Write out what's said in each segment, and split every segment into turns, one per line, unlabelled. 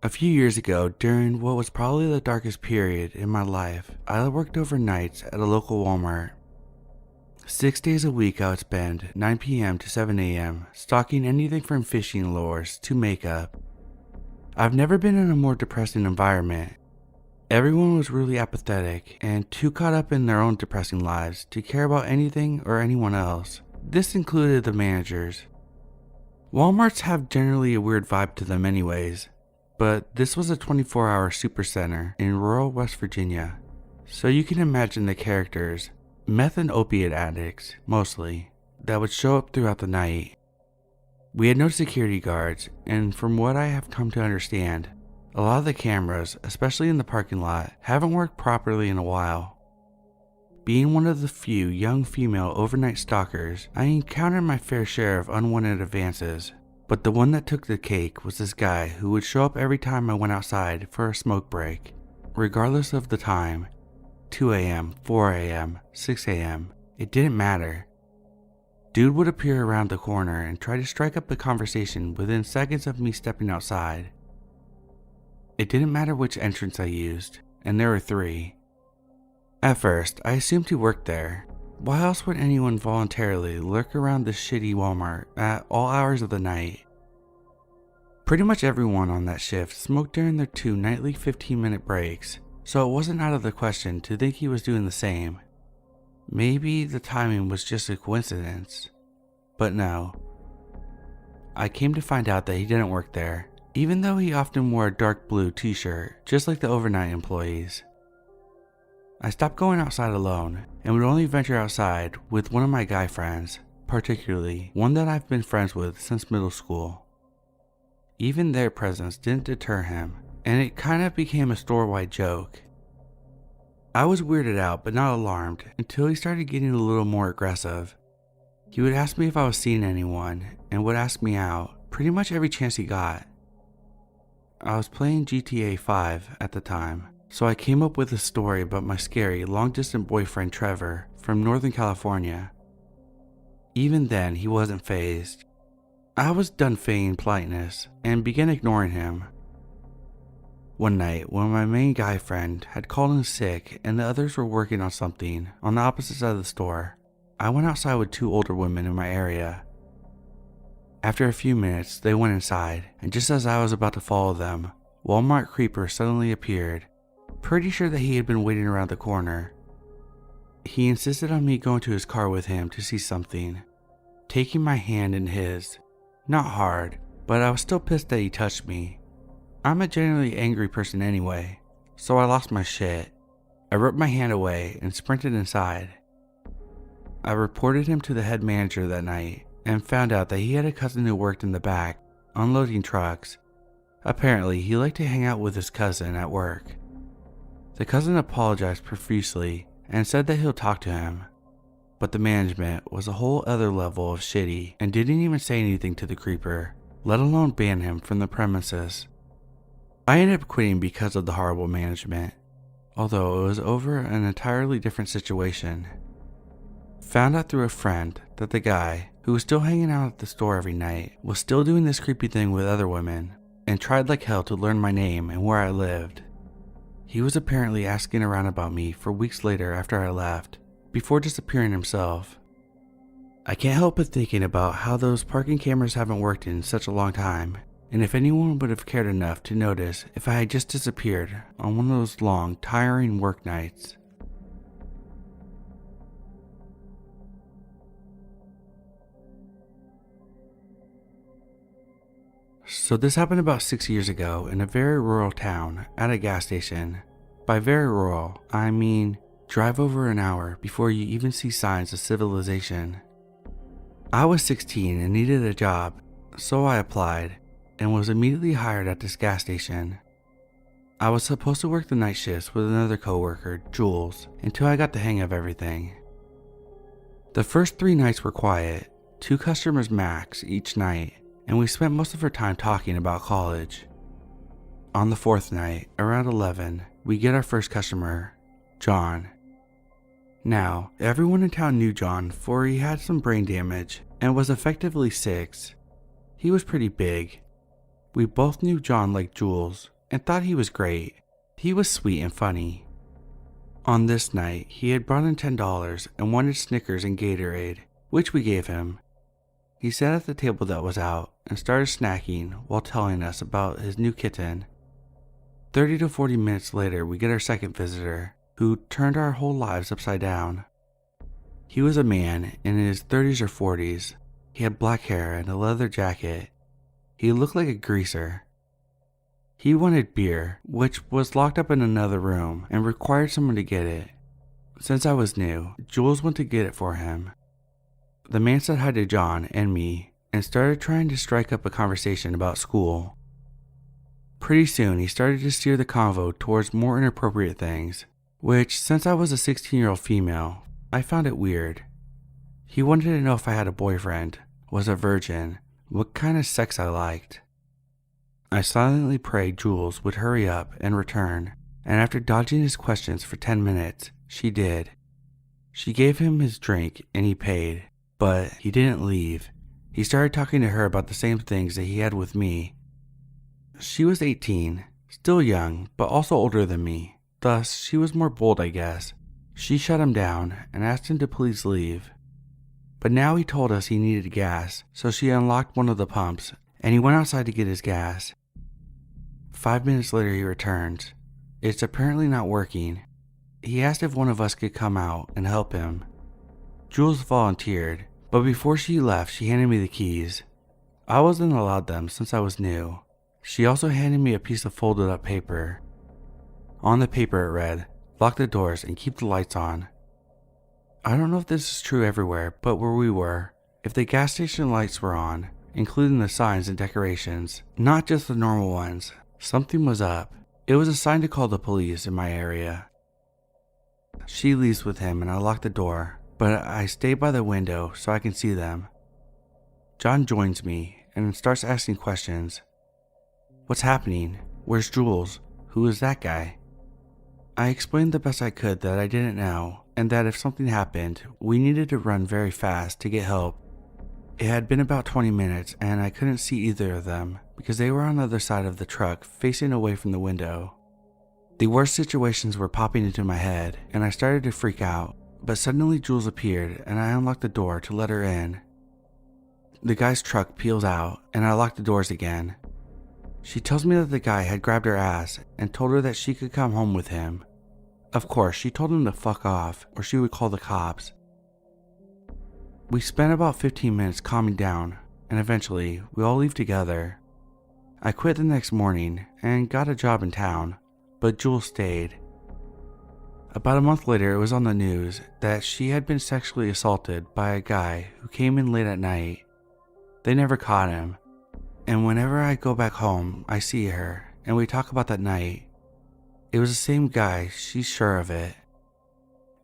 A few years ago, during what was probably the darkest period in my life, I worked overnights at a local Walmart. 6 days a week I would spend 9 p.m. to 7 a.m. stocking anything from fishing lures to makeup. I've never been in a more depressing environment. Everyone was really apathetic and too caught up in their own depressing lives to care about anything or anyone else. This included the managers. Walmarts have generally a weird vibe to them anyways, but this was a 24-hour supercenter in rural West Virginia, so you can imagine the characters, meth and opiate addicts mostly, that would show up throughout the night. We had no security guards, and from what I have come to understand, a lot of the cameras, especially in the parking lot, haven't worked properly in a while. Being one of the few young female overnight stalkers, I encountered my fair share of unwanted advances, but the one that took the cake was this guy who would show up every time I went outside for a smoke break, regardless of the time. 2 a.m., 4 a.m., 6 a.m., it didn't matter. Dude would appear around the corner and try to strike up a conversation within seconds of me stepping outside. It didn't matter which entrance I used, and there were 3. At first, I assumed he worked there. Why else would anyone voluntarily lurk around this shitty Walmart at all hours of the night? Pretty much everyone on that shift smoked during their 2 nightly 15-minute breaks, so it wasn't out of the question to think he was doing the same. Maybe the timing was just a coincidence, but no. I came to find out that he didn't work there, even though he often wore a dark blue t-shirt, just like the overnight employees. I stopped going outside alone and would only venture outside with one of my guy friends, particularly one that I've been friends with since middle school. Even their presence didn't deter him, and it kind of became a store-wide joke. I was weirded out but not alarmed until he started getting a little more aggressive. He would ask me if I was seeing anyone and would ask me out pretty much every chance he got. I was playing GTA 5 at the time, so I came up with a story about my scary long-distance boyfriend Trevor from Northern California. Even then, he wasn't fazed. I was done feigning politeness and began ignoring him. One night, when my main guy friend had called in sick and the others were working on something on the opposite side of the store, I went outside with 2 older women in my area. After a few minutes, they went inside, and just as I was about to follow them, Walmart Creeper suddenly appeared, pretty sure that he had been waiting around the corner. He insisted on me going to his car with him to see something, taking my hand in his. Not hard, but I was still pissed that he touched me. I'm a generally angry person anyway, so I lost my shit. I ripped my hand away and sprinted inside. I reported him to the head manager that night and found out that he had a cousin who worked in the back, unloading trucks. Apparently, he liked to hang out with his cousin at work. The cousin apologized profusely and said that he'll talk to him, but the management was a whole other level of shitty and didn't even say anything to the creeper, let alone ban him from the premises. I ended up quitting because of the horrible management, although it was over an entirely different situation. Found out through a friend that the guy, who was still hanging out at the store every night, was still doing this creepy thing with other women, and tried like hell to learn my name and where I lived. He was apparently asking around about me for weeks later after I left, before disappearing himself. I can't help but thinking about how those parking cameras haven't worked in such a long time, and if anyone would have cared enough to notice if I had just disappeared on one of those long, tiring work nights. So this happened about 6 years ago in a very rural town at a gas station. By very rural, I mean drive over an hour before you even see signs of civilization. I was 16 and needed a job, so I applied and was immediately hired at this gas station. I was supposed to work the night shifts with another coworker, Jules, until I got the hang of everything. The first 3 nights were quiet, 2 customers max each night, and we spent most of our time talking about college. On the 4th night, around 11, we get our first customer, John. Now, everyone in town knew John, for he had some brain damage and was effectively 6. He was pretty big. We both knew John liked Jules, and thought he was great. He was sweet and funny. On this night, he had brought in $10 and wanted Snickers and Gatorade, which we gave him. He sat at the table that was out and started snacking while telling us about his new kitten. 30 to 40 minutes later, we get our second visitor, who turned our whole lives upside down. He was a man in his 30s or 40s. He had black hair and a leather jacket. He looked like a greaser. He wanted beer, which was locked up in another room and required someone to get it. Since I was new, Jules went to get it for him. The man said hi to John and me and started trying to strike up a conversation about school. Pretty soon, he started to steer the convo towards more inappropriate things, which, since I was a 16-year-old female, I found it weird. He wanted to know if I had a boyfriend, was a virgin, what kind of sex I liked. I silently prayed Jules would hurry up and return, and after dodging his questions for 10 minutes, she did. She gave him his drink and he paid, but he didn't leave. He started talking to her about the same things that he had with me. She was 18, still young, but also older than me. Thus, she was more bold, I guess. She shut him down and asked him to please leave. But now he told us he needed gas, so she unlocked one of the pumps, and he went outside to get his gas. 5 minutes later, he returns. It's apparently not working. He asked if one of us could come out and help him. Jules volunteered, but before she left, she handed me the keys. I wasn't allowed them since I was new. She also handed me a piece of folded up paper. On the paper it read, "Lock the doors and keep the lights on." I don't know if this is true everywhere, but where we were, if the gas station lights were on, including the signs and decorations, not just the normal ones, something was up. It was a sign to call the police in my area. She leaves with him and I lock the door, but I stay by the window so I can see them. John joins me and starts asking questions. What's happening? Where's Jules? Who is that guy? I explained the best I could that I didn't know, and that if something happened, we needed to run very fast to get help. It had been about 20 minutes and I couldn't see either of them because they were on the other side of the truck facing away from the window. The worst situations were popping into my head and I started to freak out, but suddenly Jules appeared and I unlocked the door to let her in. The guy's truck peels out and I lock the doors again. She tells me that the guy had grabbed her ass and told her that she could come home with him. Of course, she told him to fuck off or she would call the cops. We spent about 15 minutes calming down and eventually we all leave together. I quit the next morning and got a job in town, but Jules stayed. About a month later, it was on the news that she had been sexually assaulted by a guy who came in late at night. They never caught him, and whenever I go back home, I see her and we talk about that night. It was the same guy, she's sure of it.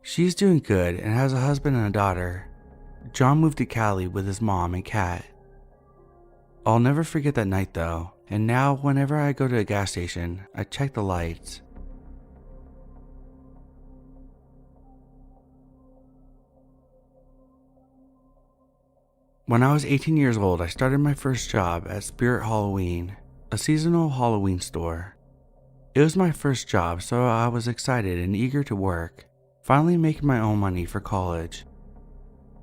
She's doing good and has a husband and a daughter. John moved to Cali with his mom and cat. I'll never forget that night though, and now whenever I go to a gas station, I check the lights. When I was 18 years old, I started my first job at Spirit Halloween, a seasonal Halloween store. It was my first job, so I was excited and eager to work, finally making my own money for college.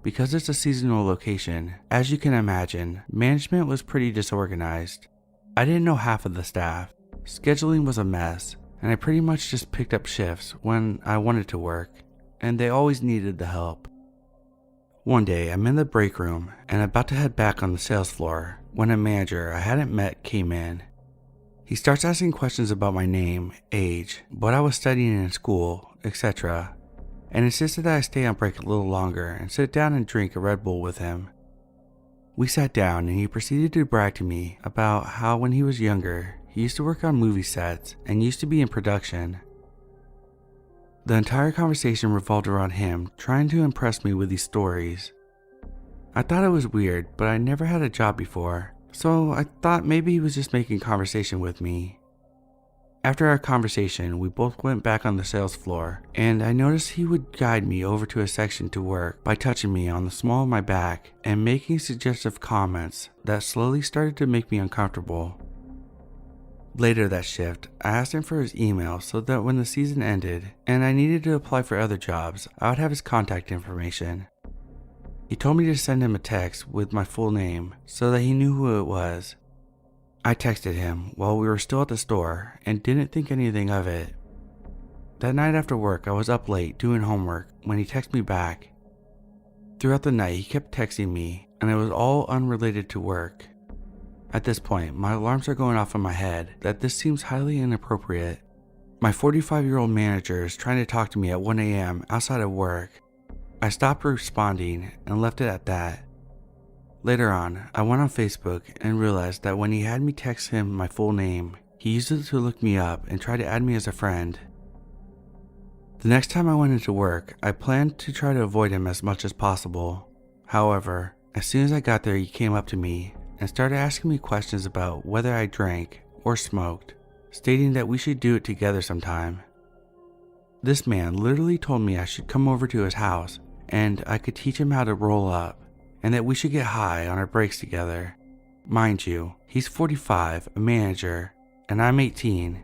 Because it's a seasonal location, as you can imagine, management was pretty disorganized. I didn't know half of the staff, scheduling was a mess, and I pretty much just picked up shifts when I wanted to work, and they always needed the help. One day, I'm in the break room and about to head back on the sales floor when a manager I hadn't met came in. He starts asking questions about my name, age, what I was studying in school, etc., and insisted that I stay on break a little longer and sit down and drink a Red Bull with him. We sat down and he proceeded to brag to me about how when he was younger, he used to work on movie sets and used to be in production. The entire conversation revolved around him trying to impress me with these stories. I thought it was weird, but I never had a job before, so I thought maybe he was just making conversation with me. After our conversation, we both went back on the sales floor, and I noticed he would guide me over to a section to work by touching me on the small of my back and making suggestive comments that slowly started to make me uncomfortable. Later that shift, I asked him for his email so that when the season ended and I needed to apply for other jobs, I would have his contact information. He told me to send him a text with my full name so that he knew who it was. I texted him while we were still at the store and didn't think anything of it. That night after work, I was up late doing homework when he texted me back. Throughout the night, he kept texting me, and it was all unrelated to work. At this point, my alarms are going off in my head that this seems highly inappropriate. My 45-year-old manager is trying to talk to me at 1 a.m. outside of work. I stopped responding and left it at that. Later on, I went on Facebook and realized that when he had me text him my full name, he used it to look me up and try to add me as a friend. The next time I went into work, I planned to try to avoid him as much as possible. However, as soon as I got there, he came up to me and started asking me questions about whether I drank or smoked, stating that we should do it together sometime. This man literally told me I should come over to his house and I could teach him how to roll up, and that we should get high on our breaks together. Mind you, he's 45, a manager, and I'm 18.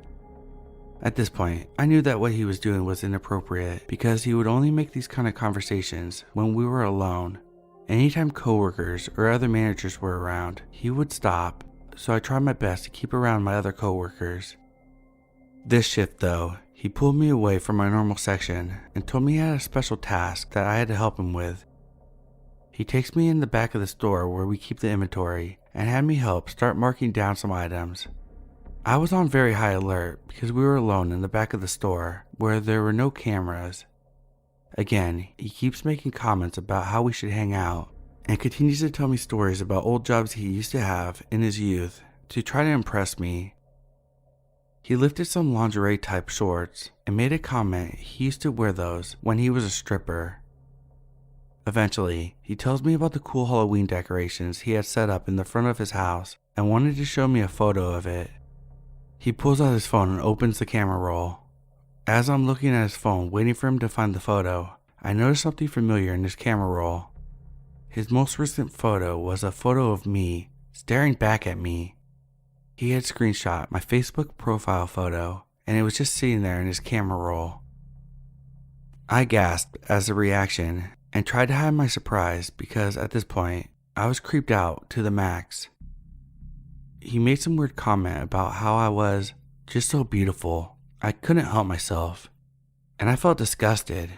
At this point, I knew that what he was doing was inappropriate because he would only make these kind of conversations when we were alone. Anytime coworkers or other managers were around, he would stop, so I tried my best to keep around my other coworkers. This shift though, he pulled me away from my normal section and told me he had a special task that I had to help him with. He takes me in the back of the store where we keep the inventory and had me help start marking down some items. I was on very high alert because we were alone in the back of the store where there were no cameras. Again, he keeps making comments about how we should hang out and continues to tell me stories about old jobs he used to have in his youth to try to impress me. He lifted some lingerie type shorts and made a comment he used to wear those when he was a stripper. Eventually, he tells me about the cool Halloween decorations he had set up in the front of his house and wanted to show me a photo of it. He pulls out his phone and opens the camera roll. As I'm looking at his phone waiting for him to find the photo, I notice something familiar in his camera roll. His most recent photo was a photo of me staring back at me. He had screenshot my Facebook profile photo and it was just sitting there in his camera roll. I gasped as a reaction and tried to hide my surprise because at this point, I was creeped out to the max. He made some weird comment about how I was just so beautiful. I couldn't help myself, and I felt disgusted.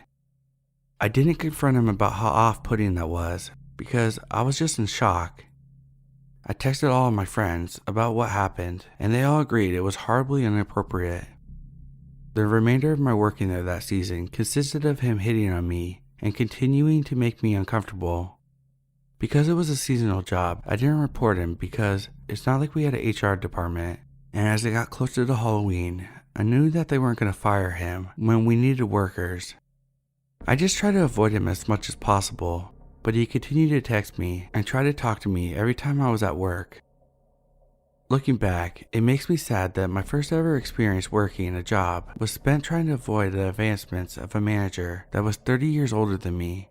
I didn't confront him about how off-putting that was because I was just in shock. I texted all of my friends about what happened, and they all agreed it was horribly inappropriate. The remainder of my working there that season consisted of him hitting on me and continuing to make me uncomfortable. Because it was a seasonal job, I didn't report him because it's not like we had an HR department, and as it got closer to Halloween, I knew that they weren't going to fire him when we needed workers. I just tried to avoid him as much as possible, but he continued to text me and try to talk to me every time I was at work. Looking back, it makes me sad that my first ever experience working a job was spent trying to avoid the advancements of a manager that was 30 years older than me.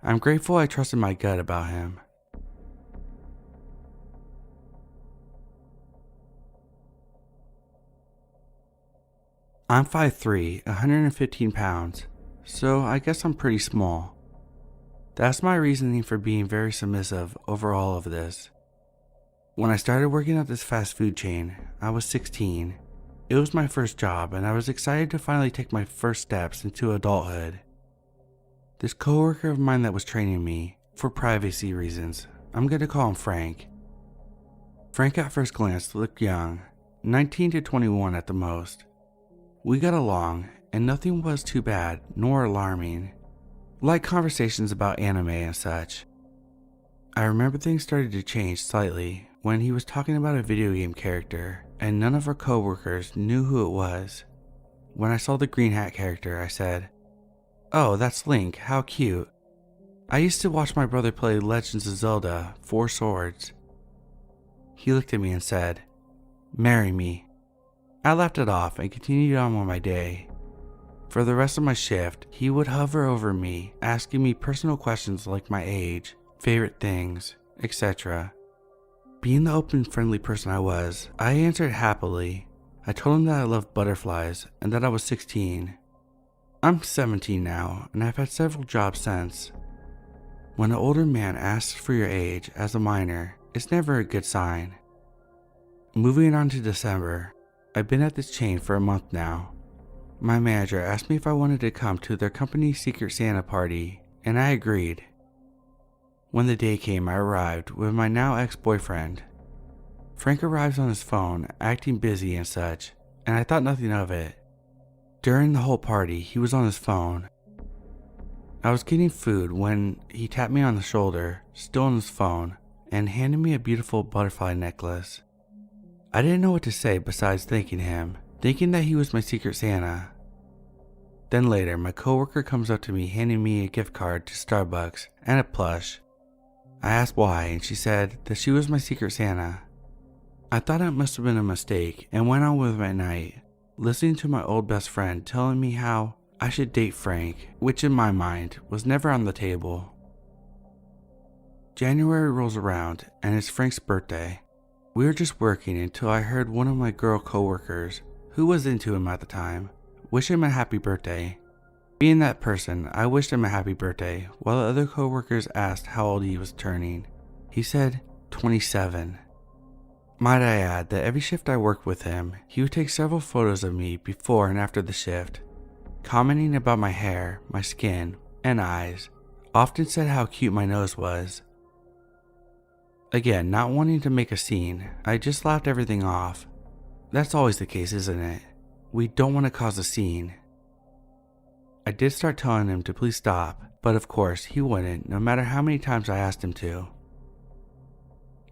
I'm grateful I trusted my gut about him. I'm 5'3", 115 pounds, so I guess I'm pretty small. That's my reasoning for being very submissive over all of this. When I started working at this fast food chain, I was 16. It was my first job and I was excited to finally take my first steps into adulthood. This coworker of mine that was training me, for privacy reasons, I'm going to call him Frank. Frank at first glance looked young, 19 to 21 at the most. We got along and nothing was too bad nor alarming, like conversations about anime and such. I remember things started to change slightly when he was talking about a video game character and none of our coworkers knew who it was. When I saw the green hat character, I said, "Oh, that's Link, how cute. I used to watch my brother play Legends of Zelda, 4 Swords." He looked at me and said, "Marry me." I laughed it off and continued on with my day. For the rest of my shift, he would hover over me, asking me personal questions like my age, favorite things, etc. Being the open, friendly person I was, I answered happily, I told him that I loved butterflies and that I was 16. I'm 17 now, and I've had several jobs since. When an older man asks for your age as a minor, it's never a good sign. Moving on to December, I've been at this chain for a month now. My manager asked me if I wanted to come to their company's Secret Santa party, and I agreed. When the day came, I arrived with my now ex-boyfriend. Frank arrives on his phone, acting busy and such, and I thought nothing of it. During the whole party, he was on his phone. I was getting food when he tapped me on the shoulder, still on his phone, and handed me a beautiful butterfly necklace. I didn't know what to say besides thanking him, thinking that he was my Secret Santa. Then later, my coworker comes up to me handing me a gift card to Starbucks and a plush. I asked why, and she said that she was my Secret Santa. I thought it must have been a mistake and went on with my night, listening to my old best friend telling me how I should date Frank, which in my mind was never on the table. January rolls around and it's Frank's birthday. We were just working until I heard one of my girl coworkers, who was into him at the time, wish him a happy birthday. Being that person, I wished him a happy birthday while the other coworkers asked how old he was turning. He said 27. Might I add that every shift I worked with him, he would take several photos of me before and after the shift, commenting about my hair, my skin, and eyes, often said how cute my nose was. Again, not wanting to make a scene, I just laughed everything off. That's always the case, isn't it? We don't want to cause a scene. I did start telling him to please stop, but of course he wouldn't, no matter how many times I asked him to.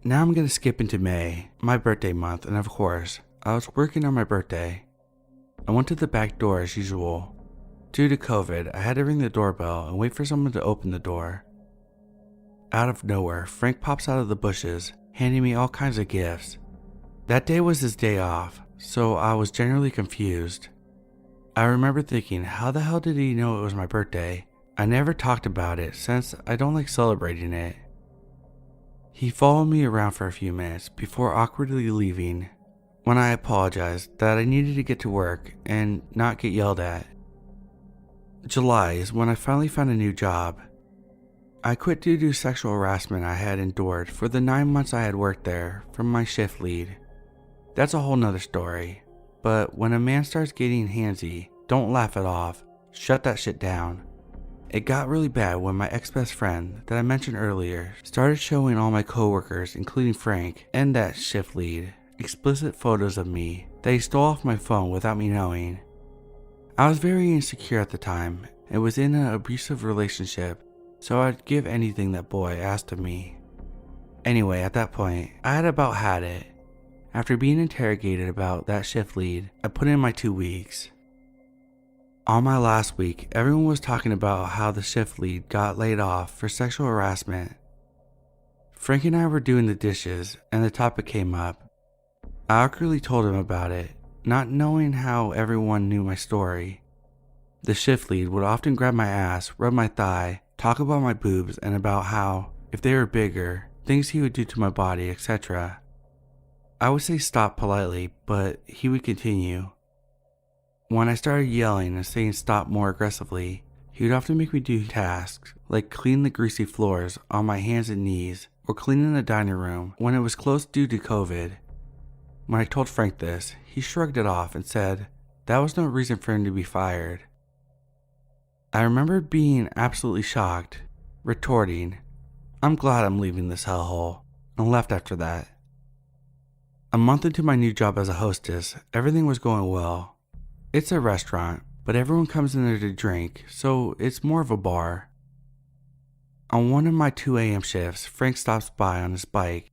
Now I'm going to skip into May, my birthday month, and of course, I was working on my birthday. I went to the back door as usual. Due to COVID, I had to ring the doorbell and wait for someone to open the door. Out of nowhere, Frank pops out of the bushes, handing me all kinds of gifts. That day was his day off, so I was generally confused. I remember thinking, how the hell did he know it was my birthday? I never talked about it since I don't like celebrating it. He followed me around for a few minutes before awkwardly leaving, when I apologized that I needed to get to work and not get yelled at. July is when I finally found a new job. I quit due to sexual harassment I had endured for the 9 months I had worked there from my shift lead. That's a whole nother story, but when a man starts getting handsy, don't laugh it off, shut that shit down. It got really bad when my ex-best friend that I mentioned earlier started showing all my coworkers, including Frank and that shift lead, explicit photos of me that he stole off my phone without me knowing. I was very insecure at the time and was in an abusive relationship, so I'd give anything that boy asked of me. Anyway, at that point, I had about had it. After being interrogated about that shift lead, I put in my 2 weeks. On my last week, everyone was talking about how the shift lead got laid off for sexual harassment. Frank and I were doing the dishes and the topic came up. I awkwardly told him about it, not knowing how everyone knew my story. The shift lead would often grab my ass, rub my thigh, talk about my boobs, and about how, if they were bigger, things he would do to my body, etc. I would say stop politely, but he would continue. When I started yelling and saying stop more aggressively, he would often make me do tasks like clean the greasy floors on my hands and knees or cleaning the dining room when it was closed due to COVID. When I told Frank this, he shrugged it off and said that was no reason for him to be fired. I remember being absolutely shocked, retorting, "I'm glad I'm leaving this hellhole," and left after that. A month into my new job as a hostess, everything was going well. It's a restaurant, but everyone comes in there to drink, so it's more of a bar. On one of my 2 a.m. shifts, Frank stops by on his bike.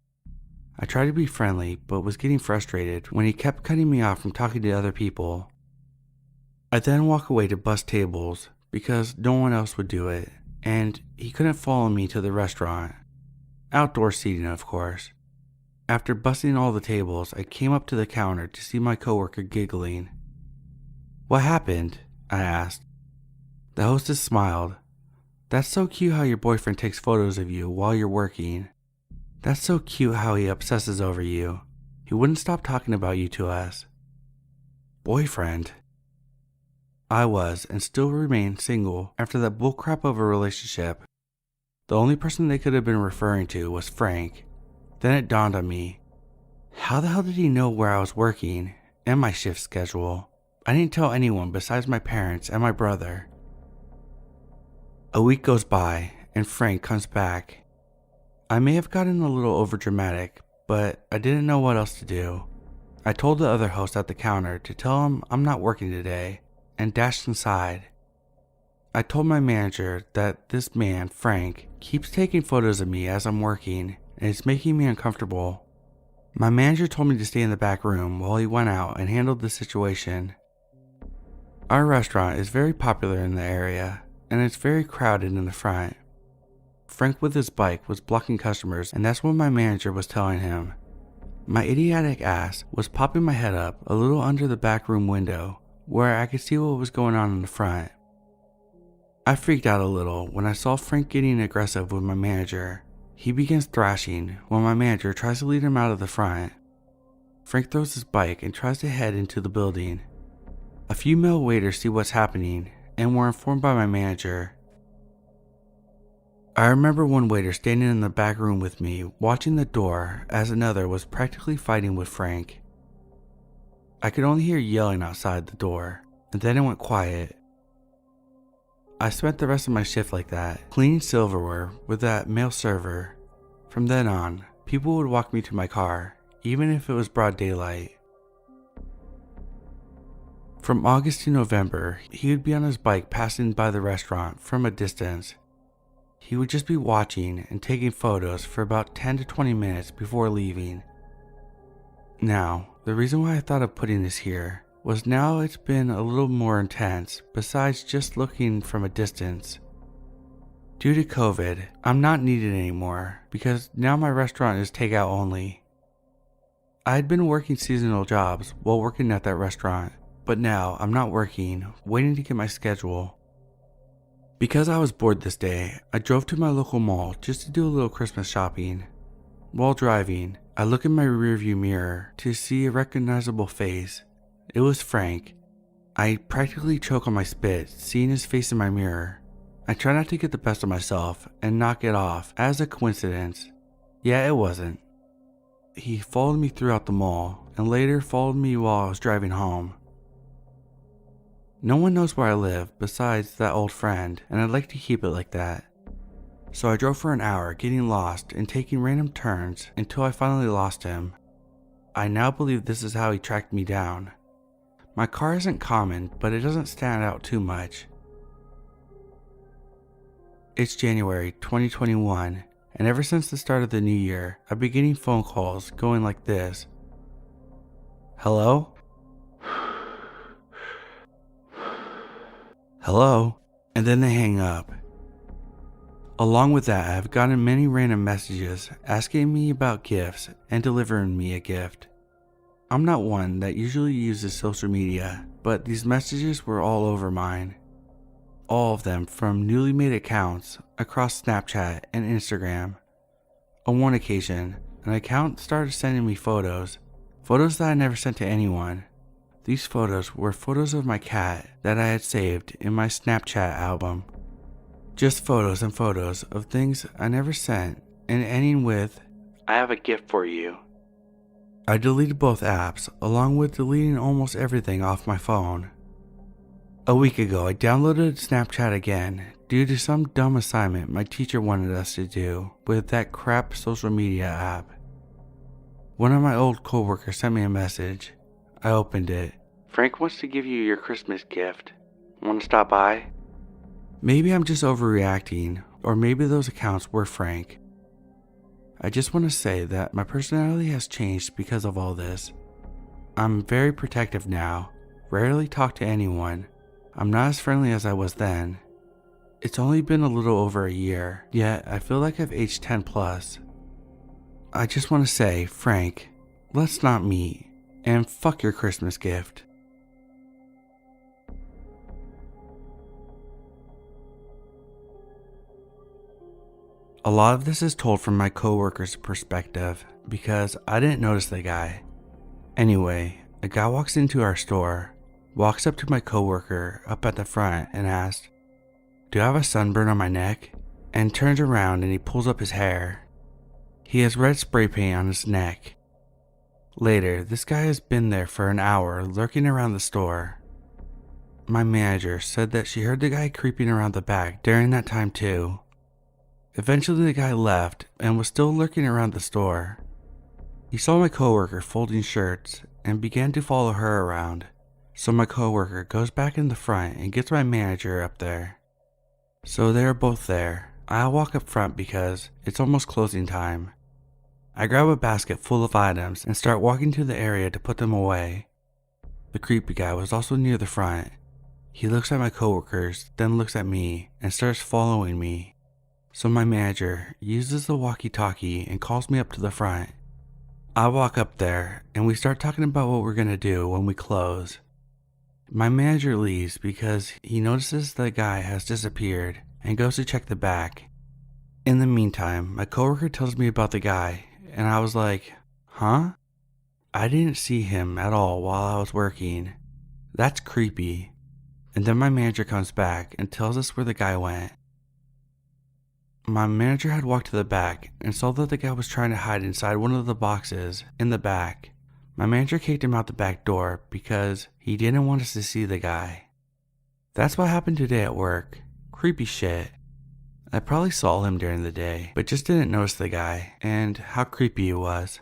I tried to be friendly, but was getting frustrated when he kept cutting me off from talking to other people. I then walk away to bus tables, because no one else would do it, and he couldn't follow me to the restaurant. Outdoor seating, of course. After busting all the tables, I came up to the counter to see my coworker giggling. "What happened?" I asked. The hostess smiled. "That's so cute how your boyfriend takes photos of you while you're working. That's so cute how he obsesses over you. He wouldn't stop talking about you to us." boyfriend. I was and still remain single after that bullcrap of a relationship. The only person they could have been referring to was Frank. Then it dawned on me. How the hell did he know where I was working and my shift schedule? I didn't tell anyone besides my parents and my brother. A week goes by and Frank comes back. I may have gotten a little overdramatic, but I didn't know what else to do. I told the other host at the counter to tell him I'm not working today and dashed inside. I told my manager that this man, Frank, keeps taking photos of me as I'm working and it's making me uncomfortable. My manager told me to stay in the back room while he went out and handled the situation. Our restaurant is very popular in the area and it's very crowded in the front. Frank with his bike was blocking customers and that's what my manager was telling him. My idiotic ass was popping my head up a little under the back room window where I could see what was going on in the front. I freaked out a little when I saw Frank getting aggressive with my manager. He begins thrashing while my manager tries to lead him out of the front. Frank throws his bike and tries to head into the building. A few male waiters see what's happening and were informed by my manager. I remember one waiter standing in the back room with me watching the door as another was practically fighting with Frank. I could only hear yelling outside the door and then it went quiet. I spent the rest of my shift like that, cleaning silverware with that male server. From then on, people would walk me to my car, even if it was broad daylight. From August to November, he would be on his bike passing by the restaurant from a distance. He would just be watching and taking photos for about 10 to 20 minutes before leaving. Now, the reason why I thought of putting this here was now it's been a little more intense besides just looking from a distance. Due to COVID, I'm not needed anymore because now my restaurant is takeout only. I had been working seasonal jobs while working at that restaurant, but now I'm not working, waiting to get my schedule. Because I was bored this day, I drove to my local mall just to do a little Christmas shopping. While driving, I look in my rearview mirror to see a recognizable face. It was Frank. I practically choke on my spit seeing his face in my mirror. I try not to get the best of myself and knock it off as a coincidence. Yeah, it wasn't. He followed me throughout the mall and later followed me while I was driving home. No one knows where I live besides that old friend, and I'd like to keep it like that. So I drove for an hour getting lost and taking random turns until I finally lost him. I now believe this is how he tracked me down. My car isn't common, but it doesn't stand out too much. It's January 2021, and ever since the start of the new year, I've been getting phone calls going like this. Hello? Hello? And then they hang up. Along with that, I've gotten many random messages asking me about gifts and delivering me a gift. I'm not one that usually uses social media, but these messages were all over mine. All of them from newly made accounts across Snapchat and Instagram. On one occasion, an account started sending me photos that I never sent to anyone. These photos were photos of my cat that I had saved in my Snapchat album. Just photos and photos of things I never sent and ending with, I have a gift for you. I deleted both apps along with deleting almost everything off my phone. A week ago I downloaded Snapchat again due to some dumb assignment my teacher wanted us to do with that crap social media app. One of my old coworkers sent me a message. I opened it. Frank wants to give you your Christmas gift. Want to stop by? Maybe I'm just overreacting, or maybe those accounts were Frank. I just want to say that my personality has changed because of all this. I'm very protective now, rarely talk to anyone. I'm not as friendly as I was then. It's only been a little over a year, yet I feel like I've aged 10 plus. I just want to say, Frank, let's not meet, and fuck your Christmas gift. A lot of this is told from my coworker's perspective because I didn't notice the guy. Anyway, a guy walks into our store, walks up to my coworker up at the front and asks, "Do I have a sunburn on my neck?" and turns around and he pulls up his hair. He has red spray paint on his neck. Later, this guy has been there for an hour lurking around the store. My manager said that she heard the guy creeping around the back during that time too. Eventually the guy left and was still lurking around the store. He saw my coworker folding shirts and began to follow her around. So my coworker goes back in the front and gets my manager up there. So they are both there. I walk up front because it's almost closing time. I grab a basket full of items and start walking to the area to put them away. The creepy guy was also near the front. He looks at my coworkers, then looks at me and starts following me. So my manager uses the walkie-talkie and calls me up to the front. I walk up there and we start talking about what we're gonna do when we close. My manager leaves because he notices the guy has disappeared and goes to check the back. In the meantime, my coworker tells me about the guy and I was like, huh? I didn't see him at all while I was working. That's creepy. And then my manager comes back and tells us where the guy went. My manager had walked to the back and saw that the guy was trying to hide inside one of the boxes in the back. My manager kicked him out the back door because he didn't want us to see the guy. That's what happened today at work. Creepy shit. I probably saw him during the day, but just didn't notice the guy and how creepy he was.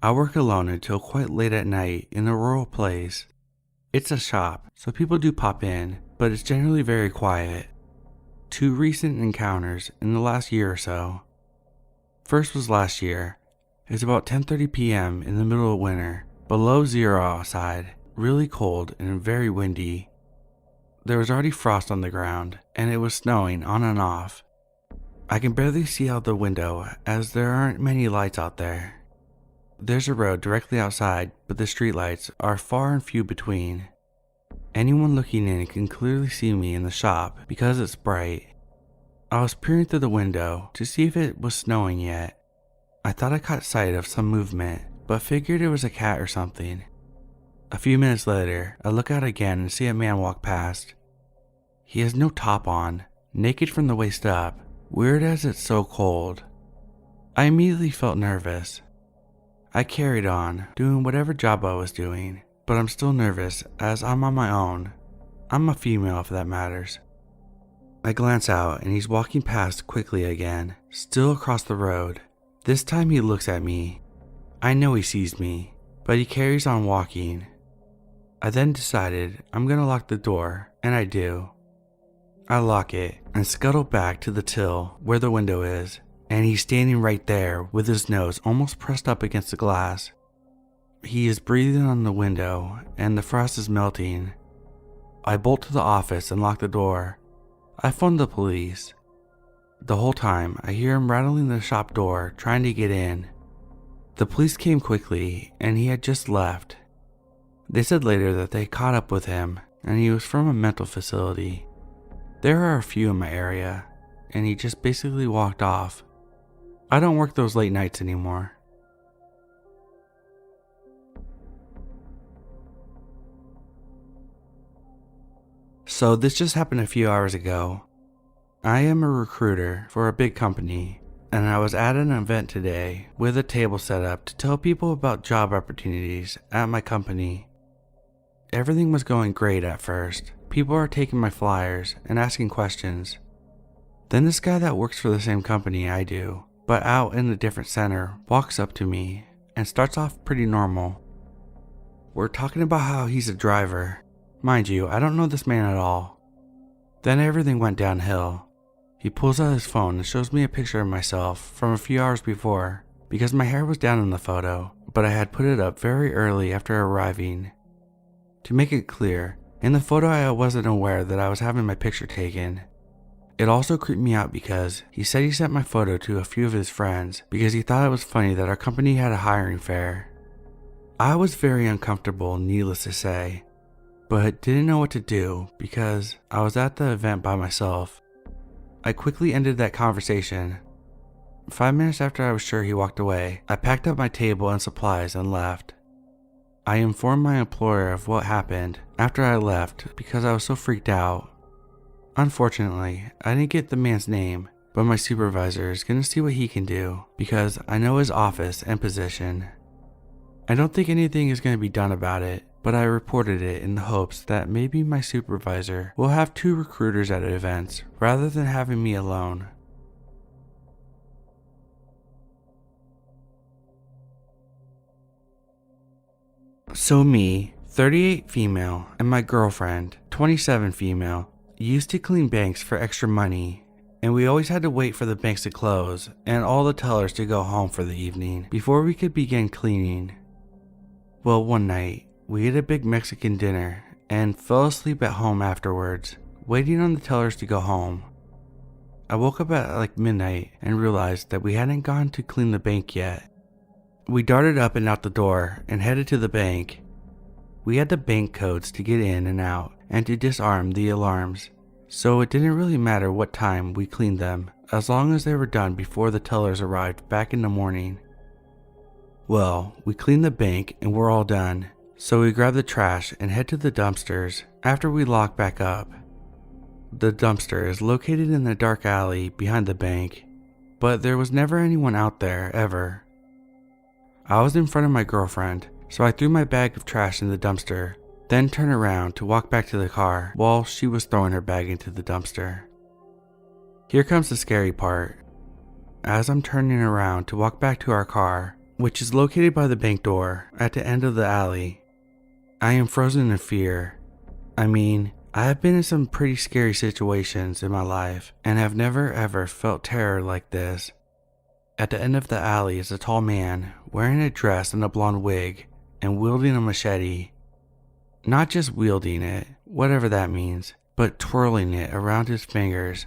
I work alone until quite late at night in a rural place. It's a shop, so people do pop in, but it's generally very quiet. 2 recent encounters in the last year or so. First was last year. It was about 10:30 p.m. in the middle of winter, below zero outside, really cold and very windy. There was already frost on the ground, and it was snowing on and off. I can barely see out the window as there aren't many lights out there. There's a road directly outside, but the streetlights are far and few between. Anyone looking in can clearly see me in the shop because it's bright. I was peering through the window to see if it was snowing yet. I thought I caught sight of some movement, but figured it was a cat or something. A few minutes later, I look out again and see a man walk past. He has no top on, naked from the waist up, weird as it's so cold. I immediately felt nervous. I carried on, doing whatever job I was doing, but I'm still nervous as I'm on my own. I'm a female if that matters. I glance out and he's walking past quickly again, still across the road. This time he looks at me. I know he sees me, but he carries on walking. I then decided I'm gonna lock the door, and I do. I lock it and scuttle back to the till where the window is. And he's standing right there with his nose almost pressed up against the glass. He is breathing on the window and the frost is melting. I bolt to the office and lock the door. I phone the police. The whole time I hear him rattling the shop door trying to get in. The police came quickly and he had just left. They said later that they caught up with him and he was from a mental facility. There are a few in my area and he just basically walked off. I don't work those late nights anymore. So this just happened a few hours ago. I am a recruiter for a big company, and I was at an event today with a table set up to tell people about job opportunities at my company. Everything was going great at first. People are taking my flyers and asking questions. Then this guy that works for the same company I do, but out in a different center, walks up to me and starts off pretty normal. We're talking about how he's a driver. Mind you, I don't know this man at all. Then everything went downhill. He pulls out his phone and shows me a picture of myself from a few hours before because my hair was down in the photo, but I had put it up very early after arriving. To make it clear, in the photo I wasn't aware that I was having my picture taken. It also creeped me out because he said he sent my photo to a few of his friends because he thought it was funny that our company had a hiring fair. I was very uncomfortable, needless to say, but didn't know what to do because I was at the event by myself. I quickly ended that conversation. 5 minutes after I was sure he walked away, I packed up my table and supplies and left. I informed my employer of what happened after I left because I was so freaked out. Unfortunately, I didn't get the man's name, but my supervisor is going to see what he can do because I know his office and position. I don't think anything is going to be done about it, but I reported it in the hopes that maybe my supervisor will have 2 recruiters at events rather than having me alone. So me, 38 female, and my girlfriend, 27 female, used to clean banks for extra money, and we always had to wait for the banks to close and all the tellers to go home for the evening before we could begin cleaning. Well, one night, we ate a big Mexican dinner and fell asleep at home afterwards, waiting on the tellers to go home. I woke up at like midnight and realized that we hadn't gone to clean the bank yet. We darted up and out the door and headed to the bank. We had the bank codes to get in and out and to disarm the alarms, so it didn't really matter what time we cleaned them as long as they were done before the tellers arrived back in the morning. Well, we cleaned the bank and we're all done, so we grab the trash and head to the dumpsters after we lock back up. The dumpster is located in the dark alley behind the bank, but there was never anyone out there ever. I was in front of my girlfriend, so I threw my bag of trash in the dumpster, then turned around to walk back to the car while she was throwing her bag into the dumpster. Here comes the scary part. As I'm turning around to walk back to our car, which is located by the bank door at the end of the alley, I am frozen in fear. I mean, I have been in some pretty scary situations in my life and have never ever felt terror like this. At the end of the alley is a tall man wearing a dress and a blonde wig and wielding a machete. Not just wielding it, whatever that means, but twirling it around his fingers,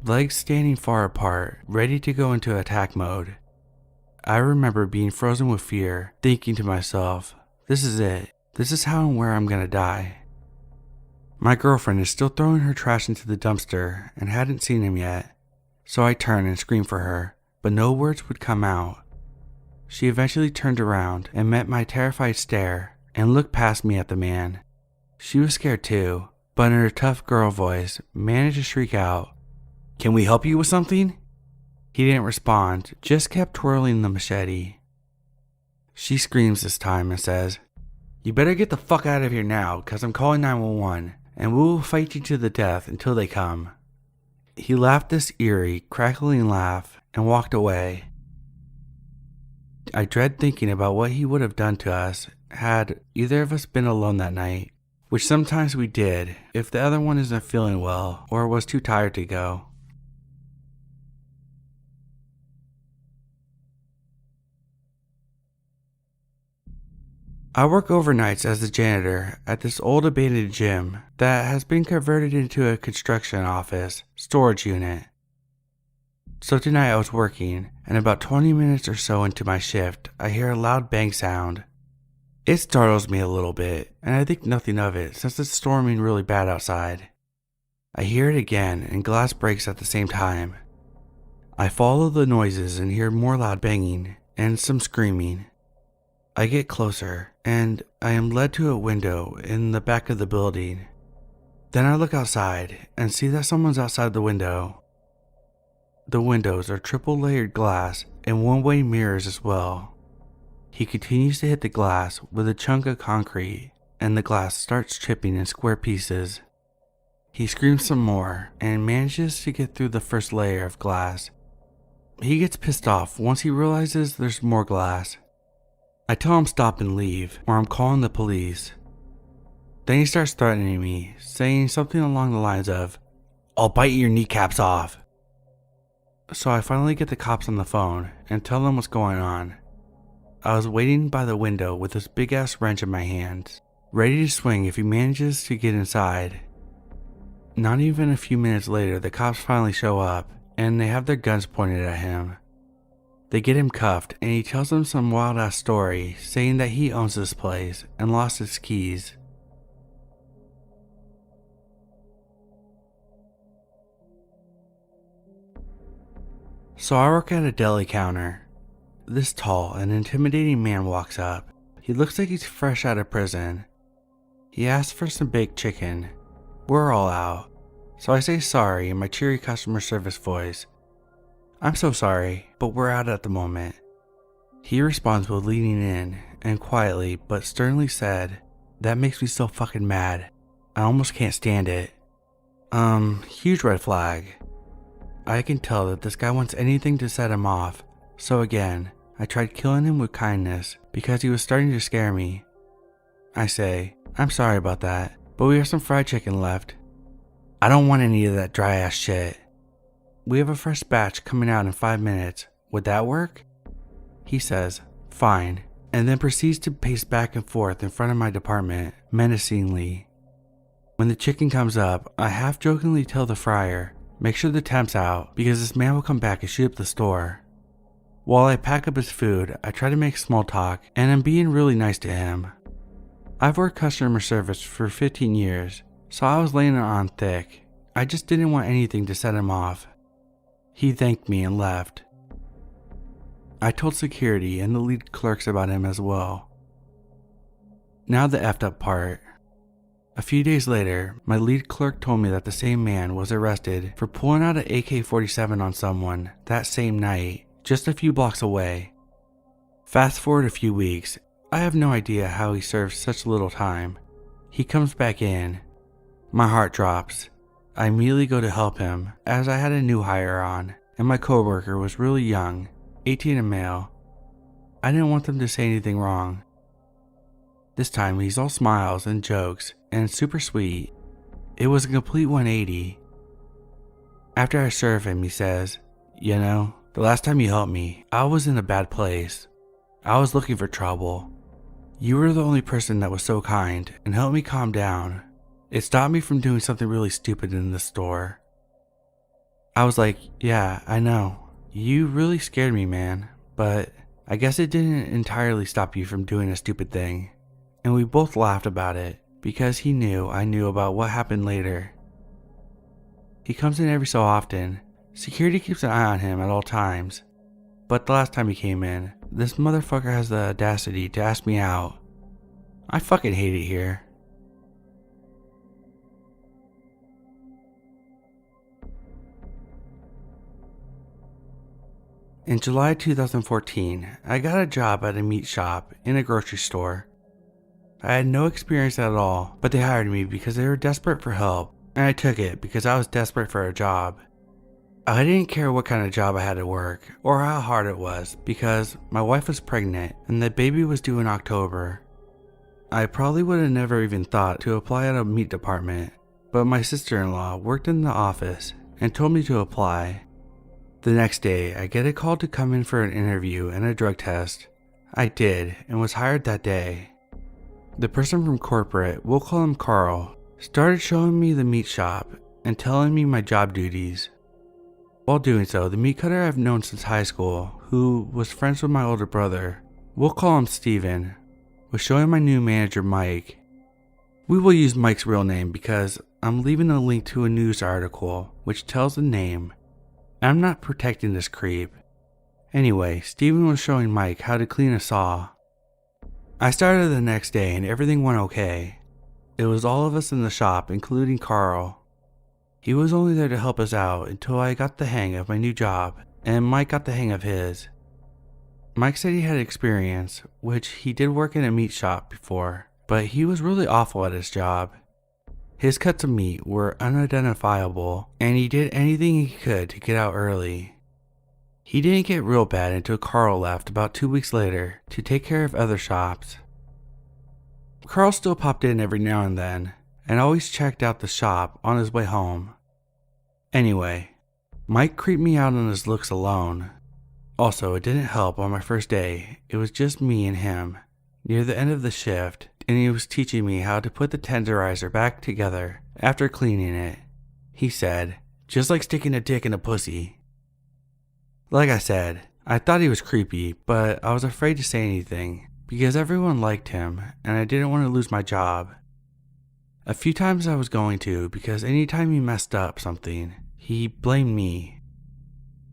legs standing far apart, ready to go into attack mode. I remember being frozen with fear, thinking to myself, this is it. This is how and where I'm gonna die. My girlfriend is still throwing her trash into the dumpster and hadn't seen him yet, so I turned and screamed for her, but no words would come out. She eventually turned around and met my terrified stare and looked past me at the man. She was scared too, but in her tough girl voice managed to shriek out, "Can we help you with something?" He didn't respond, just kept twirling the machete. She screams this time and says, "You better get the fuck out of here now, cause I'm calling 911, and we will fight you to the death until they come." He laughed this eerie, crackling laugh and walked away. I dread thinking about what he would have done to us had either of us been alone that night, which sometimes we did if the other one isn't feeling well or was too tired to go. I work overnights as a janitor at this old abandoned gym that has been converted into a construction office storage unit. So tonight I was working, and about 20 minutes or so into my shift, I hear a loud bang sound. It startles me a little bit, and I think nothing of it since it's storming really bad outside. I hear it again, and glass breaks at the same time. I follow the noises and hear more loud banging and some screaming. I get closer, and I am led to a window in the back of the building. Then I look outside and see that someone's outside the window. The windows are triple-layered glass and one-way mirrors as well. He continues to hit the glass with a chunk of concrete, and the glass starts chipping in square pieces. He screams some more and manages to get through the first layer of glass. He gets pissed off once he realizes there's more glass. I tell him stop and leave, or I'm calling the police. Then he starts threatening me, saying something along the lines of, "I'll bite your kneecaps off." So I finally get the cops on the phone and tell them what's going on. I was waiting by the window with this big ass wrench in my hand, ready to swing if he manages to get inside. Not even a few minutes later, the cops finally show up and they have their guns pointed at him. They get him cuffed and he tells them some wild ass story saying that he owns this place and lost his keys. So I work at a deli counter. This tall and intimidating man walks up. He looks like he's fresh out of prison. He asks for some baked chicken. We're all out, so I say sorry in my cheery customer service voice. I'm so sorry, but we're out at the moment. He responds with leaning in and quietly but sternly said, "That makes me so fucking mad. I almost can't stand it." Huge red flag. I can tell that this guy wants anything to set him off, so again, I tried killing him with kindness because he was starting to scare me. I say, "I'm sorry about that, but we have some fried chicken left." "I don't want any of that dry ass shit." "We have a fresh batch coming out in 5 minutes. Would that work?" He says, "Fine," and then proceeds to pace back and forth in front of my department, menacingly. When the chicken comes up, I half-jokingly tell the fryer, "Make sure the temp's out, because this man will come back and shoot up the store." While I pack up his food, I try to make small talk, and I'm being really nice to him. I've worked customer service for 15 years, so I was laying it on thick. I just didn't want anything to set him off. He thanked me and left. I told security and the lead clerks about him as well. Now the effed up part. A few days later, my lead clerk told me that the same man was arrested for pulling out an AK-47 on someone that same night, just a few blocks away. Fast forward a few weeks, I have no idea how he served such little time. He comes back in. My heart drops. I immediately go to help him, as I had a new hire on, and my coworker was really young, 18 and male. I didn't want them to say anything wrong. This time he's all smiles and jokes and super sweet. It was a complete 180. After I serve him, he says, "You know, the last time you helped me, I was in a bad place. I was looking for trouble. You were the only person that was so kind and helped me calm down. It stopped me from doing something really stupid in the store." I was like, "Yeah, I know. You really scared me, man, but I guess it didn't entirely stop you from doing a stupid thing." And we both laughed about it because he knew I knew about what happened later. He comes in every so often. Security keeps an eye on him at all times. But the last time he came in, this motherfucker has the audacity to ask me out. I fucking hate it here. In July 2014, I got a job at a meat shop in a grocery store. I had no experience at all, but they hired me because they were desperate for help, and I took it because I was desperate for a job. I didn't care what kind of job I had to work, or how hard it was, because my wife was pregnant, and the baby was due in October. I probably would have never even thought to apply at a meat department, but my sister-in-law worked in the office and told me to apply. The next day, I get a call to come in for an interview and a drug test. I did, and was hired that day. The person from corporate, we'll call him Carl, started showing me the meat shop and telling me my job duties. While doing so, the meat cutter I've known since high school, who was friends with my older brother, we'll call him Steven, was showing my new manager Mike. We will use Mike's real name because I'm leaving a link to a news article which tells the name. I'm not protecting this creep. Anyway, Steven was showing Mike how to clean a saw. I started the next day and everything went okay. It was all of us in the shop, including Carl. He was only there to help us out until I got the hang of my new job, and Mike got the hang of his. Mike said he had experience, which he did work in a meat shop before, but he was really awful at his job. His cuts of meat were unidentifiable, and he did anything he could to get out early. He didn't get real bad until Carl left about 2 weeks later to take care of other shops. Carl still popped in every now and then, and always checked out the shop on his way home. Anyway, Mike creeped me out on his looks alone. Also, it didn't help on my first day. It was just me and him, near the end of the shift, and he was teaching me how to put the tenderizer back together after cleaning it. He said, "Just like sticking a dick in a pussy." Like I said, I thought he was creepy, but I was afraid to say anything because everyone liked him and I didn't want to lose my job. A few times I was going to because anytime he messed up something, he blamed me.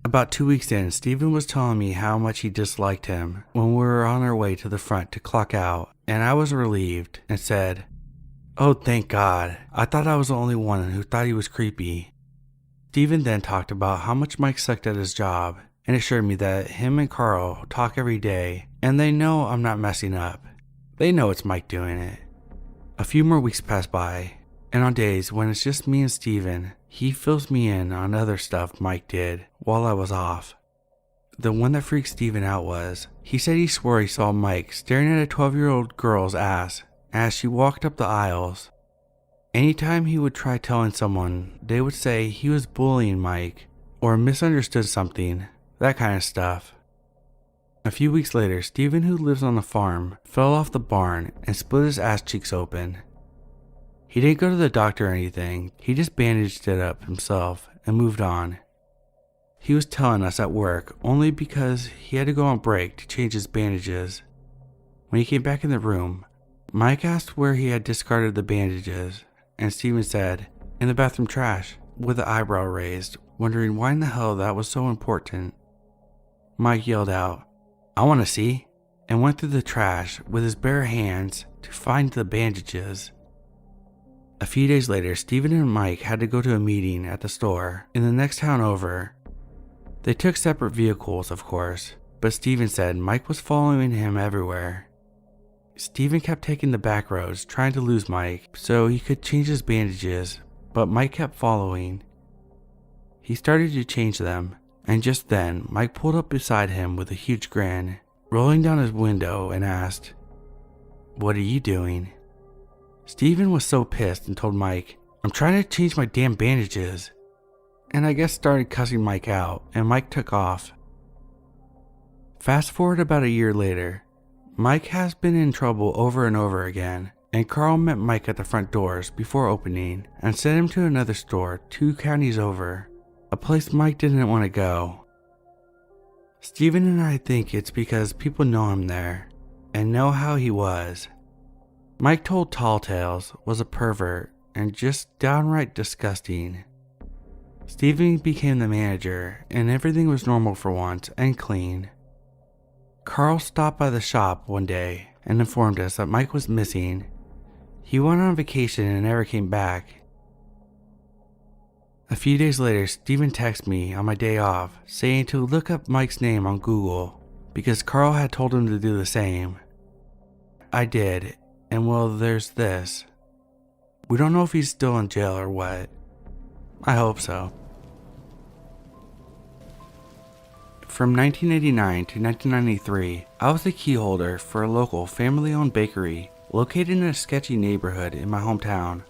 About 2 weeks in, Steven was telling me how much he disliked him when we were on our way to the front to clock out, and I was relieved and said, "Oh, thank God. I thought I was the only one who thought he was creepy." Steven then talked about how much Mike sucked at his job and assured me that him and Carl talk every day and they know I'm not messing up. They know it's Mike doing it. A few more weeks pass by, and on days when it's just me and Steven, he fills me in on other stuff Mike did while I was off. The one that freaked Steven out was, he said he swore he saw Mike staring at a 12-year-old girl's ass as she walked up the aisles. Anytime he would try telling someone, they would say he was bullying Mike or misunderstood something, that kind of stuff. A few weeks later, Steven, who lives on the farm, fell off the barn and split his ass cheeks open. He didn't go to the doctor or anything, he just bandaged it up himself and moved on. He was telling us at work only because he had to go on break to change his bandages. When he came back in the room, Mike asked where he had discarded the bandages, and Steven said, "In the bathroom trash," with an eyebrow raised, wondering why in the hell that was so important. Mike yelled out, "I want to see," and went through the trash with his bare hands to find the bandages. A few days later, Steven and Mike had to go to a meeting at the store in the next town over. They took separate vehicles, of course, but Steven said Mike was following him everywhere. Steven kept taking the back roads, trying to lose Mike so he could change his bandages, but Mike kept following. He started to change them, and just then, Mike pulled up beside him with a huge grin, rolling down his window and asked, "What are you doing?" Steven was so pissed and told Mike, "I'm trying to change my damn bandages," and I guess started cussing Mike out, and Mike took off. Fast forward about a year later, Mike has been in trouble over and over again, and Carl met Mike at the front doors before opening and sent him to another store 2 counties over, a place Mike didn't want to go. Steven and I think it's because people know him there and know how he was. Mike told Tall Tales was a pervert and just downright disgusting. Steven became the manager and everything was normal for once and clean. Carl stopped by the shop one day and informed us that Mike was missing. He went on vacation and never came back. A few days later, Steven texted me on my day off saying to look up Mike's name on Google because Carl had told him to do the same. I did, and well, there's this. We don't know if he's still in jail or what. I hope so. From 1989 to 1993, I was the key holder for a local family-owned bakery located in a sketchy neighborhood in my hometown.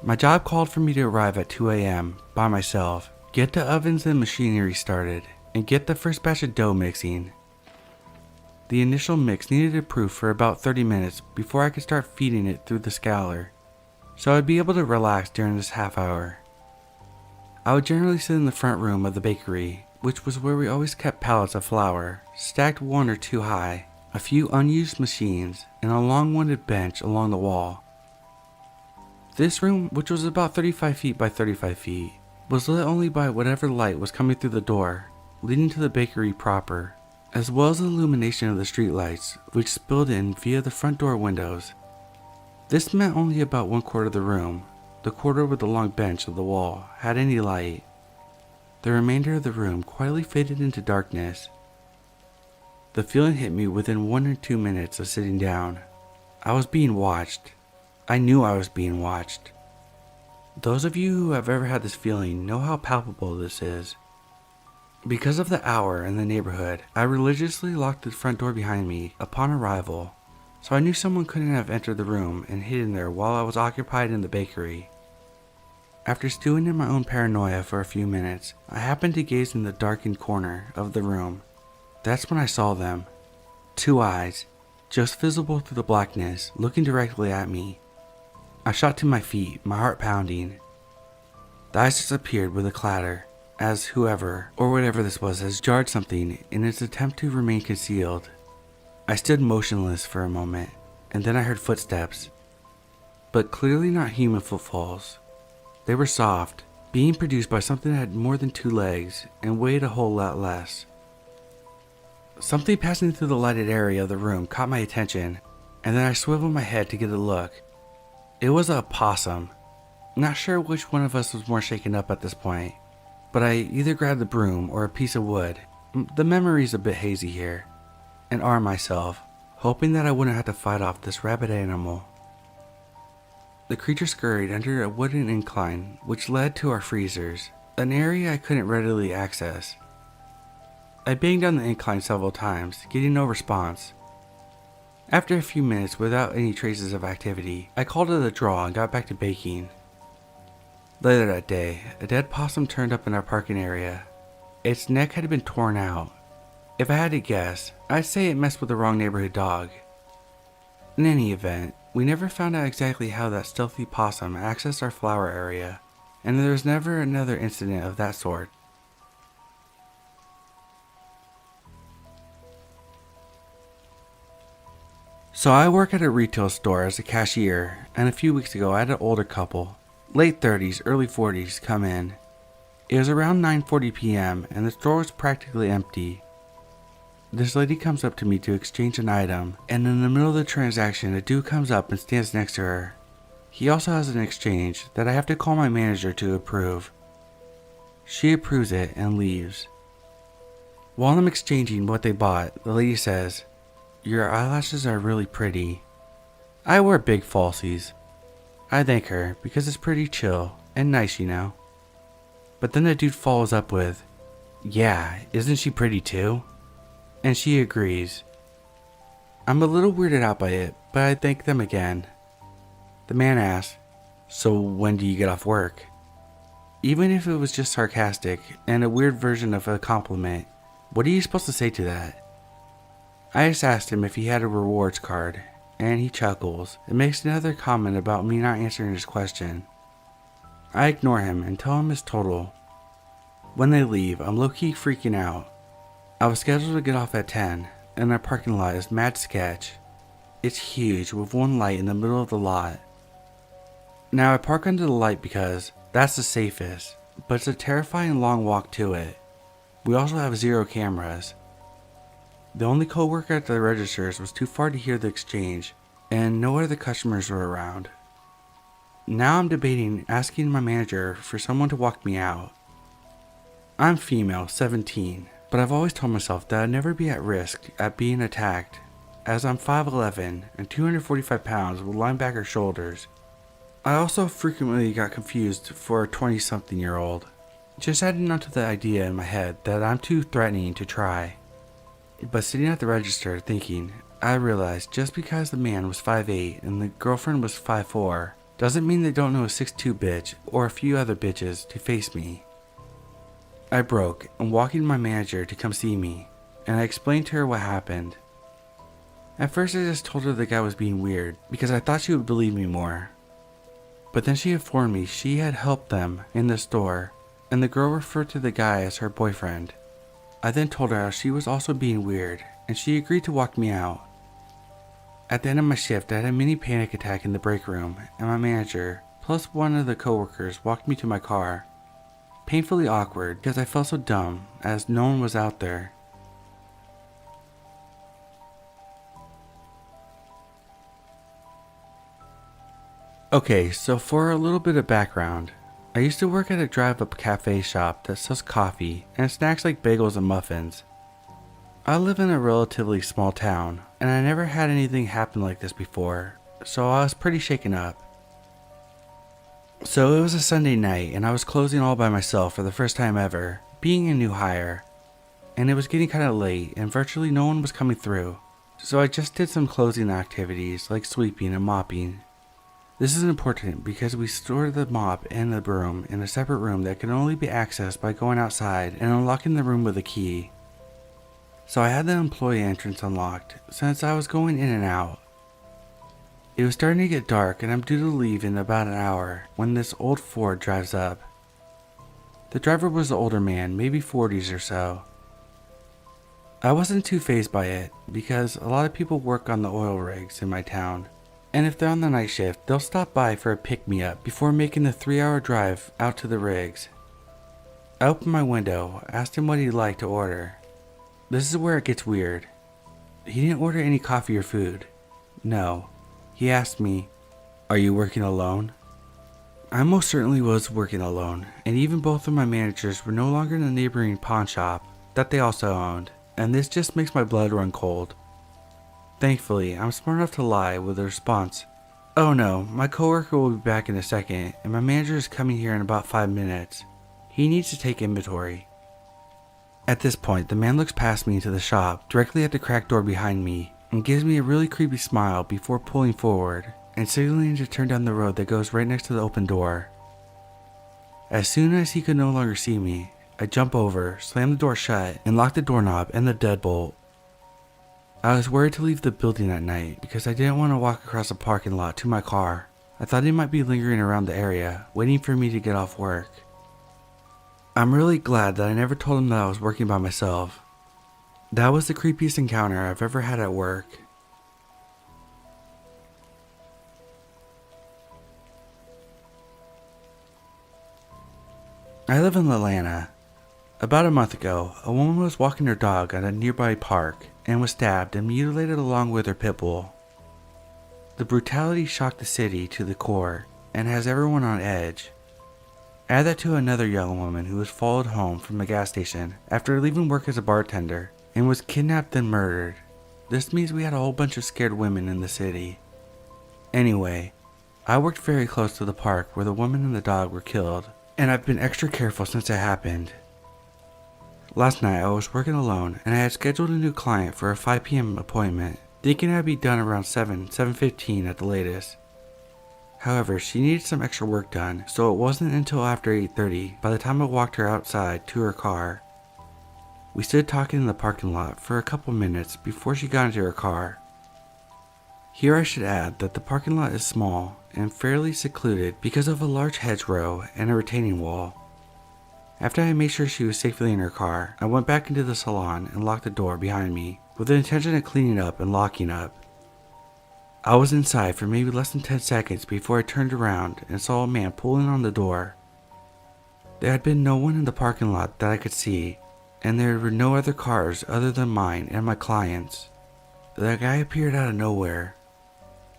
My job called for me to arrive at 2 a.m. by myself, get the ovens and machinery started, and get the first batch of dough mixing. The initial mix needed to proof for about 30 minutes before I could start feeding it through the scaler, so I'd be able to relax during this half hour. I would generally sit in the front room of the bakery, which was where we always kept pallets of flour, stacked 1 or 2 high, a few unused machines, and a long-winded bench along the wall. This room, which was about 35 feet by 35 feet, was lit only by whatever light was coming through the door, leading to the bakery proper, as well as the illumination of the streetlights, which spilled in via the front door windows. This meant only about 1/4 of the room, the quarter with the long bench of the wall, had any light. The remainder of the room quietly faded into darkness. The feeling hit me within 1 or 2 minutes of sitting down. I was being watched. I knew I was being watched. Those of you who have ever had this feeling know how palpable this is. Because of the hour and the neighborhood, I religiously locked the front door behind me upon arrival, so I knew someone couldn't have entered the room and hidden there while I was occupied in the bakery. After stewing in my own paranoia for a few minutes, I happened to gaze in the darkened corner of the room. That's when I saw them. 2 eyes, just visible through the blackness, looking directly at me. I shot to my feet, my heart pounding. The eyes disappeared with a clatter, as whoever, or whatever this was, has jarred something in its attempt to remain concealed. I stood motionless for a moment, and then I heard footsteps, but clearly not human footfalls. They were soft, being produced by something that had more than 2 legs and weighed a whole lot less. Something passing through the lighted area of the room caught my attention, and then I swiveled my head to get a look. It was a possum. Not sure which one of us was more shaken up at this point, but I either grabbed the broom or a piece of wood. The memory's a bit hazy here, and armed myself, hoping that I wouldn't have to fight off this rabid animal. The creature scurried under a wooden incline which led to our freezers, an area I couldn't readily access. I banged on the incline several times, getting no response. After a few minutes without any traces of activity, I called it a draw and got back to baking. Later that day, a dead possum turned up in our parking area. Its neck had been torn out. If I had to guess, I'd say it messed with the wrong neighborhood dog. In any event, we never found out exactly how that stealthy possum accessed our flower area, and there was never another incident of that sort. So I work at a retail store as a cashier, and a few weeks ago I had an older couple, late 30s, early 40s, come in. It was around 9:40 p.m. and the store was practically empty. This lady comes up to me to exchange an item, and in the middle of the transaction a dude comes up and stands next to her. He also has an exchange that I have to call my manager to approve. She approves it and leaves. While I'm exchanging what they bought, the lady says, "Your eyelashes are really pretty." I wear big falsies. I thank her because it's pretty chill and nice, you know. But then the dude follows up with, "Yeah, isn't she pretty too?" And she agrees. I'm a little weirded out by it, but I thank them again. The man asks, "So when do you get off work?" Even if it was just sarcastic and a weird version of a compliment, what are you supposed to say to that? I just asked him if he had a rewards card, and he chuckles and makes another comment about me not answering his question. I ignore him and tell him his total. When they leave, I'm low-key freaking out. I was scheduled to get off at 10, and our parking lot is mad sketch. It's huge with one light in the middle of the lot. Now I park under the light because that's the safest, but it's a terrifying long walk to it. We also have 0 cameras. The only co-worker at the registers was too far to hear the exchange, and no other customers were around. Now I'm debating asking my manager for someone to walk me out. I'm female, 17, but I've always told myself that I'd never be at risk at being attacked, as I'm 5'11 and 245 pounds with linebacker shoulders. I also frequently got confused for a 20-something-year-old, just adding on to the idea in my head that I'm too threatening to try. But sitting at the register thinking, I realized just because the man was 5'8 and the girlfriend was 5'4 doesn't mean they don't know a 6'2 bitch or a few other bitches to face me. I broke and walking my manager to come see me, and I explained to her what happened. At first I just told her the guy was being weird because I thought she would believe me more. But then she informed me she had helped them in the store, and the girl referred to the guy as her boyfriend. I then told her how she was also being weird, and she agreed to walk me out. At the end of my shift I had a mini panic attack in the break room, and my manager, plus one of the coworkers, walked me to my car. Painfully awkward because I felt so dumb as no one was out there. Okay, so for a little bit of background, I used to work at a drive-up cafe shop that sells coffee and snacks like bagels and muffins. I live in a relatively small town, and I never had anything happen like this before, so I was pretty shaken up. So it was a Sunday night, and I was closing all by myself for the first time ever, being a new hire. And it was getting kind of late, and virtually no one was coming through, so I just did some closing activities like sweeping and mopping. This is important because we store the mop and the broom in a separate room that can only be accessed by going outside and unlocking the room with a key. So I had the employee entrance unlocked since I was going in and out. It was starting to get dark and I'm due to leave in about an hour when this old Ford drives up. The driver was an older man, maybe 40s or so. I wasn't too fazed by it because a lot of people work on the oil rigs in my town, And if they're on the night shift, they'll stop by for a pick-me-up before making the 3-hour drive out to the rigs. I opened my window, asked him what he'd like to order. This is where it gets weird. He didn't order any coffee or food. No. He asked me, "Are you working alone?" I most certainly was working alone, and even both of my managers were no longer in the neighboring pawn shop that they also owned, and this just makes my blood run cold. Thankfully, I'm smart enough to lie with a response, "Oh no, my coworker will be back in a second, and my manager is coming here in about 5 minutes. He needs to take inventory." At this point, the man looks past me into the shop, directly at the cracked door behind me, and gives me a really creepy smile before pulling forward and signaling to turn down the road that goes right next to the open door. As soon as he could no longer see me, I jump over, slam the door shut, and lock the doorknob and the deadbolt. I was worried to leave the building at night because I didn't want to walk across the parking lot to my car. I thought he might be lingering around the area, waiting for me to get off work. I'm really glad that I never told him that I was working by myself. That was the creepiest encounter I've ever had at work. I live in Atlanta. About a month ago, a woman was walking her dog at a nearby park and was stabbed and mutilated along with her pit bull. The brutality shocked the city to the core and has everyone on edge. Add that to another young woman who was followed home from the gas station after leaving work as a bartender and was kidnapped and murdered. This means we had a whole bunch of scared women in the city. Anyway, I worked very close to the park where the woman and the dog were killed, and I've been extra careful since it happened. Last night I was working alone and I had scheduled a new client for a 5 p.m. appointment, thinking I'd be done around 7:15 at the latest. However, she needed some extra work done, so it wasn't until after 8:30 by the time I walked her outside to her car. We stood talking in the parking lot for a couple minutes before she got into her car. Here I should add that the parking lot is small and fairly secluded because of a large hedgerow and a retaining wall. After I made sure she was safely in her car, I went back into the salon and locked the door behind me with the intention of cleaning up and locking up. I was inside for maybe less than 10 seconds before I turned around and saw a man pulling on the door. There had been no one in the parking lot that I could see, and there were no other cars other than mine and my clients. The guy appeared out of nowhere.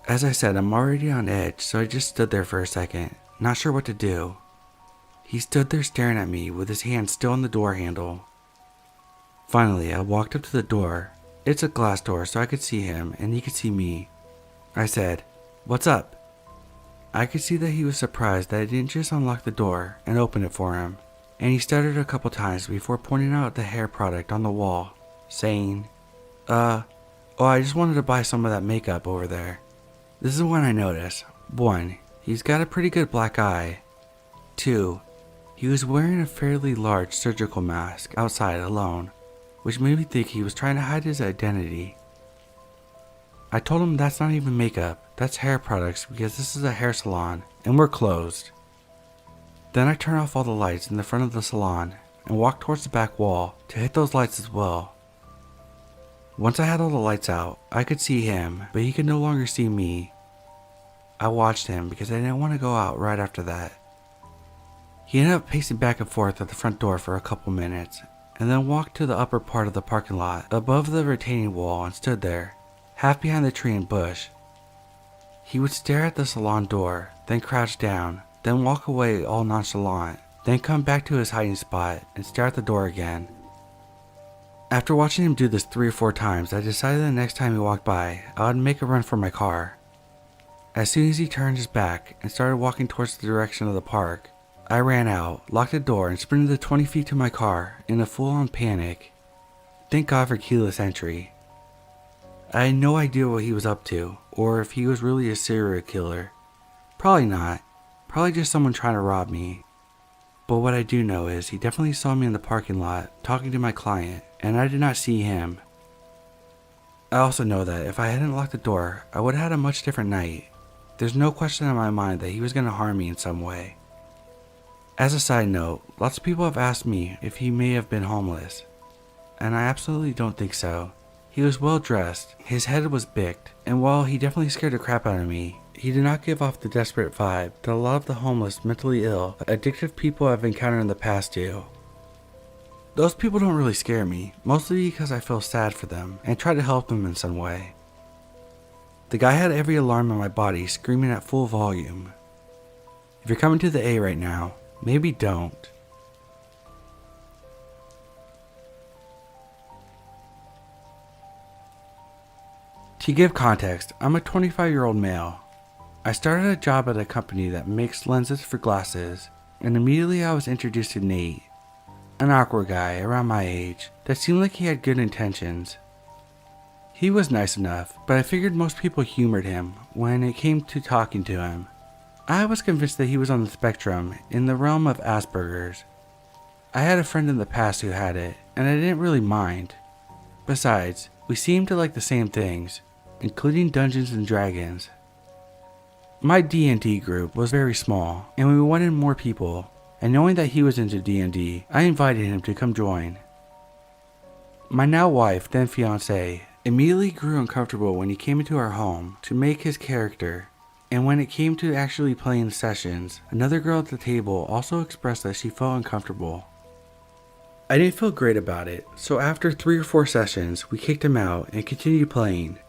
As I said, I'm already on edge, so I just stood there for a second, not sure what to do. He stood there staring at me with his hand still on the door handle. Finally, I walked up to the door. It's a glass door, so I could see him and he could see me. I said, "What's up?" I could see that he was surprised that I didn't just unlock the door and open it for him, and he stuttered a couple times before pointing out the hair product on the wall, saying, oh, I just wanted to buy some of that makeup over there." This is when I noticed. 1. He's got a pretty good black eye. 2. He was wearing a fairly large surgical mask outside alone, which made me think he was trying to hide his identity. I told him that's not even makeup, that's hair products because this is a hair salon and we're closed. Then I turned off all the lights in the front of the salon and walked towards the back wall to hit those lights as well. Once I had all the lights out, I could see him, but he could no longer see me. I watched him because I didn't want to go out right after that. He ended up pacing back and forth at the front door for a couple minutes, and then walked to the upper part of the parking lot above the retaining wall and stood there, half behind the tree and bush. He would stare at the salon door, then crouch down, then walk away all nonchalant, then come back to his hiding spot and stare at the door again. After watching him do this 3 or 4 times, I decided the next time he walked by, I would make a run for my car. As soon as he turned his back and started walking towards the direction of the park, I ran out, locked the door, and sprinted the 20 feet to my car in a full-on panic. Thank God for keyless entry. I had no idea what he was up to, or if he was really a serial killer. Probably not. Probably just someone trying to rob me. But what I do know is he definitely saw me in the parking lot talking to my client, and I did not see him. I also know that if I hadn't locked the door, I would have had a much different night. There's no question in my mind that he was going to harm me in some way. As a side note, lots of people have asked me if he may have been homeless, and I absolutely don't think so. He was well dressed, his head was bicked, and while he definitely scared the crap out of me, he did not give off the desperate vibe that a lot of the homeless, mentally ill, addictive people I've encountered in the past do. Those people don't really scare me, mostly because I feel sad for them and try to help them in some way. The guy had every alarm in my body screaming at full volume. If you're coming to the A right now, maybe don't. To give context, I'm a 25-year-old male. I started a job at a company that makes lenses for glasses, and immediately I was introduced to Nate, an awkward guy around my age that seemed like he had good intentions. He was nice enough, but I figured most people humored him when it came to talking to him. I was convinced that he was on the spectrum in the realm of Asperger's. I had a friend in the past who had it, and I didn't really mind. Besides, we seemed to like the same things, including Dungeons and Dragons. My D&D group was very small, and we wanted more people, and knowing that he was into D&D, I invited him to come join. My now wife, then fiancé, immediately grew uncomfortable when he came into our home to make his character, and when it came to actually playing sessions, another girl at the table also expressed that she felt uncomfortable. I didn't feel great about it, so after 3 or 4 sessions, we kicked him out and continued playing.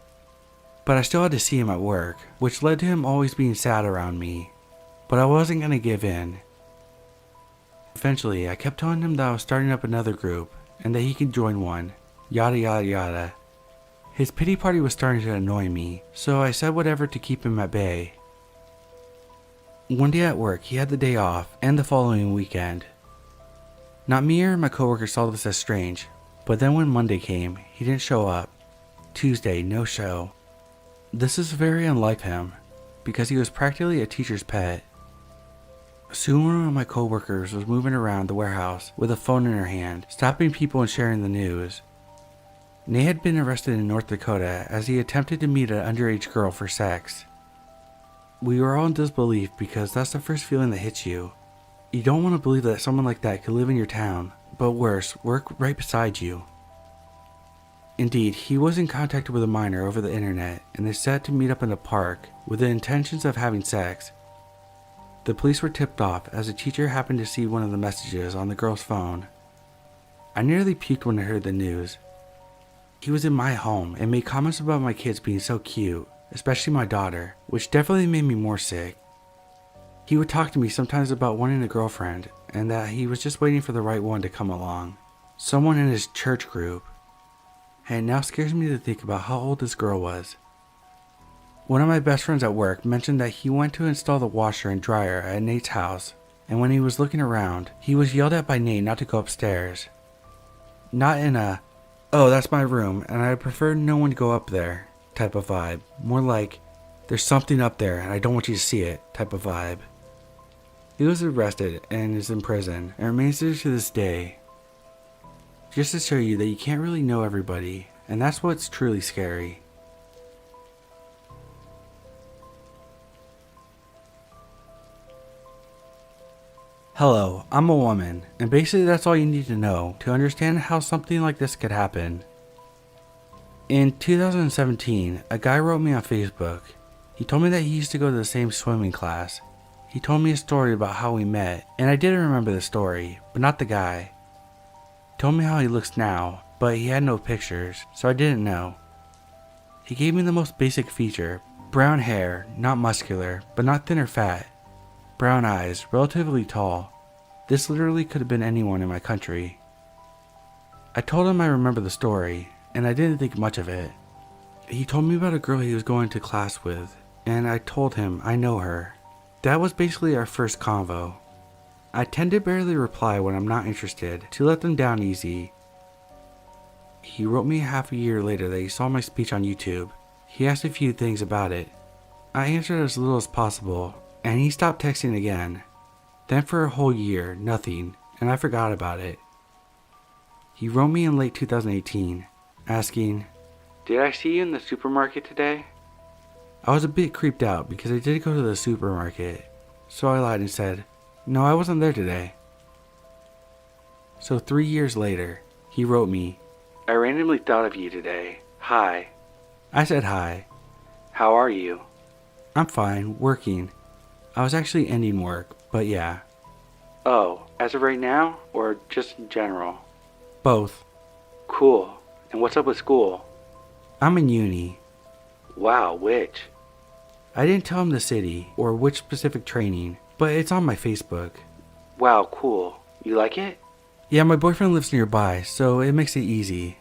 But I still had to see him at work, which led to him always being sad around me. But I wasn't going to give in. Eventually, I kept telling him that I was starting up another group, and that he could join one, yada yada yada. His pity party was starting to annoy me, so I said whatever to keep him at bay. One day at work, he had the day off, and the following weekend. Not me or my coworkers saw this as strange, but then when Monday came, he didn't show up. Tuesday, no show. This is very unlike him, because he was practically a teacher's pet. Soon one of my coworkers was moving around the warehouse with a phone in her hand, stopping people and sharing the news. Nate had been arrested in North Dakota as he attempted to meet an underage girl for sex. We were all in disbelief because that's the first feeling that hits you. You don't want to believe that someone like that could live in your town, but worse, work right beside you. Indeed, he was in contact with a minor over the internet, and they set to meet up in a park with the intentions of having sex. The police were tipped off as a teacher happened to see one of the messages on the girl's phone. I nearly puked when I heard the news. He was in my home and made comments about my kids being so cute, especially my daughter, which definitely made me more sick. He would talk to me sometimes about wanting a girlfriend, and that he was just waiting for the right one to come along. Someone in his church group. And it now scares me to think about how old this girl was. One of my best friends at work mentioned that he went to install the washer and dryer at Nate's house, and when he was looking around, he was yelled at by Nate not to go upstairs. Not in a, "Oh, that's my room, and I prefer no one to go up there" type of vibe. More like, "There's something up there, and I don't want you to see it" type of vibe. He was arrested and is in prison, and remains there to this day. Just to show you that you can't really know everybody, and that's what's truly scary. Hello, I'm a woman, and basically that's all you need to know to understand how something like this could happen. In 2017, a guy wrote me on Facebook. He told me that he used to go to the same swimming class. He told me a story about how we met, and I didn't remember the story, but not the guy. He told me how he looks now, but he had no pictures, so I didn't know. He gave me the most basic feature: brown hair, not muscular, but not thin or fat. Brown eyes, relatively tall. This literally could have been anyone in my country. I told him I remember the story, and I didn't think much of it. He told me about a girl he was going to class with, and I told him I know her. That was basically our first convo. I tend to barely reply when I'm not interested, to let them down easy. He wrote me half a year later that he saw my speech on YouTube. He asked a few things about it. I answered as little as possible, and he stopped texting again. Then for a whole year, nothing, and I forgot about it. He wrote me in late 2018, asking, "Did I see you in the supermarket today?" I was a bit creeped out because I did go to the supermarket, so I lied and said, "No, I wasn't there today." So 3 years later, he wrote me, "I randomly thought of you today.
Hi.
I said hi.
How are you?
I'm fine, working. I was actually ending work, but yeah.
Oh, as of right now, or just in general?
Both.
Cool. And what's up with school?
I'm in uni.
Wow, which?
I didn't tell him the city or which specific training, but it's on my Facebook.
Wow, cool. You like it?
Yeah, my boyfriend lives nearby, so it makes it easy.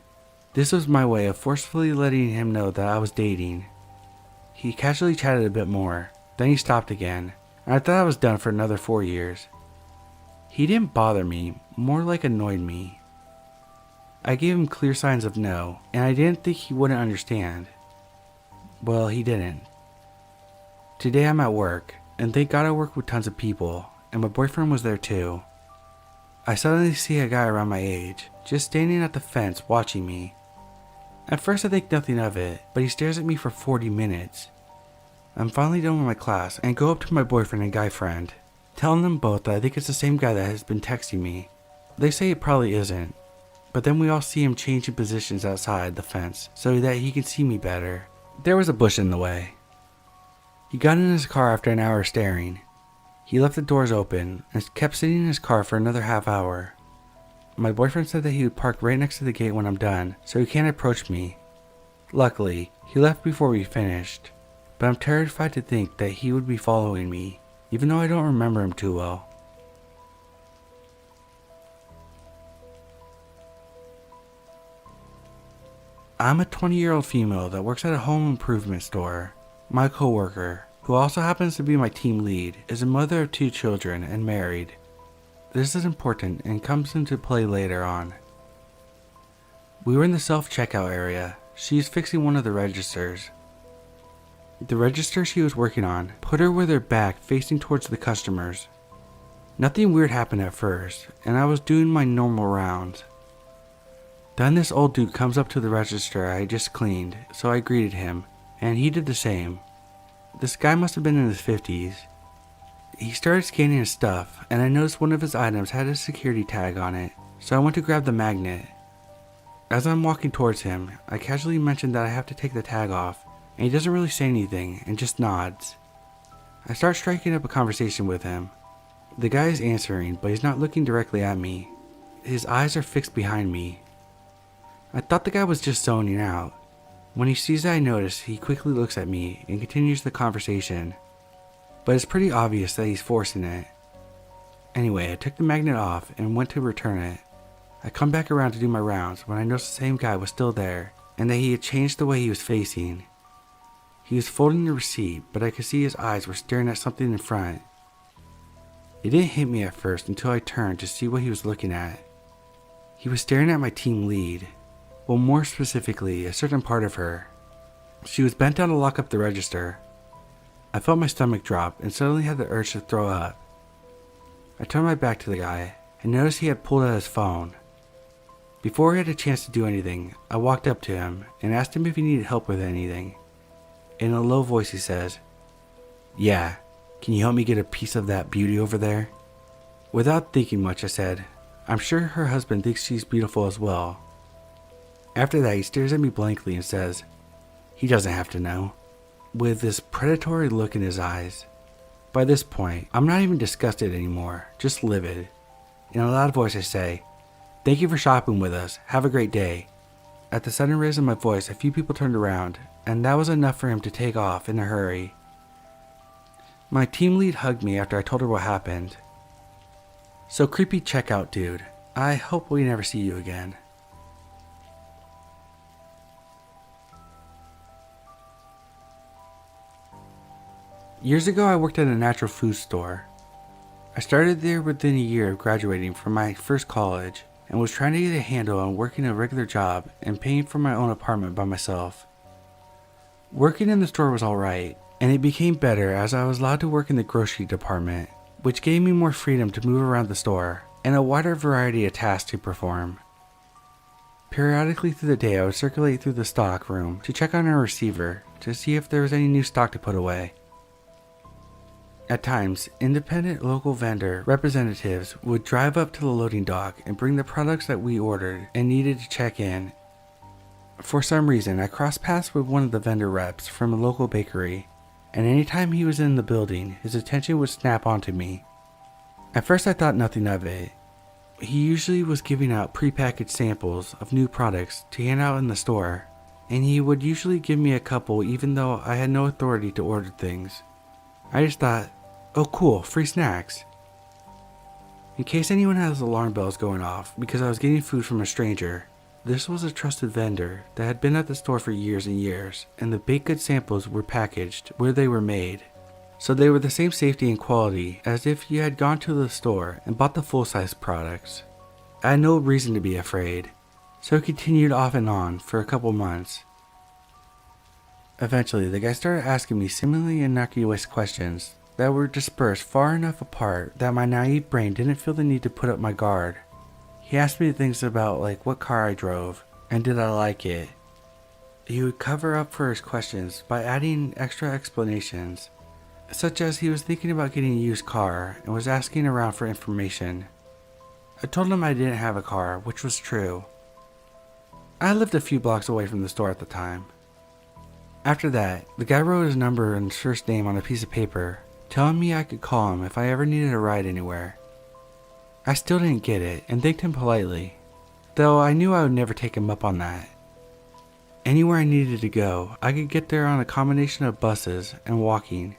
This was my way of forcefully letting him know that I was dating. He casually chatted a bit more, then he stopped again, and I thought I was done for another 4 years. He didn't bother me, more like annoyed me. I gave him clear signs of no, and I didn't think he wouldn't understand. Well, he didn't. Today I'm at work, and thank God I work with tons of people, and my boyfriend was there too. I suddenly see a guy around my age, just standing at the fence watching me. At first I think nothing of it, but he stares at me for 40 minutes. I'm finally done with my class and go up to my boyfriend and guy friend, telling them both that I think it's the same guy that has been texting me. They say it probably isn't, but then we all see him changing positions outside the fence so that he can see me better. There was a bush in the way. He got in his car after an hour staring. He left the doors open and kept sitting in his car for another half hour. My boyfriend said that he would park right next to the gate when I'm done, so he can't approach me. Luckily, he left before we finished, but I'm terrified to think that he would be following me, even though I don't remember him too well. I'm a 20-year-old female that works at a home improvement store. My coworker, who also happens to be my team lead, is a mother of 2 children and married. This is important and comes into play later on. We were in the self-checkout area. She is fixing one of the registers. The register she was working on put her with her back facing towards the customers. Nothing weird happened at first, and I was doing my normal rounds. Then this old dude comes up to the register I had just cleaned, so I greeted him, and he did the same. This guy must have been in his 50s. He started scanning his stuff, and I noticed one of his items had a security tag on it, so I went to grab the magnet. As I'm walking towards him, I casually mentioned that I have to take the tag off, and he doesn't really say anything and just nods. I start striking up a conversation with him. The guy is answering, but he's not looking directly at me. His eyes are fixed behind me. I thought the guy was just zoning out. When he sees that I notice, he quickly looks at me and continues the conversation. But it's pretty obvious that he's forcing it. Anyway, I took the magnet off and went to return it. I come back around to do my rounds when I noticed the same guy was still there and that he had changed the way he was facing. He was folding the receipt, but I could see his eyes were staring at something in front. It didn't hit me at first until I turned to see what he was looking at. He was staring at my team lead. Well, more specifically, a certain part of her. She was bent down to lock up the register. I felt my stomach drop and suddenly had the urge to throw up. I turned my back to the guy and noticed he had pulled out his phone. Before he had a chance to do anything, I walked up to him and asked him if he needed help with anything. In a low voice he says, "Yeah, can you help me get a piece of that beauty over there?" Without thinking much, I said, "I'm sure her husband thinks she's beautiful as well." After that, he stares at me blankly and says, "He doesn't have to know," with this predatory look in his eyes. By this point, I'm not even disgusted anymore, just livid. In a loud voice I say, "Thank you for shopping with us. Have a great day." At the sudden raise of my voice, a few people turned around, and that was enough for him to take off in a hurry. My team lead hugged me after I told her what happened. So creepy checkout dude, I hope we never see you again. Years ago, I worked at a natural food store. I started there within a year of graduating from my first college and was trying to get a handle on working a regular job and paying for my own apartment by myself. Working in the store was alright, and it became better as I was allowed to work in the grocery department, which gave me more freedom to move around the store and a wider variety of tasks to perform. Periodically through the day, I would circulate through the stock room to check on our receiver to see if there was any new stock to put away. At times, independent local vendor representatives would drive up to the loading dock and bring the products that we ordered and needed to check in. For some reason, I crossed paths with one of the vendor reps from a local bakery, and anytime he was in the building, his attention would snap onto me. At first I thought nothing of it. He usually was giving out prepackaged samples of new products to hand out in the store, and he would usually give me a couple even though I had no authority to order things. I just thought, oh cool, free snacks. In case anyone has alarm bells going off because I was getting food from a stranger, this was a trusted vendor that had been at the store for years and years, and the baked good samples were packaged where they were made. So they were the same safety and quality as if you had gone to the store and bought the full-size products. I had no reason to be afraid, so it continued off and on for a couple months. Eventually, the guy started asking me seemingly innocuous questions that were dispersed far enough apart that my naive brain didn't feel the need to put up my guard. He asked me things about like what car I drove and did I like it. He would cover up for his questions by adding extra explanations, such as he was thinking about getting a used car and was asking around for information. I told him I didn't have a car, which was true. I lived a few blocks away from the store at the time. After that, the guy wrote his number and first name on a piece of paper, telling me I could call him if I ever needed a ride anywhere. I still didn't get it and thanked him politely, though I knew I would never take him up on that. Anywhere I needed to go, I could get there on a combination of buses and walking.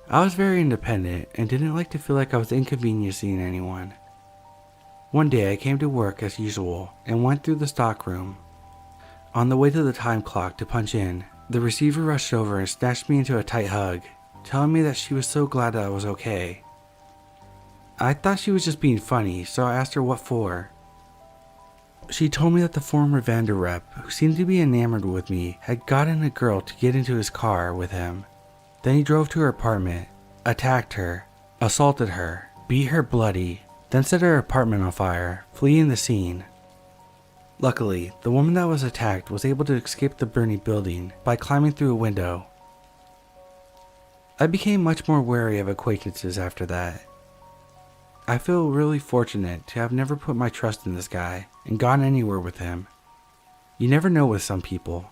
I was very independent and didn't like to feel like I was inconveniencing anyone. One day I came to work as usual and went through the stock room. On the way to the time clock to punch in, the receiver rushed over and snatched me into a tight hug, telling me that she was so glad that I was okay. I thought she was just being funny, so I asked her what for. She told me that the former vendor rep, who seemed to be enamored with me, had gotten a girl to get into his car with him. Then he drove to her apartment, attacked her, assaulted her, beat her bloody, then set her apartment on fire, fleeing the scene. Luckily, the woman that was attacked was able to escape the burning building by climbing through a window. I became much more wary of acquaintances after that. I feel really fortunate to have never put my trust in this guy and gone anywhere with him. You never know with some people.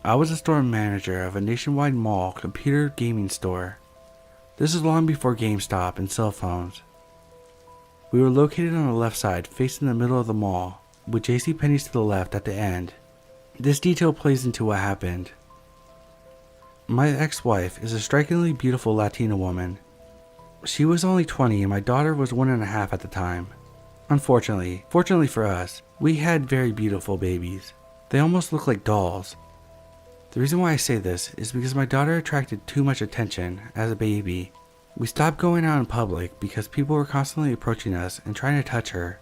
I was a store manager of a nationwide mall computer gaming store. This is long before GameStop and cell phones. We were located on the left side facing the middle of the mall, with JCPenney's to the left at the end. This detail plays into what happened. My ex-wife is a strikingly beautiful Latina woman. She was only 20 and my daughter was 1.5 at the time. Fortunately for us, we had very beautiful babies. They almost looked like dolls. The reason why I say this is because my daughter attracted too much attention as a baby. We stopped going out in public because people were constantly approaching us and trying to touch her.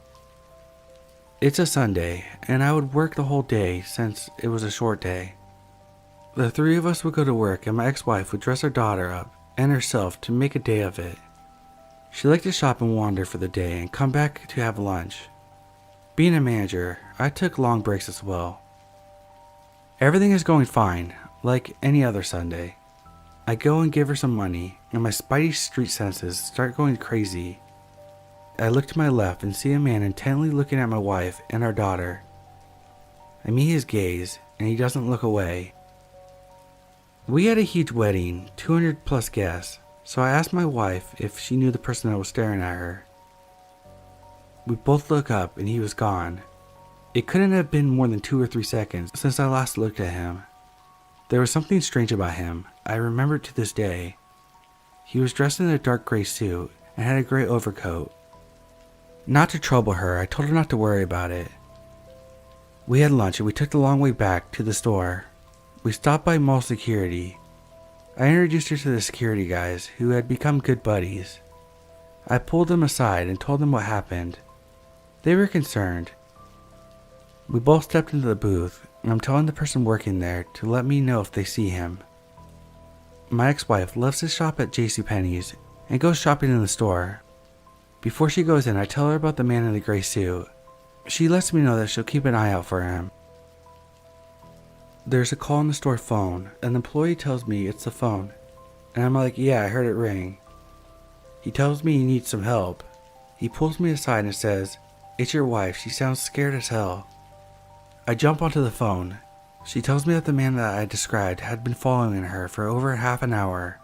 It's a Sunday, and I would work the whole day since it was a short day. The three of us would go to work and my ex-wife would dress our daughter up and herself to make a day of it. She liked to shop and wander for the day and come back to have lunch. Being a manager, I took long breaks as well. Everything is going fine, like any other Sunday. I go and give her some money, and my spidey street senses start going crazy. I look to my left and see a man intently looking at my wife and our daughter. I meet his gaze, and he doesn't look away. We had a huge wedding, 200 plus guests, so I asked my wife if she knew the person that was staring at her. We both look up and he was gone. It couldn't have been more than 2 or 3 seconds since I last looked at him. There was something strange about him, I remember to this day. He was dressed in a dark gray suit and had a gray overcoat. Not to trouble her, I told her not to worry about it. We had lunch and we took the long way back to the store. We stopped by mall security. I introduced her to the security guys who had become good buddies. I pulled them aside and told them what happened. They were concerned. We both stepped into the booth, and I'm telling the person working there to let me know if they see him. My ex-wife loves to shop at JCPenney's and goes shopping in the store. Before she goes in, I tell her about the man in the gray suit. She lets me know that she'll keep an eye out for him. There's a call on the store phone. An employee tells me it's the phone, and I'm like, yeah, I heard it ring. He tells me he needs some help. He pulls me aside and says, "It's your wife, she sounds scared as hell." I jump onto the phone. She tells me that the man that I described had been following her for over half an hour.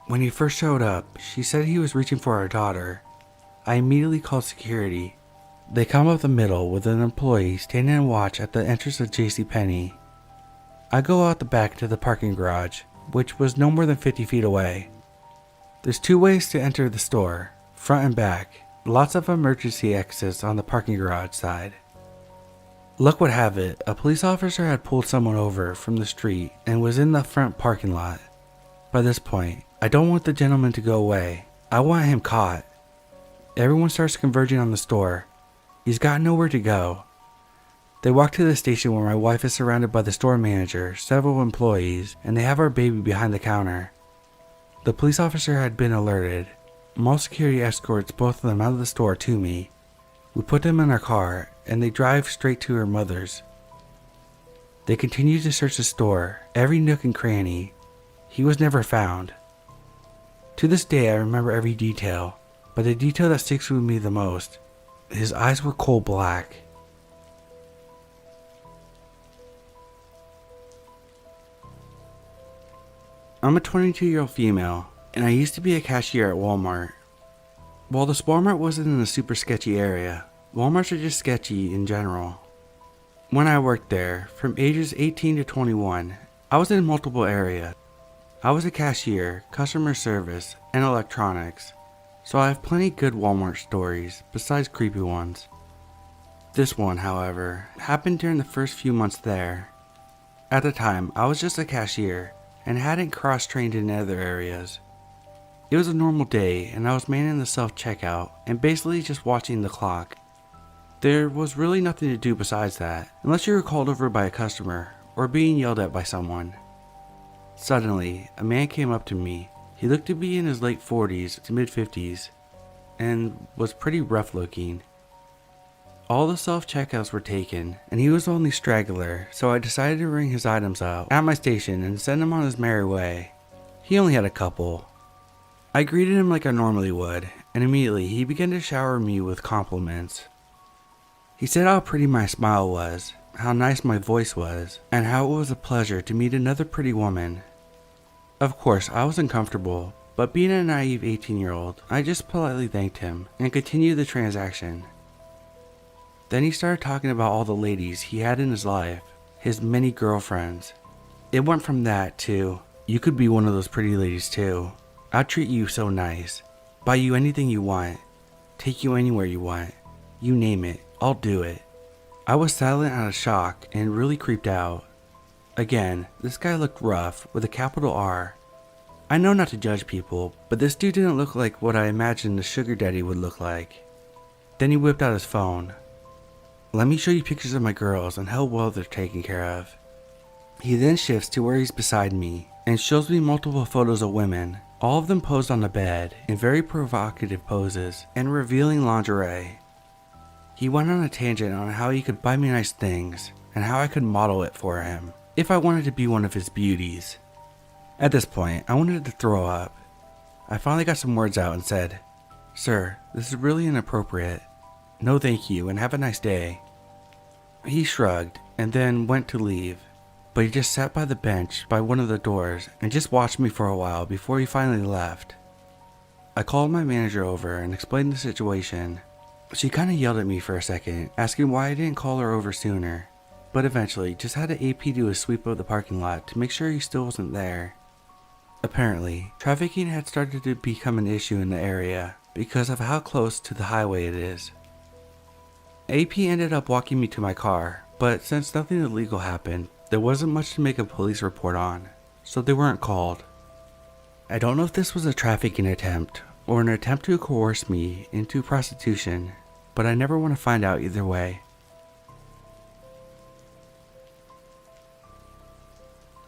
When he first showed up, she said he was reaching for our daughter. I immediately called security. They come up the middle with an employee standing on watch at the entrance of JCPenney. I go out the back to the parking garage, which was no more than 50 feet away. There's 2 ways to enter the store, front and back. Lots of emergency exits on the parking garage side. Luck would have it, a police officer had pulled someone over from the street and was in the front parking lot. By this point, I don't want the gentleman to go away. I want him caught. Everyone starts converging on the store. He's got nowhere to go. They walk to the station where my wife is surrounded by the store manager, several employees, and they have our baby behind the counter. The police officer had been alerted. Mall security escorts both of them out of the store to me. We put them in our car, and they drive straight to her mother's. They continue to search the store, every nook and cranny. He was never found. To this day I remember every detail, but the detail that sticks with me the most, his eyes were coal black. I'm a 22-year-old female, and I used to be a cashier at Walmart. While this Walmart wasn't in a super sketchy area, Walmarts are just sketchy in general. When I worked there, from ages 18 to 21, I was in multiple areas. I was a cashier, customer service, and electronics, so I have plenty good Walmart stories besides creepy ones. This one, however, happened during the first few months there. At the time, I was just a cashier and hadn't cross-trained in other areas. It was a normal day and I was manning the self-checkout and basically just watching the clock. There was really nothing to do besides that, unless you were called over by a customer or being yelled at by someone. Suddenly, a man came up to me. He looked to be in his late 40s to mid 50s and was pretty rough looking. All the self-checkouts were taken and he was the only straggler, so I decided to ring his items out at my station and send him on his merry way. He only had a couple. I greeted him like I normally would, and immediately he began to shower me with compliments. He said how pretty my smile was, how nice my voice was, and how it was a pleasure to meet another pretty woman. Of course, I was uncomfortable, but being a naive 18-year-old, I just politely thanked him and continued the transaction. Then he started talking about all the ladies he had in his life, his many girlfriends. It went from that to, "You could be one of those pretty ladies too. I'll treat you so nice, buy you anything you want, take you anywhere you want, you name it, I'll do it." I was silent out of shock and really creeped out. Again, this guy looked rough with a capital R. I know not to judge people, but this dude didn't look like what I imagined a sugar daddy would look like. Then he whipped out his phone. "Let me show you pictures of my girls and how well they're taken care of." He then shifts to where he's beside me and shows me multiple photos of women, all of them posed on the bed in very provocative poses and revealing lingerie. He went on a tangent on how he could buy me nice things and how I could model it for him if I wanted to be one of his beauties. At this point, I wanted to throw up. I finally got some words out and said, "Sir, this is really inappropriate. No thank you and have a nice day." He shrugged and then went to leave, but he just sat by the bench by one of the doors and just watched me for a while before he finally left. I called my manager over and explained the situation. She kinda yelled at me for a second, asking why I didn't call her over sooner, but eventually just had an AP do a sweep of the parking lot to make sure he still wasn't there. Apparently, trafficking had started to become an issue in the area because of how close to the highway it is. AP ended up walking me to my car, but since nothing illegal happened, there wasn't much to make a police report on, so they weren't called. I don't know if this was a trafficking attempt or an attempt to coerce me into prostitution, but I never want to find out either way.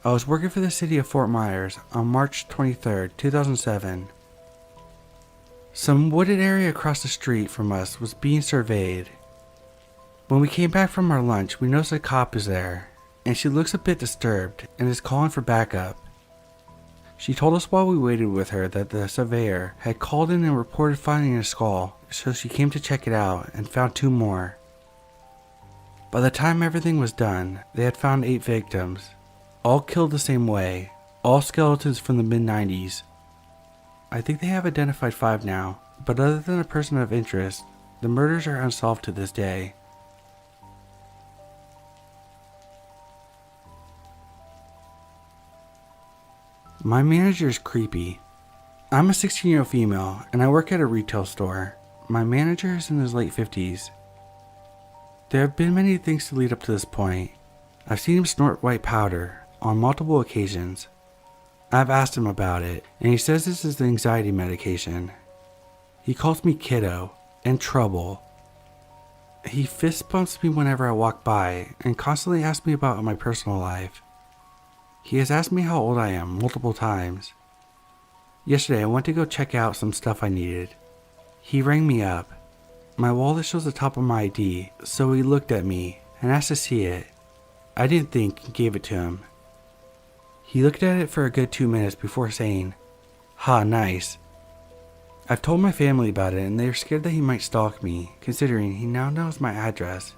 I was working for the city of Fort Myers on March 23rd, 2007. Some wooded area across the street from us was being surveyed. When we came back from our lunch, we noticed a cop is there, and she looks a bit disturbed and is calling for backup. She told us while we waited with her that the surveyor had called in and reported finding a skull, so she came to check it out and found 2 more. By the time everything was done, they had found 8 victims, all killed the same way, all skeletons from the mid-90s. I think they have identified 5 now, but other than a person of interest, the murders are unsolved to this day. My manager is creepy. I'm a 16-year-old female and I work at a retail store. My manager is in his late 50s. There have been many things to lead up to this point. I've seen him snort white powder on multiple occasions. I've asked him about it and he says this is the anxiety medication. He calls me kiddo and trouble. He fist bumps me whenever I walk by and constantly asks me about my personal life. He has asked me how old I am multiple times. Yesterday I went to go check out some stuff I needed. He rang me up. My wallet shows the top of my ID, so he looked at me and asked to see it. I didn't think and gave it to him. He looked at it for a good 2 minutes before saying, "Ha, nice." I've told my family about it and they're scared that he might stalk me, considering he now knows my address.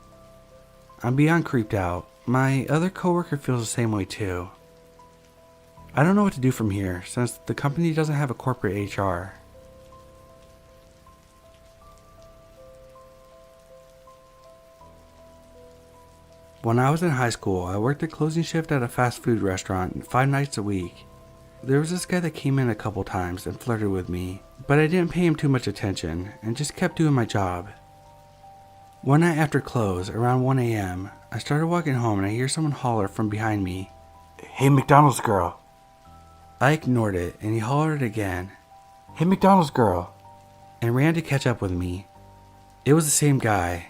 I'm beyond creeped out. My other coworker feels the same way too. I don't know what to do from here since the company doesn't have a corporate HR. When I was in high school, I worked a closing shift at a fast food restaurant 5 nights a week. There was this guy that came in a couple times and flirted with me, but I didn't pay him too much attention and just kept doing my job. One night after close, around 1 a.m., I started walking home and I hear someone holler from behind me, "Hey, McDonald's girl." I ignored it and he hollered again, "Hey, McDonald's girl," and ran to catch up with me. It was the same guy.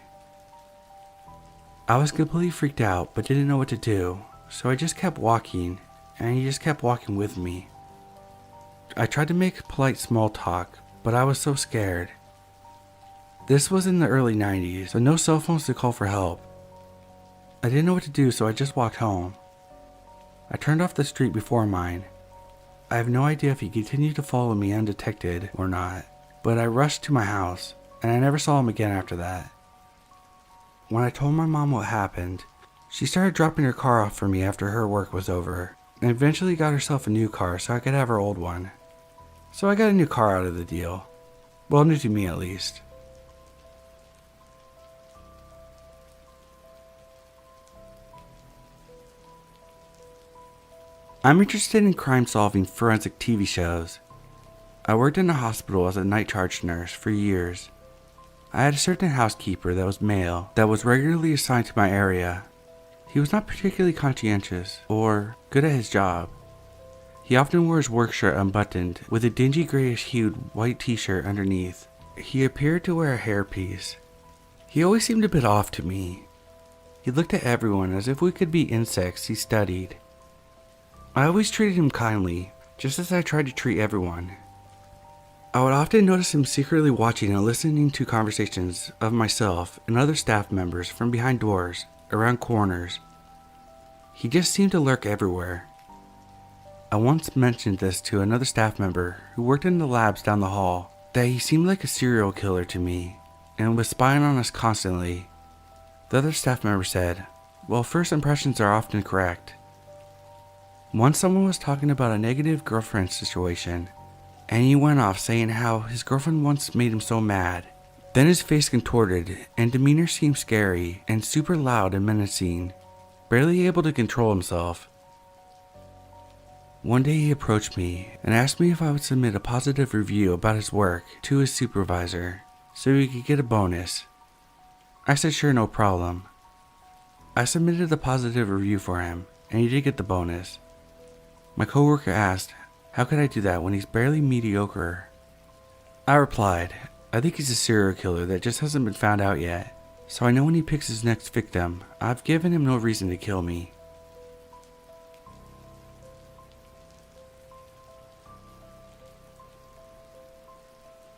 I was completely freaked out but didn't know what to do, so I just kept walking and he just kept walking with me. I tried to make polite small talk, but I was so scared. This was in the early 90s, so no cell phones to call for help. I didn't know what to do, so I just walked home. I turned off the street before mine. I have no idea if he continued to follow me undetected or not, but I rushed to my house, and I never saw him again after that. When I told my mom what happened, she started dropping her car off for me after her work was over, and eventually got herself a new car so I could have her old one. So I got a new car out of the deal. Well, new to me at least. I'm interested in crime-solving forensic TV shows. I worked in a hospital as a night charge nurse for years. I had a certain housekeeper that was male that was regularly assigned to my area. He was not particularly conscientious or good at his job. He often wore his work shirt unbuttoned with a dingy grayish-hued white t-shirt underneath. He appeared to wear a hairpiece. He always seemed a bit off to me. He looked at everyone as if we could be insects he studied. I always treated him kindly, just as I tried to treat everyone. I would often notice him secretly watching and listening to conversations of myself and other staff members from behind doors, around corners. He just seemed to lurk everywhere. I once mentioned this to another staff member who worked in the labs down the hall, that he seemed like a serial killer to me and was spying on us constantly. The other staff member said, "Well, first impressions are often correct." Once someone was talking about a negative girlfriend situation, and he went off saying how his girlfriend once made him so mad. Then his face contorted and demeanor seemed scary and super loud and menacing, barely able to control himself. One day he approached me and asked me if I would submit a positive review about his work to his supervisor so he could get a bonus. I said sure, no problem. I submitted the positive review for him and he did get the bonus. My coworker asked, how could I do that when he's barely mediocre? I replied, I think he's a serial killer that just hasn't been found out yet, so I know when he picks his next victim, I've given him no reason to kill me.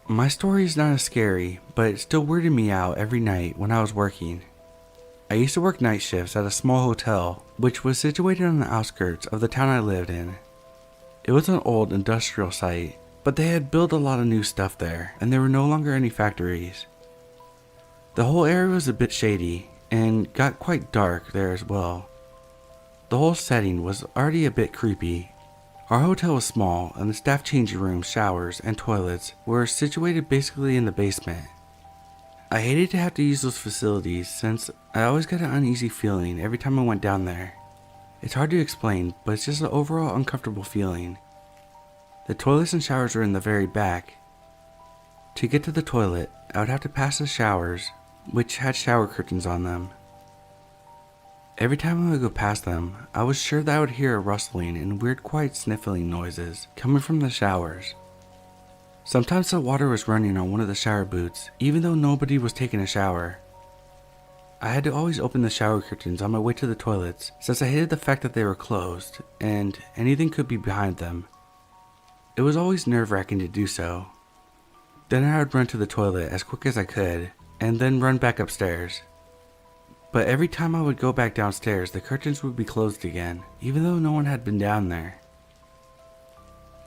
My story is not as scary, but it still weirded me out every night when I was working. I used to work night shifts at a small hotel, which was situated on the outskirts of the town I lived in. It was an old industrial site, but they had built a lot of new stuff there, and there were no longer any factories. The whole area was a bit shady, and got quite dark there as well. The whole setting was already a bit creepy. Our hotel was small, and the staff changing rooms, showers, and toilets were situated basically in the basement. I hated to have to use those facilities since I always got an uneasy feeling every time I went down there. It's hard to explain, but it's just an overall uncomfortable feeling. The toilets and showers were in the very back. To get to the toilet, I would have to pass the showers, which had shower curtains on them. Every time I would go past them, I was sure that I would hear a rustling and weird quiet sniffling noises coming from the showers. Sometimes the water was running on one of the shower boots, even though nobody was taking a shower. I had to always open the shower curtains on my way to the toilets since I hated the fact that they were closed and anything could be behind them. It was always nerve-wracking to do so. Then I would run to the toilet as quick as I could and then run back upstairs. But every time I would go back downstairs, the curtains would be closed again, even though no one had been down there.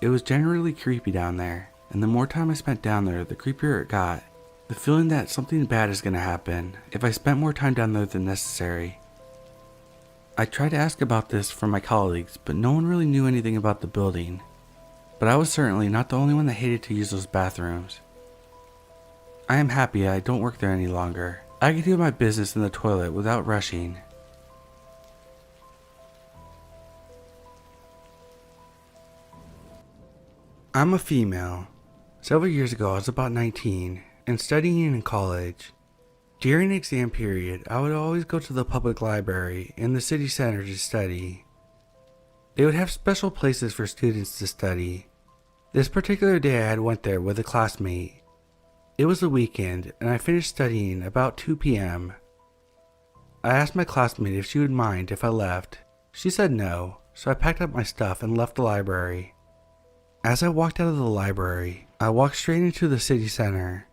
It was generally creepy down there, and the more time I spent down there, the creepier it got. The feeling that something bad is going to happen if I spent more time down there than necessary. I tried to ask about this from my colleagues, but no one really knew anything about the building. But I was certainly not the only one that hated to use those bathrooms. I am happy I don't work there any longer. I can do my business in the toilet without rushing. I'm a female. Several years ago I was about 19 and studying in college. During exam period, I would always go to the public library in the city center to study. They would have special places for students to study. This particular day I had went there with a classmate. It was the weekend and I finished studying about 2 p.m. I asked my classmate if she would mind if I left. She said no, so I packed up my stuff and left the library. As I walked out of the library, I walked straight into the city center.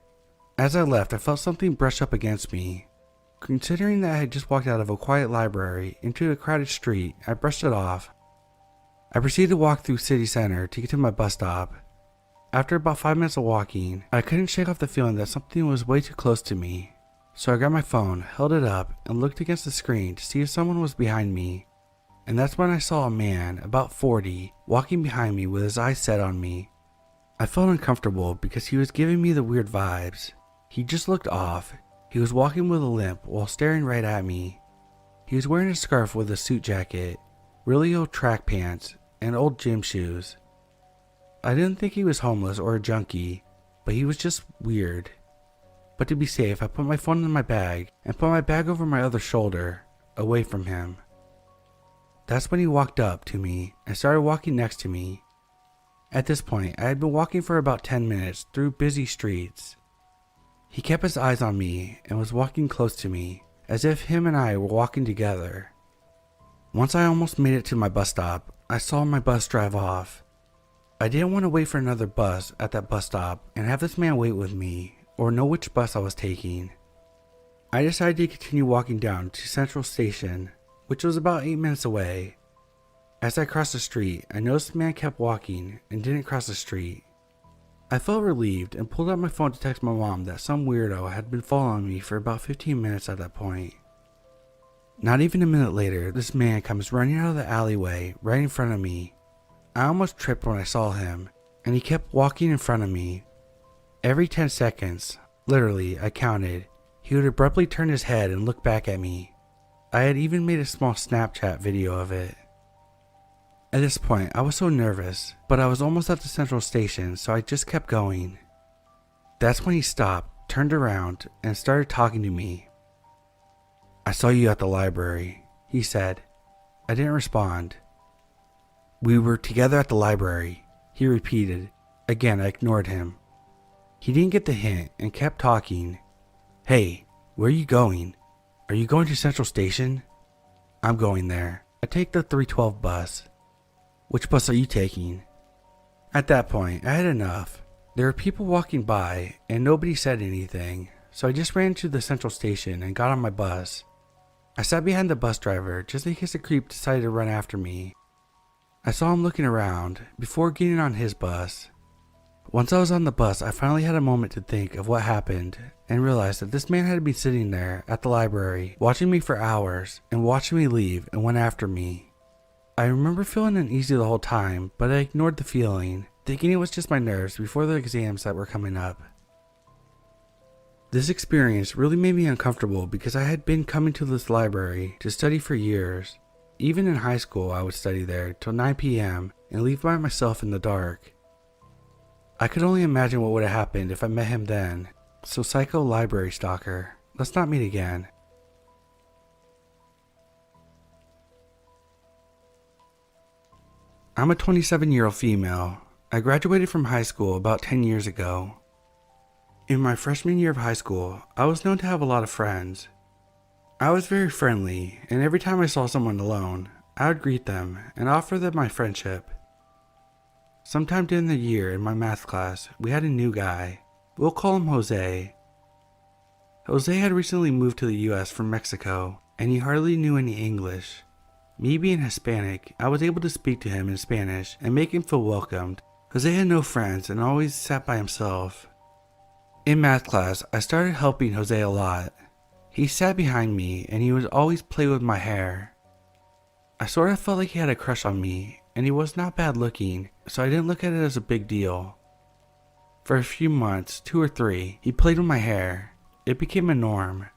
As I left, I felt something brush up against me. Considering that I had just walked out of a quiet library into a crowded street, I brushed it off. I proceeded to walk through city center to get to my bus stop. After about 5 minutes of walking, I couldn't shake off the feeling that something was way too close to me. So I grabbed my phone, held it up, and looked against the screen to see if someone was behind me. And that's when I saw a man, about 40, walking behind me with his eyes set on me. I felt uncomfortable because he was giving me the weird vibes. He just looked off. He was walking with a limp while staring right at me. He was wearing a scarf with a suit jacket, really old track pants, and old gym shoes. I didn't think he was homeless or a junkie, but he was just weird. But to be safe, I put my phone in my bag and put my bag over my other shoulder, away from him. That's when he walked up to me and started walking next to me. At this point, I had been walking for about 10 minutes through busy streets. He kept his eyes on me and was walking close to me, as if him and I were walking together. Once I almost made it to my bus stop, I saw my bus drive off. I didn't want to wait for another bus at that bus stop and have this man wait with me or know which bus I was taking. I decided to continue walking down to Central Station, which was about 8 minutes away. As I crossed the street, I noticed the man kept walking and didn't cross the street. I felt relieved and pulled out my phone to text my mom that some weirdo had been following me for about 15 minutes at that point. Not even a minute later, this man comes running out of the alleyway right in front of me. I almost tripped when I saw him, and he kept walking in front of me. Every 10 seconds, literally, I counted, he would abruptly turn his head and look back at me. I had even made a small Snapchat video of it. At this point, I was so nervous, but I was almost at the Central Station, so I just kept going. That's when he stopped, turned around, and started talking to me. "I saw you at the library," he said. I didn't respond. "We were together at the library," he repeated. Again, I ignored him. He didn't get the hint and kept talking. "Hey, where are you going? Are you going to Central Station?" "I'm going there. I take the 312 bus." "Which bus are you taking?" At that point, I had enough. There were people walking by and nobody said anything, so I just ran to the Central Station and got on my bus. I sat behind the bus driver just in case a creep decided to run after me. I saw him looking around before getting on his bus. Once I was on the bus, I finally had a moment to think of what happened and realized that this man had been sitting there at the library watching me for hours and watching me leave and went after me. I remember feeling uneasy the whole time, but I ignored the feeling, thinking it was just my nerves before the exams that were coming up. This experience really made me uncomfortable because I had been coming to this library to study for years. Even in high school, I would study there till 9 p.m. and leave by myself in the dark. I could only imagine what would have happened if I met him then. So psycho library stalker, let's not meet again. I'm a 27-year-old female. I graduated from high school about 10 years ago. In my freshman year of high school, I was known to have a lot of friends. I was very friendly, and every time I saw someone alone, I would greet them and offer them my friendship. Sometime during the year in my math class, we had a new guy. We'll call him Jose. Jose had recently moved to the US from Mexico, and he hardly knew any English. Me being Hispanic, I was able to speak to him in Spanish and make him feel welcomed. Jose had no friends and always sat by himself. In math class, I started helping Jose a lot. He sat behind me and he would always play with my hair. I sort of felt like he had a crush on me, and he was not bad looking, so I didn't look at it as a big deal. For a few months, 2 or 3, he played with my hair. It became a norm.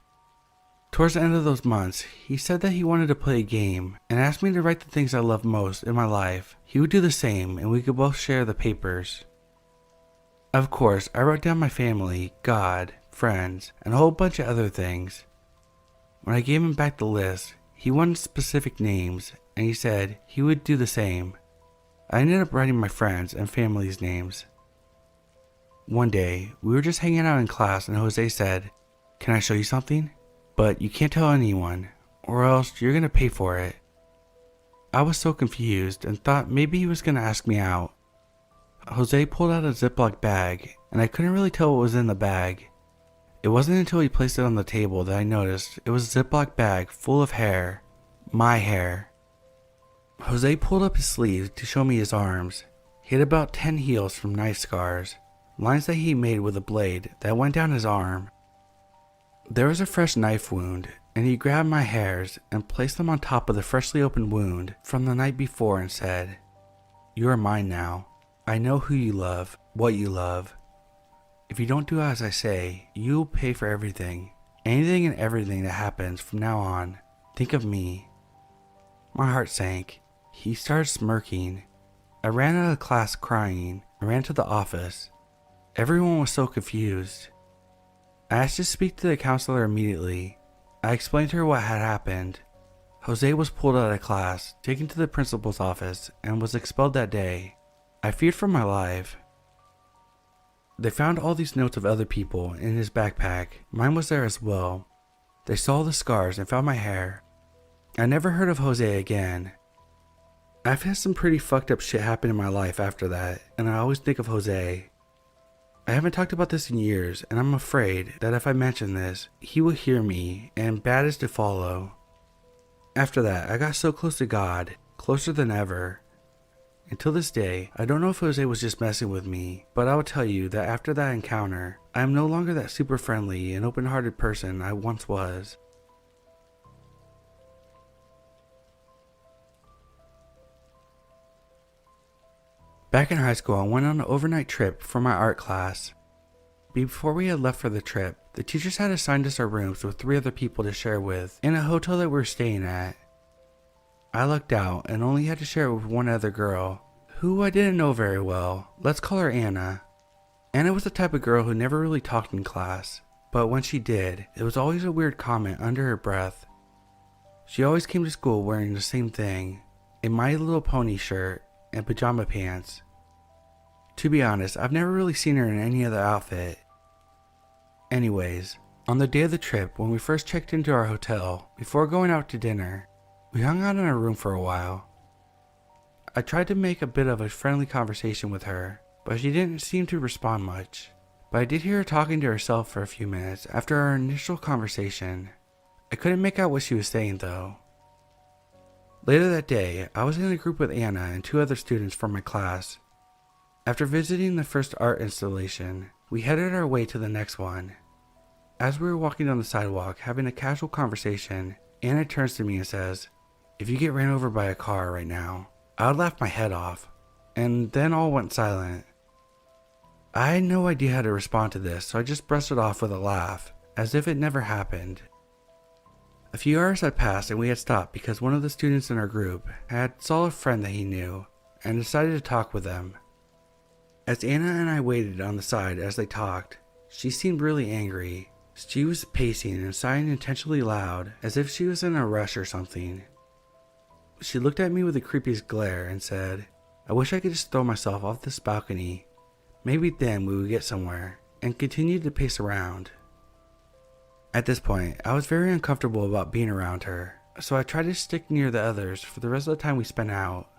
Towards the end of those months, he said that he wanted to play a game and asked me to write the things I love most in my life. He would do the same and we could both share the papers. Of course, I wrote down my family, God, friends, and a whole bunch of other things. When I gave him back the list, he wanted specific names and he said he would do the same. I ended up writing my friends and family's names. One day, we were just hanging out in class and Jose said, "Can I show you something? But you can't tell anyone, or else you're gonna pay for it." I was so confused and thought maybe he was gonna ask me out. Jose pulled out a Ziploc bag, and I couldn't really tell what was in the bag. It wasn't until he placed it on the table that I noticed it was a Ziploc bag full of hair. My hair. Jose pulled up his sleeves to show me his arms. He had about 10 heals from knife scars, lines that he made with a blade that went down his arm. There was a fresh knife wound, and he grabbed my hairs and placed them on top of the freshly opened wound from the night before and said, "You are mine now. I know who you love, what you love. If you don't do as I say, you will pay for everything. Anything and everything that happens from now on. Think of me." My heart sank. He started smirking. I ran out of class crying. I ran to the office. Everyone was so confused. I asked to speak to the counselor immediately. I explained to her what had happened. Jose was pulled out of class, taken to the principal's office, and was expelled that day. I feared for my life. They found all these notes of other people in his backpack. Mine was there as well. They saw the scars and found my hair. I never heard of Jose again. I've had some pretty fucked up shit happen in my life after that, and I always think of Jose. I haven't talked about this in years, and I'm afraid that if I mention this, he will hear me, and bad is to follow. After that, I got so close to God, closer than ever. Until this day, I don't know if Jose was just messing with me, but I will tell you that after that encounter, I am no longer that super friendly and open-hearted person I once was. Back in high school, I went on an overnight trip for my art class. Before we had left for the trip, the teachers had assigned us our rooms with 3 other people to share with in a hotel that we were staying at. I lucked out and only had to share it with one other girl, who I didn't know very well. Let's call her Anna. Anna was the type of girl who never really talked in class, but when she did, it was always a weird comment under her breath. She always came to school wearing the same thing, a My Little Pony shirt and pajama pants. To be honest, I've never really seen her in any other outfit. Anyways, on the day of the trip, when we first checked into our hotel, before going out to dinner, we hung out in our room for a while. I tried to make a bit of a friendly conversation with her, but she didn't seem to respond much. But I did hear her talking to herself for a few minutes after our initial conversation. I couldn't make out what she was saying though. Later that day, I was in a group with Anna and 2 other students from my class. After visiting the first art installation, we headed our way to the next one. As we were walking down the sidewalk having a casual conversation, Anna turns to me and says, "If you get ran over by a car right now, I would laugh my head off." And then all went silent. I had no idea how to respond to this, so I just brushed it off with a laugh, as if it never happened. A few hours had passed and we had stopped because one of the students in our group saw a friend that he knew and decided to talk with them. As Anna and I waited on the side as they talked, she seemed really angry. She was pacing and sighing intentionally loud as if she was in a rush or something. She looked at me with the creepiest glare and said, "I wish I could just throw myself off this balcony. Maybe then we would get somewhere," and continued to pace around. At this point, I was very uncomfortable about being around her, so I tried to stick near the others for the rest of the time we spent out.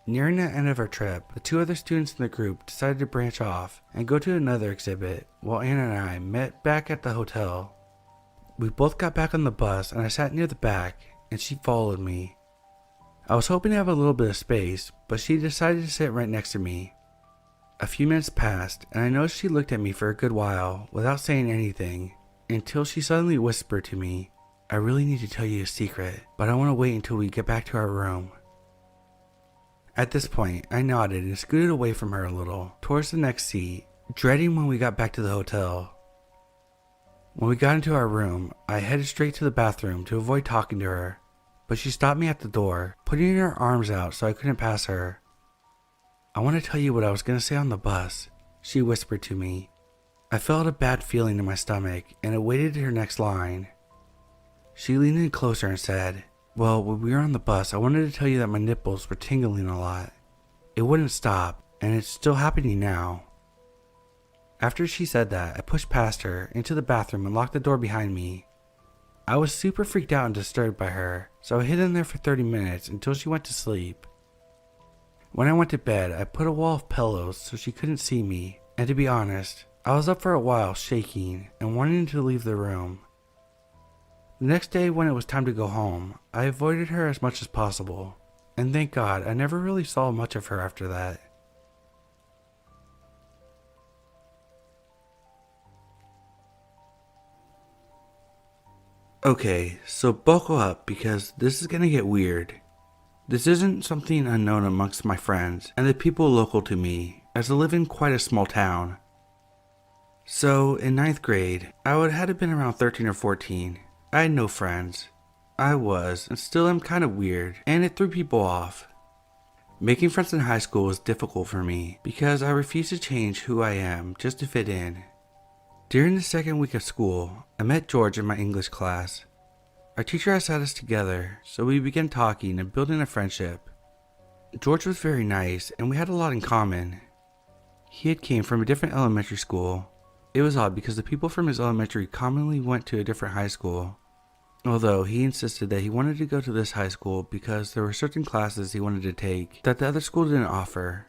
Nearing the end of our trip, the 2 other students in the group decided to branch off and go to another exhibit, while Anna and I met back at the hotel. We both got back on the bus and I sat near the back, and she followed me. I was hoping to have a little bit of space, but she decided to sit right next to me. A few minutes passed, and I noticed she looked at me for a good while without saying anything, until she suddenly whispered to me, "I really need to tell you a secret, but I want to wait until we get back to our room." At this point, I nodded and scooted away from her a little, towards the next seat, dreading when we got back to the hotel. When we got into our room, I headed straight to the bathroom to avoid talking to her, but she stopped me at the door, putting her arms out so I couldn't pass her. "I want to tell you what I was going to say on the bus," she whispered to me. I felt a bad feeling in my stomach and awaited her next line. She leaned in closer and said, "Well, when we were on the bus, I wanted to tell you that my nipples were tingling a lot. It wouldn't stop, and it's still happening now." After she said that, I pushed past her into the bathroom and locked the door behind me. I was super freaked out and disturbed by her, so I hid in there for 30 minutes until she went to sleep. When I went to bed, I put a wall of pillows so she couldn't see me, and to be honest, I was up for a while shaking and wanting to leave the room. The next day when it was time to go home, I avoided her as much as possible, and thank God I never really saw much of her after that. Okay, so buckle up because this is gonna get weird. This isn't something unknown amongst my friends and the people local to me, as I live in quite a small town. So, in 9th grade, I would have been around 13 or 14. I had no friends. I was, and still am kind of weird, and it threw people off. Making friends in high school was difficult for me because I refused to change who I am just to fit in. During the second week of school, I met George in my English class. Our teacher had sat us together, so we began talking and building a friendship. George was very nice, and we had a lot in common. He had came from a different elementary school. It was odd because the people from his elementary commonly went to a different high school, although he insisted that he wanted to go to this high school because there were certain classes he wanted to take that the other school didn't offer.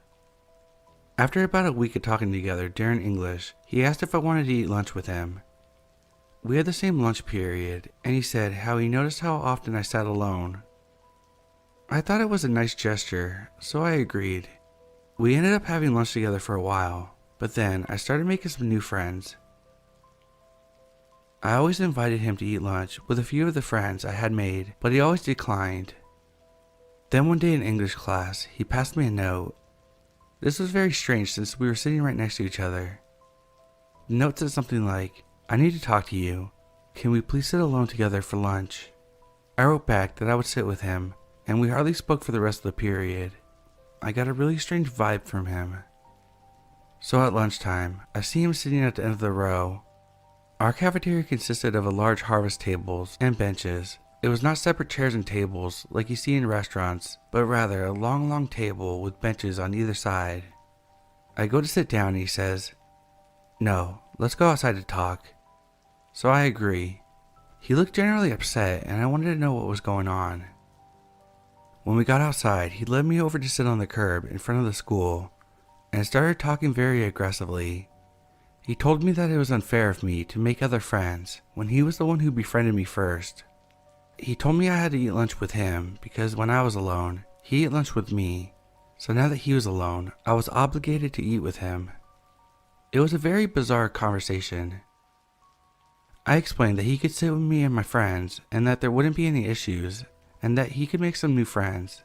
After about a week of talking together during English, he asked if I wanted to eat lunch with him. We had the same lunch period, and he said how he noticed how often I sat alone. I thought it was a nice gesture, so I agreed. We ended up having lunch together for a while, but then I started making some new friends. I always invited him to eat lunch with a few of the friends I had made, but he always declined. Then one day in English class, he passed me a note. This was very strange since we were sitting right next to each other. The note said something like, "I need to talk to you. Can we please sit alone together for lunch?" I wrote back that I would sit with him, and we hardly spoke for the rest of the period. I got a really strange vibe from him. So at lunchtime, I see him sitting at the end of the row. Our cafeteria consisted of a large harvest tables and benches. It was not separate chairs and tables like you see in restaurants, but rather a long table with benches on either side. I go to sit down and he says, "No, let's go outside to talk." So I agree. He looked generally upset and I wanted to know what was going on. When we got outside, he led me over to sit on the curb in front of the school and started talking very aggressively. He told me that it was unfair of me to make other friends when he was the one who befriended me first. He told me I had to eat lunch with him because when I was alone, he ate lunch with me. So now that he was alone, I was obligated to eat with him. It was a very bizarre conversation. I explained that he could sit with me and my friends and that there wouldn't be any issues and that he could make some new friends.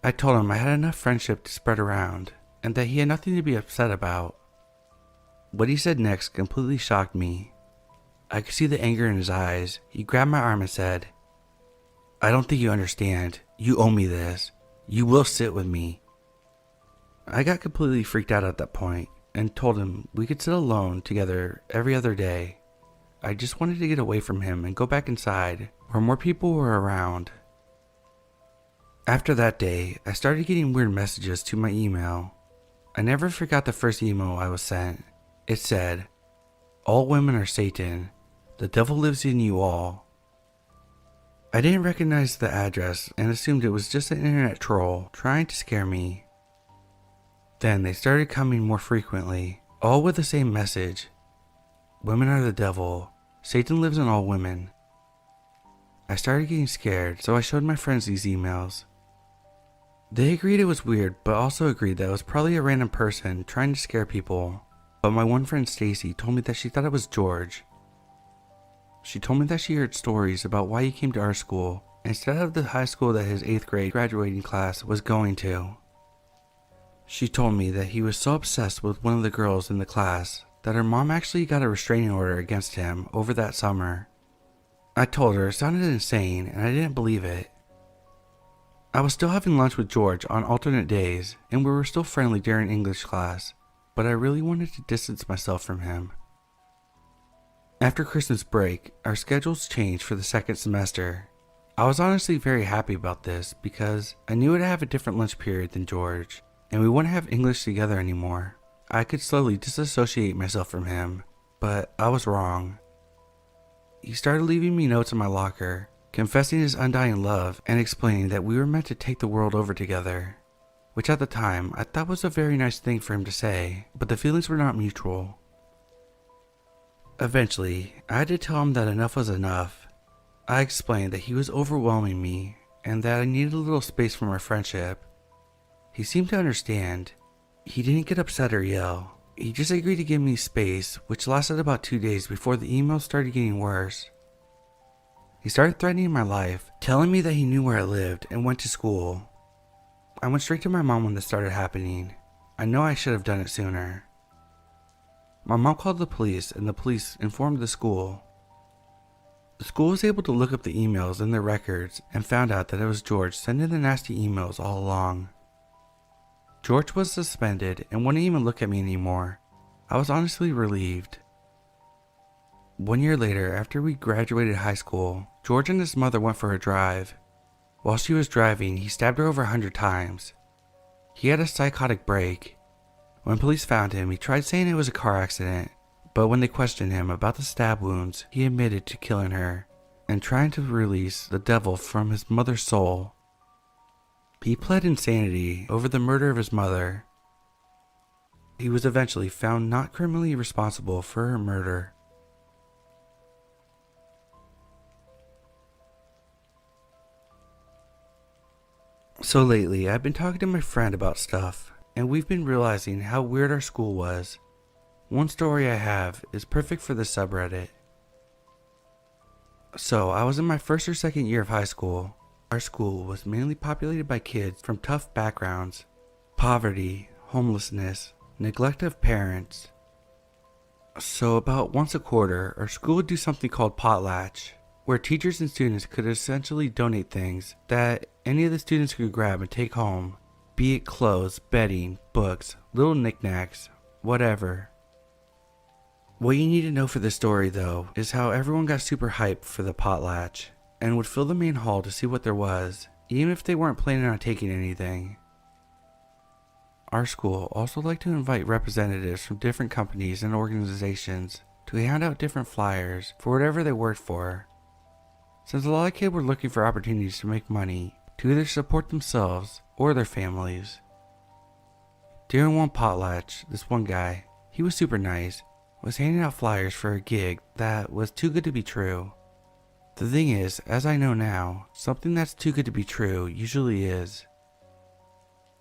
I told him I had enough friendship to spread around and that he had nothing to be upset about. What he said next completely shocked me. I could see the anger in his eyes. He grabbed my arm and said, "I don't think you understand. You owe me this. You will sit with me." I got completely freaked out at that point and told him we could sit alone together every other day. I just wanted to get away from him and go back inside where more people were around. After that day, I started getting weird messages to my email. I never forgot the first email I was sent. It said, "All women are Satan. The devil lives in you all." I didn't recognize the address and assumed it was just an internet troll trying to scare me. Then they started coming more frequently, all with the same message. Women are the devil. Satan lives in all women. I started getting scared, so I showed my friends these emails. They agreed it was weird, but also agreed that it was probably a random person trying to scare people. But my one friend Stacy told me that she thought it was George. She told me that she heard stories about why he came to our school instead of the high school that his 8th grade graduating class was going to. She told me that he was so obsessed with one of the girls in the class that her mom actually got a restraining order against him over that summer. I told her it sounded insane and I didn't believe it. I was still having lunch with George on alternate days and we were still friendly during English class, but I really wanted to distance myself from him. After Christmas break, our schedules changed for the second semester. I was honestly very happy about this because I knew I'd have a different lunch period than George, and we wouldn't have English together anymore. I could slowly disassociate myself from him, but I was wrong. He started leaving me notes in my locker, confessing his undying love and explaining that we were meant to take the world over together, which at the time I thought was a very nice thing for him to say, but the feelings were not mutual. Eventually, I had to tell him that enough was enough. I explained that he was overwhelming me and that I needed a little space from our friendship. He seemed to understand. He didn't get upset or yell. He just agreed to give me space, which lasted about 2 days before the emails started getting worse. He started threatening my life, telling me that he knew where I lived and went to school. I went straight to my mom when this started happening. I know I should have done it sooner. My mom called the police and the police informed the school. The school was able to look up the emails in their records and found out that it was George sending the nasty emails all along. George was suspended and wouldn't even look at me anymore. I was honestly relieved. 1 year later, after we graduated high school, George and his mother went for a drive. While she was driving, he stabbed her over 100 times. He had a psychotic break. When police found him, he tried saying it was a car accident, but when they questioned him about the stab wounds, he admitted to killing her and trying to release the devil from his mother's soul. He pled insanity over the murder of his mother. He was eventually found not criminally responsible for her murder. So lately, I've been talking to my friend about stuff, and we've been realizing how weird our school was. One story I have is perfect for this subreddit. So, I was in my first or second year of high school. Our school was mainly populated by kids from tough backgrounds, poverty, homelessness, neglect of parents. So about once a quarter, our school would do something called potlatch, where teachers and students could essentially donate things that any of the students could grab and take home, be it clothes, bedding, books, little knickknacks, whatever. What you need to know for this story though is how everyone got super hyped for the potlatch and would fill the main hall to see what there was, even if they weren't planning on taking anything. Our school also liked to invite representatives from different companies and organizations to hand out different flyers for whatever they worked for. Since a lot of kids were looking for opportunities to make money to either support themselves or their families. During one potlatch, this one guy, he was super nice, was handing out flyers for a gig that was too good to be true. The thing is, as I know now, something that's too good to be true usually is.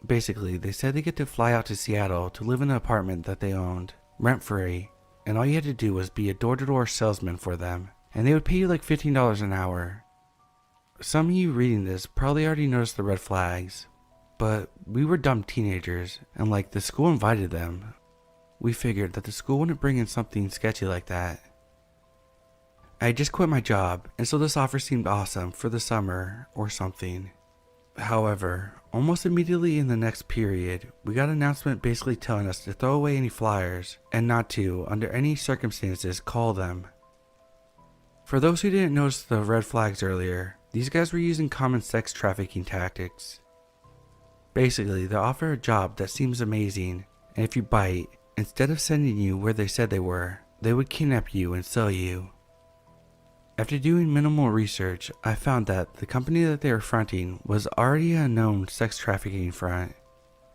Basically, they said they get to fly out to Seattle to live in an apartment that they owned, rent-free, and all you had to do was be a door-to-door salesman for them, and they would pay you like $15 an hour. Some of you reading this probably already noticed the red flags, but we were dumb teenagers, and like the school invited them. We figured that the school wouldn't bring in something sketchy like that. I had just quit my job, and so this offer seemed awesome for the summer or something. However, almost immediately in the next period, we got an announcement basically telling us to throw away any flyers and not to, under any circumstances, call them. For those who didn't notice the red flags earlier, these guys were using common sex trafficking tactics. Basically, they offer a job that seems amazing, and if you bite, instead of sending you where they said they were, they would kidnap you and sell you. After doing minimal research, I found that the company that they were fronting was already a known sex trafficking front,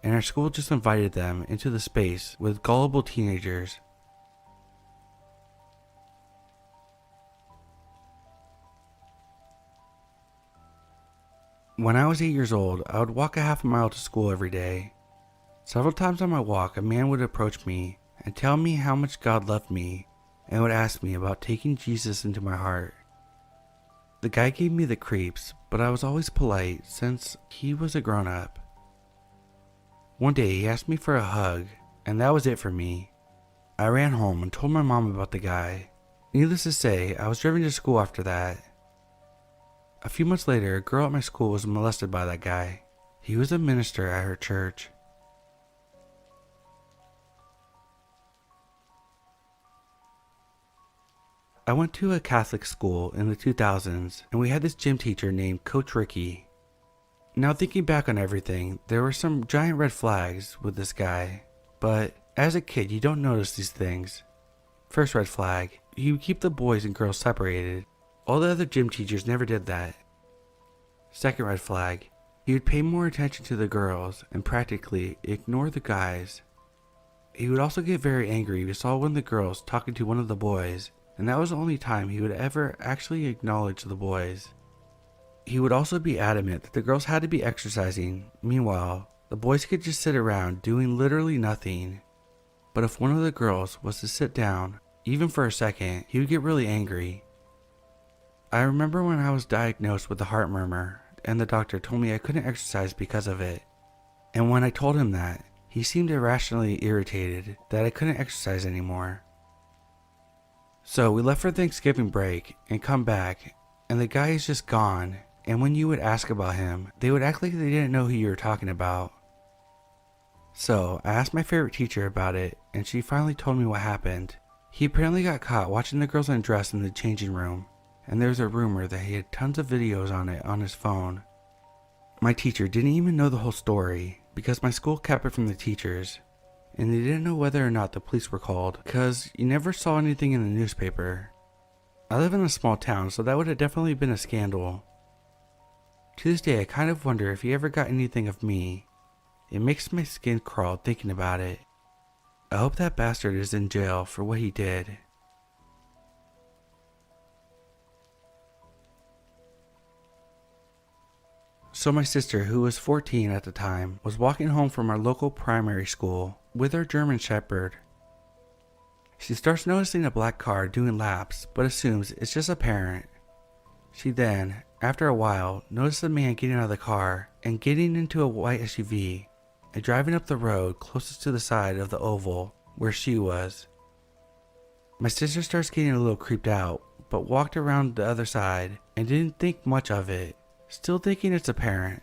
and our school just invited them into the space with gullible teenagers. When I was 8 years old, I would walk a half a mile to school every day. Several times on my walk, a man would approach me and tell me how much God loved me and would ask me about taking Jesus into my heart. The guy gave me the creeps, but I was always polite since he was a grown-up. One day he asked me for a hug, and that was it for me. I ran home and told my mom about the guy. Needless to say, I was driven to school after that. A few months later, a girl at my school was molested by that guy. He was a minister at her church. I went to a Catholic school in the 2000s, and we had this gym teacher named Coach Ricky. Now thinking back on everything, there were some giant red flags with this guy, but as a kid you don't notice these things. First red flag, he would keep the boys and girls separated. All the other gym teachers never did that. Second red flag, he would pay more attention to the girls and practically ignore the guys. He would also get very angry if he saw one of the girls talking to one of the boys, and that was the only time he would ever actually acknowledge the boys. He would also be adamant that the girls had to be exercising, meanwhile, the boys could just sit around doing literally nothing. But if one of the girls was to sit down, even for a second, he would get really angry. I remember when I was diagnosed with a heart murmur, and the doctor told me I couldn't exercise because of it. And when I told him that, he seemed irrationally irritated that I couldn't exercise anymore. So we left for Thanksgiving break and come back, and the guy is just gone, and when you would ask about him, they would act like they didn't know who you were talking about. So I asked my favorite teacher about it, and she finally told me what happened. He apparently got caught watching the girls undress in the changing room, and there was a rumor that he had tons of videos on it on his phone. My teacher didn't even know the whole story, because my school kept it from the teachers, and they didn't know whether or not the police were called, because you never saw anything in the newspaper. I live in a small town, so that would have definitely been a scandal. To this day, I kind of wonder if he ever got anything of me. It makes my skin crawl thinking about it. I hope that bastard is in jail for what he did. So my sister, who was 14 at the time, was walking home from our local primary school with our German Shepherd. She starts noticing a black car doing laps, but assumes it's just a parent. She then, after a while, noticed a man getting out of the car and getting into a white SUV and driving up the road closest to the side of the oval where she was. My sister starts getting a little creeped out, but walked around the other side and didn't think much of it, still thinking it's a parent.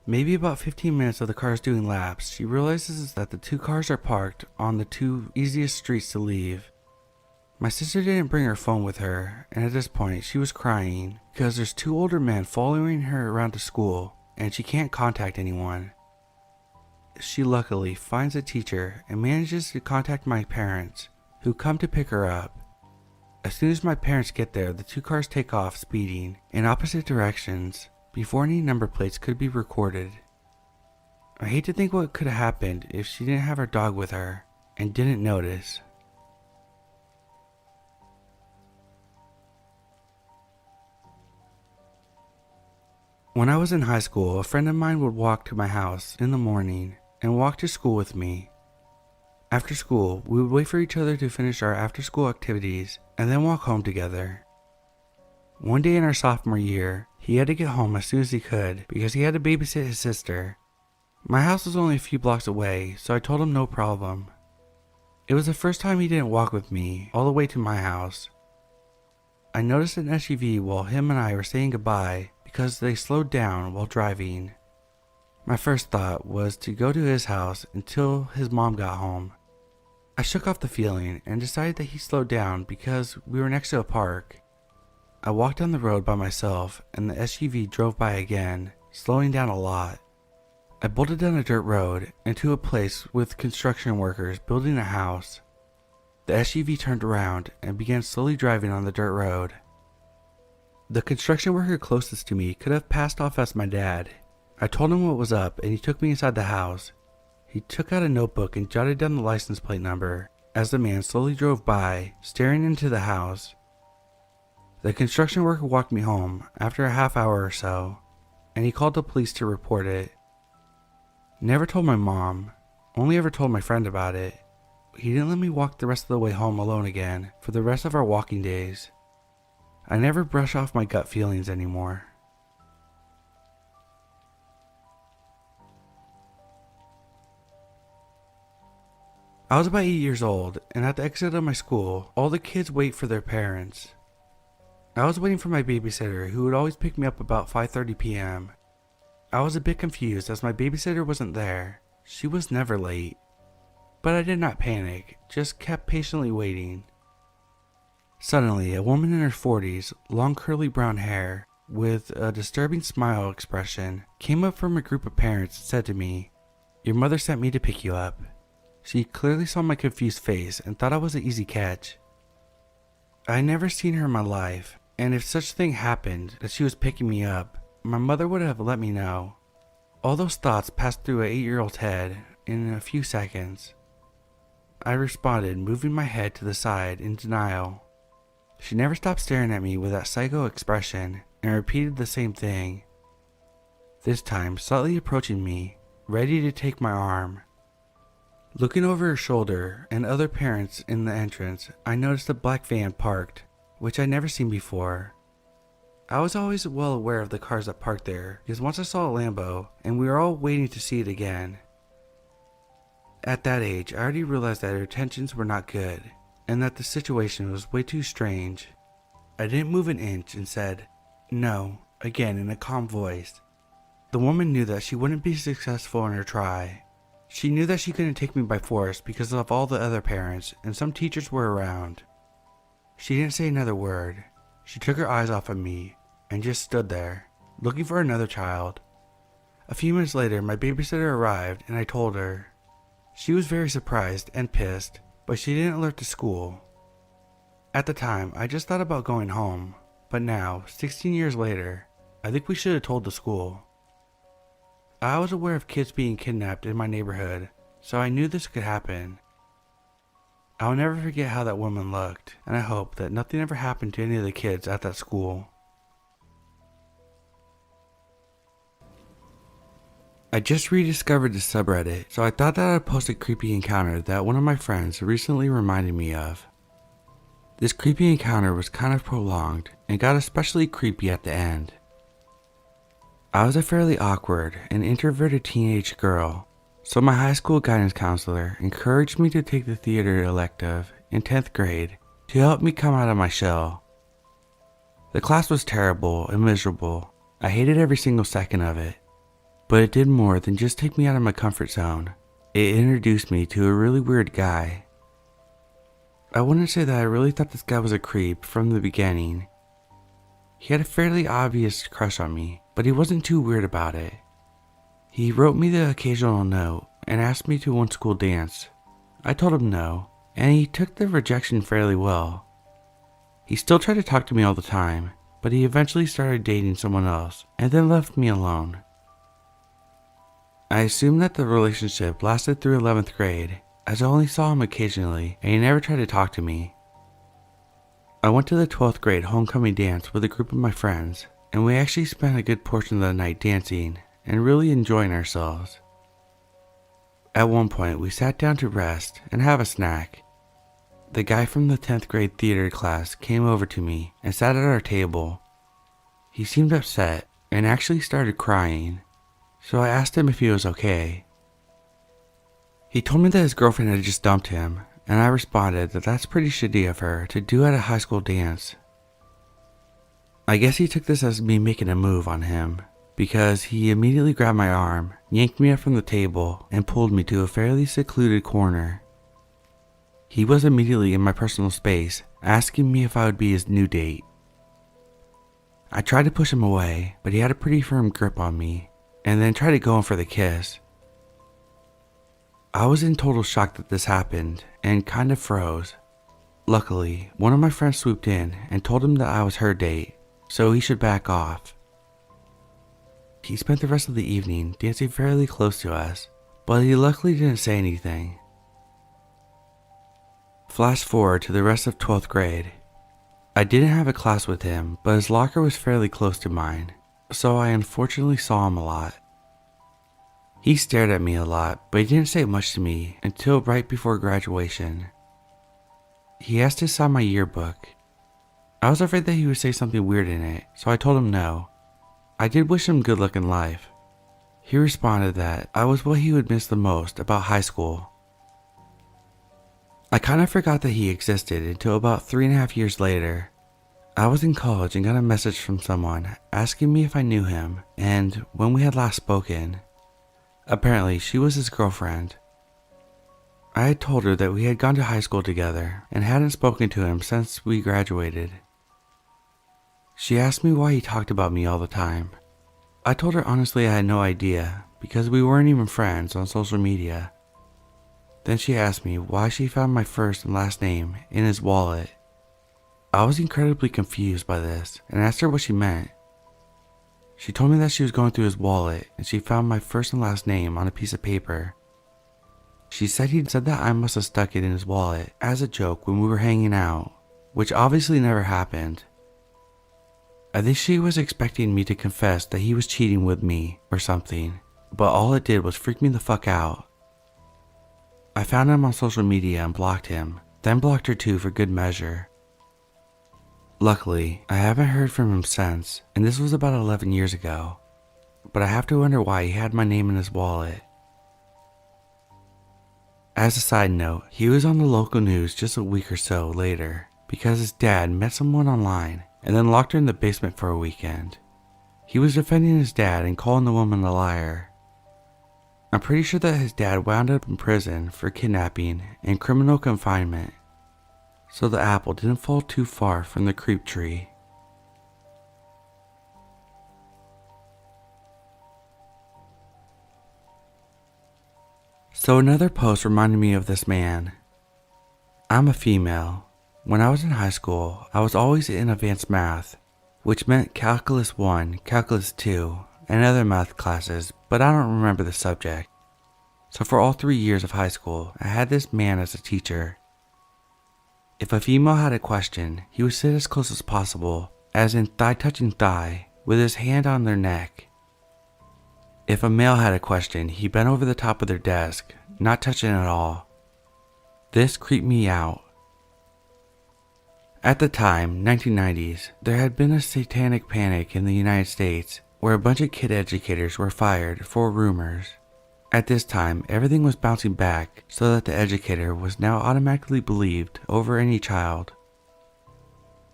Maybe about 15 minutes of the cars doing laps, she realizes that the two cars are parked on the two easiest streets to leave. My sister didn't bring her phone with her, and at this point she was crying because there's two older men following her around to school and she can't contact anyone. She luckily finds a teacher and manages to contact my parents, who come to pick her up. As soon as my parents get there, the two cars take off speeding in opposite directions before any number plates could be recorded. I hate to think what could have happened if she didn't have her dog with her and didn't notice. When I was in high school, a friend of mine would walk to my house in the morning and walk to school with me. After school, we would wait for each other to finish our after-school activities and then walk home together. One day in our sophomore year, he had to get home as soon as he could because he had to babysit his sister. My house was only a few blocks away, so I told him no problem. It was the first time he didn't walk with me all the way to my house. I noticed an SUV while him and I were saying goodbye because they slowed down while driving. My first thought was to go to his house until his mom got home. I shook off the feeling and decided that he slowed down because we were next to a park. I walked down the road by myself and the SUV drove by again, slowing down a lot. I bolted down a dirt road into a place with construction workers building a house. The SUV turned around and began slowly driving on the dirt road. The construction worker closest to me could have passed off as my dad. I told him what was up and he took me inside the house. He took out a notebook and jotted down the license plate number as the man slowly drove by, staring into the house. The construction worker walked me home after a half hour or so, and he called the police to report it. Never told my mom, only ever told my friend about it. He didn't let me walk the rest of the way home alone again for the rest of our walking days. I never brush off my gut feelings anymore. I was about 8 years old, and at the exit of my school, all the kids wait for their parents. I was waiting for my babysitter, who would always pick me up about 5:30 p.m. I was a bit confused as my babysitter wasn't there. She was never late. But I did not panic, just kept patiently waiting. Suddenly, a woman in her 40s, long curly brown hair, with a disturbing smile expression, came up from a group of parents and said to me, "Your mother sent me to pick you up." She clearly saw my confused face and thought I was an easy catch. I had never seen her in my life, and if such a thing happened that she was picking me up, my mother would have let me know. All those thoughts passed through an 8-year-old's head in a few seconds. I responded, moving my head to the side in denial. She never stopped staring at me with that psycho expression and repeated the same thing. This time, slightly approaching me, ready to take my arm. Looking over her shoulder and other parents in the entrance, I noticed a black van parked, which I'd never seen before. I was always well aware of the cars that parked there, because once I saw a Lambo, and we were all waiting to see it again. At that age, I already realized that her intentions were not good, and that the situation was way too strange. I didn't move an inch and said, "No," again in a calm voice. The woman knew that she wouldn't be successful in her try. She knew that she couldn't take me by force because of all the other parents, and some teachers were around. She didn't say another word. She took her eyes off of me and just stood there, looking for another child. A few minutes later, my babysitter arrived and I told her. She was very surprised and pissed, but she didn't alert the school. At the time, I just thought about going home, but now, 16 years later, I think we should have told the school. I was aware of kids being kidnapped in my neighborhood, so I knew this could happen. I'll never forget how that woman looked, and I hope that nothing ever happened to any of the kids at that school. I just rediscovered the subreddit, so I thought that I'd post a creepy encounter that one of my friends recently reminded me of. This creepy encounter was kind of prolonged and got especially creepy at the end. I was a fairly awkward and introverted teenage girl, so my high school guidance counselor encouraged me to take the theater elective in 10th grade to help me come out of my shell. The class was terrible and miserable. I hated every single second of it. But it did more than just take me out of my comfort zone. It introduced me to a really weird guy. I wouldn't say that I really thought this guy was a creep from the beginning. He had a fairly obvious crush on me, but he wasn't too weird about it. He wrote me the occasional note and asked me to one school dance. I told him no, and he took the rejection fairly well. He still tried to talk to me all the time, but he eventually started dating someone else and then left me alone. I assumed that the relationship lasted through 11th grade, as I only saw him occasionally and he never tried to talk to me. I went to the 12th grade homecoming dance with a group of my friends. and we actually spent a good portion of the night dancing and really enjoying ourselves. At one point, we sat down to rest and have a snack. The guy from the 10th grade theater class came over to me and sat at our table. He seemed upset and actually started crying, so I asked him if he was okay. He told me that his girlfriend had just dumped him, and I responded that that's pretty shitty of her to do at a high school dance. I guess he took this as me making a move on him, because he immediately grabbed my arm, yanked me up from the table, and pulled me to a fairly secluded corner. He was immediately in my personal space, asking me if I would be his new date. I tried to push him away, but he had a pretty firm grip on me, and then tried to go in for the kiss. I was in total shock that this happened, and kind of froze. Luckily, one of my friends swooped in and told him that I was her date, so he should back off. He spent the rest of the evening dancing fairly close to us, but he luckily didn't say anything. Flash forward to the rest of 12th grade. I didn't have a class with him, but his locker was fairly close to mine, so I unfortunately saw him a lot. He stared at me a lot, but he didn't say much to me until right before graduation. He asked to sign my yearbook. I was afraid that he would say something weird in it, so I told him no. I did wish him good luck in life. He responded that I was what he would miss the most about high school. I kind of forgot that he existed until about 3.5 years later. I was in college and got a message from someone asking me if I knew him and when we had last spoken. Apparently, she was his girlfriend. I had told her that we had gone to high school together and hadn't spoken to him since we graduated. She asked me why he talked about me all the time. I told her honestly I had no idea because we weren't even friends on social media. Then she asked me why she found my first and last name in his wallet. I was incredibly confused by this and asked her what she meant. She told me that she was going through his wallet and she found my first and last name on a piece of paper. She said he'd said that I must have stuck it in his wallet as a joke when we were hanging out, which obviously never happened. I think she was expecting me to confess that he was cheating with me or something, but all it did was freak me the fuck out. I found him on social media and blocked him, then blocked her too for good measure. Luckily, I haven't heard from him since, and this was about 11 years ago, but I have to wonder why he had my name in his wallet. As a side note, he was on the local news just a week or so later because his dad met someone online and then locked her in the basement for a weekend. He was defending his dad and calling the woman a liar. I'm pretty sure that his dad wound up in prison for kidnapping and criminal confinement, so the apple didn't fall too far from the creep tree. So another post reminded me of this man. I'm a female. When I was in high school, I was always in advanced math, which meant Calculus 1, Calculus 2, and other math classes, but I don't remember the subject. So for all 3 years of high school, I had this man as a teacher. If a female had a question, he would sit as close as possible, as in thigh touching thigh, with his hand on their neck. If a male had a question, he bent over the top of their desk, not touching at all. This creeped me out. At the time, 1990s, there had been a satanic panic in the United States where a bunch of kid educators were fired for rumors. At this time, everything was bouncing back so that the educator was now automatically believed over any child.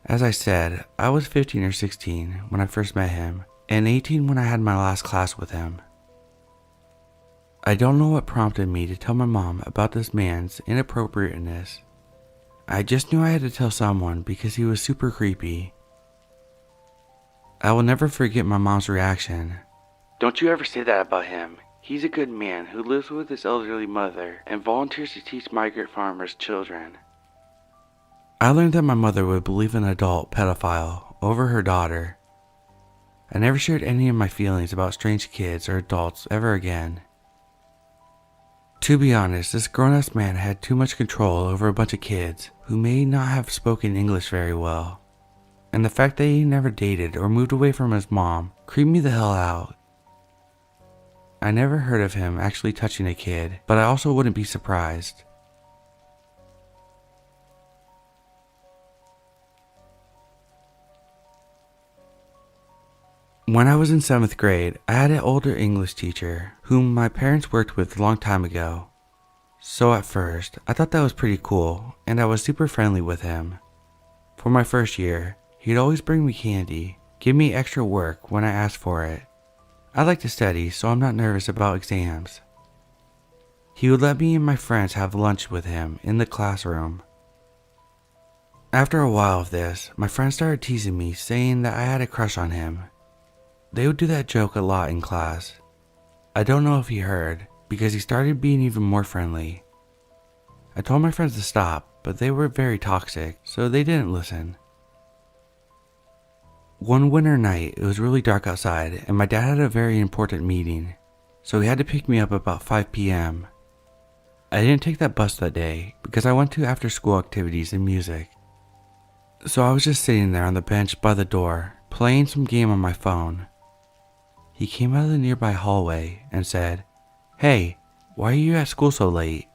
As I said, I was 15 or 16 when I first met him, and 18 when I had my last class with him. I don't know what prompted me to tell my mom about this man's inappropriateness. I just knew I had to tell someone because he was super creepy. I will never forget my mom's reaction. "Don't you ever say that about him. He's a good man who lives with his elderly mother and volunteers to teach migrant farmers' children." I learned that my mother would believe an adult pedophile over her daughter. I never shared any of my feelings about strange kids or adults ever again. To be honest, this grown-ass man had too much control over a bunch of kids who may not have spoken English very well. and the fact that he never dated or moved away from his mom creeped me the hell out. I never heard of him actually touching a kid, but I also wouldn't be surprised. When I was in 7th grade, I had an older English teacher whom my parents worked with a long time ago. So at first, I thought that was pretty cool, and I was super friendly with him. For my first year, he'd always bring me candy, give me extra work when I asked for it. I like to study, so I'm not nervous about exams. He would let me and my friends have lunch with him in the classroom. After a while of this, my friends started teasing me, saying that I had a crush on him. They would do that joke a lot in class. I don't know if he heard, because he started being even more friendly. I told my friends to stop, but they were very toxic, so they didn't listen. One winter night, it was really dark outside, and my dad had a very important meeting, so he had to pick me up about 5 p.m. I didn't take that bus that day, because I went to after-school activities and music. So I was just sitting there on the bench by the door, playing some game on my phone. He came out of the nearby hallway and said, "Hey, why are you at school so late?"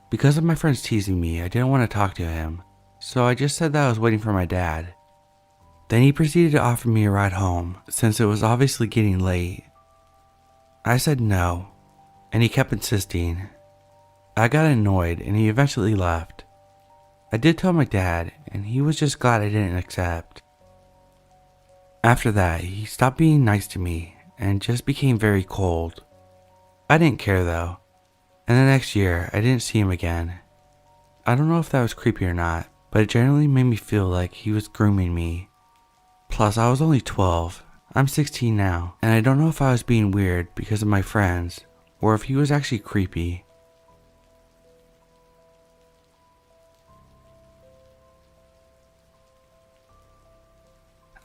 Because of my friends teasing me, I didn't want to talk to him, so I just said that I was waiting for my dad. Then he proceeded to offer me a ride home, since it was obviously getting late. I said no, and he kept insisting. I got annoyed and he eventually left. I did tell my dad, and he was just glad I didn't accept. After that, he stopped being nice to me and just became very cold. I didn't care though, and the next year I didn't see him again. I don't know if that was creepy or not, but it generally made me feel like he was grooming me. Plus, I was only 12. I'm 16 now, and I don't know if I was being weird because of my friends, or if he was actually creepy.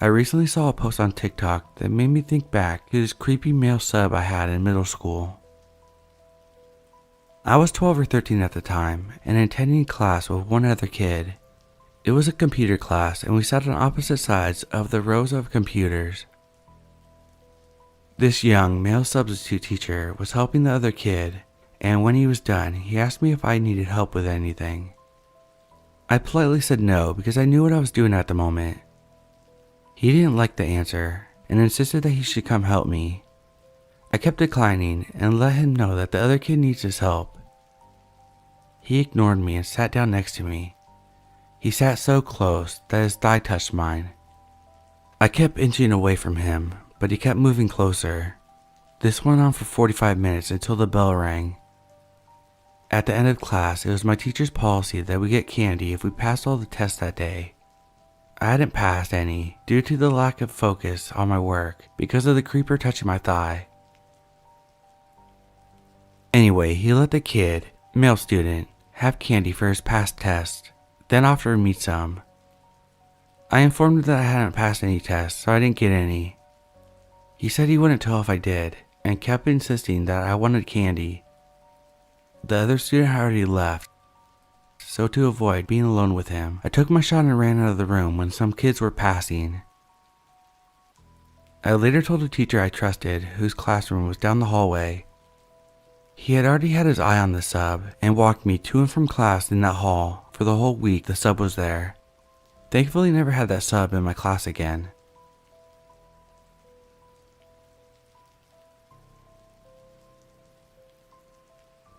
I recently saw a post on TikTok that made me think back to this creepy male sub I had in middle school. I was 12 or 13 at the time and attending class with one other kid. It was a computer class and we sat on opposite sides of the rows of computers. This young male substitute teacher was helping the other kid, and when he was done, he asked me if I needed help with anything. I politely said no because I knew what I was doing at the moment. He didn't like the answer and insisted that he should come help me. I kept declining and let him know that the other kid needs his help. He ignored me and sat down next to me. He sat so close that his thigh touched mine. I kept inching away from him, but he kept moving closer. This went on for 45 minutes until the bell rang. At the end of class, it was my teacher's policy that we get candy if we passed all the tests that day. I hadn't passed any due to the lack of focus on my work because of the creeper touching my thigh. Anyway, he let the kid, male student, have candy for his past test, then offered me some. I informed him that I hadn't passed any tests, so I didn't get any. He said he wouldn't tell if I did, and kept insisting that I wanted candy. The other student had already left, so to avoid being alone with him, I took my shot and ran out of the room when some kids were passing. I later told a teacher I trusted, whose classroom was down the hallway. He had already had his eye on the sub and walked me to and from class in that hall for the whole week the sub was there. Thankfully, never had that sub in my class again.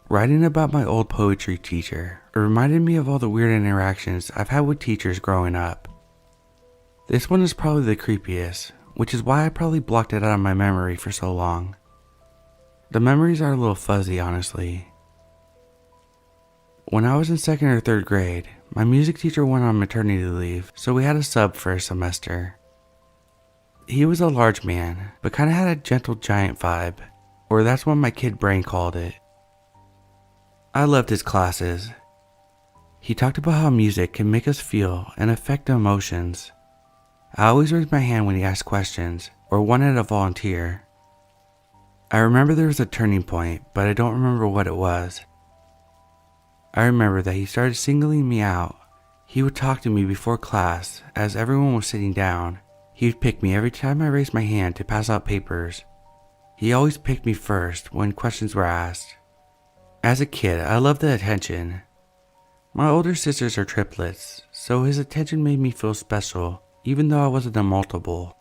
Writing about my old poetry teacher reminded me of all the weird interactions I've had with teachers growing up. This one is probably the creepiest, which is why I probably blocked it out of my memory for so long. The memories are a little fuzzy, honestly. When I was in 2nd or 3rd grade, my music teacher went on maternity leave, so we had a sub for a semester. He was a large man, but kinda had a gentle giant vibe, or that's what my kid brain called it. I loved his classes. He talked about how music can make us feel and affect emotions. I always raised my hand when he asked questions or wanted to volunteer. I remember there was a turning point, but I don't remember what it was. I remember that he started singling me out. He would talk to me before class as everyone was sitting down. He would pick me every time I raised my hand to pass out papers. He always picked me first when questions were asked. As a kid, I loved the attention. My older sisters are triplets, so his attention made me feel special, even though I wasn't a multiple.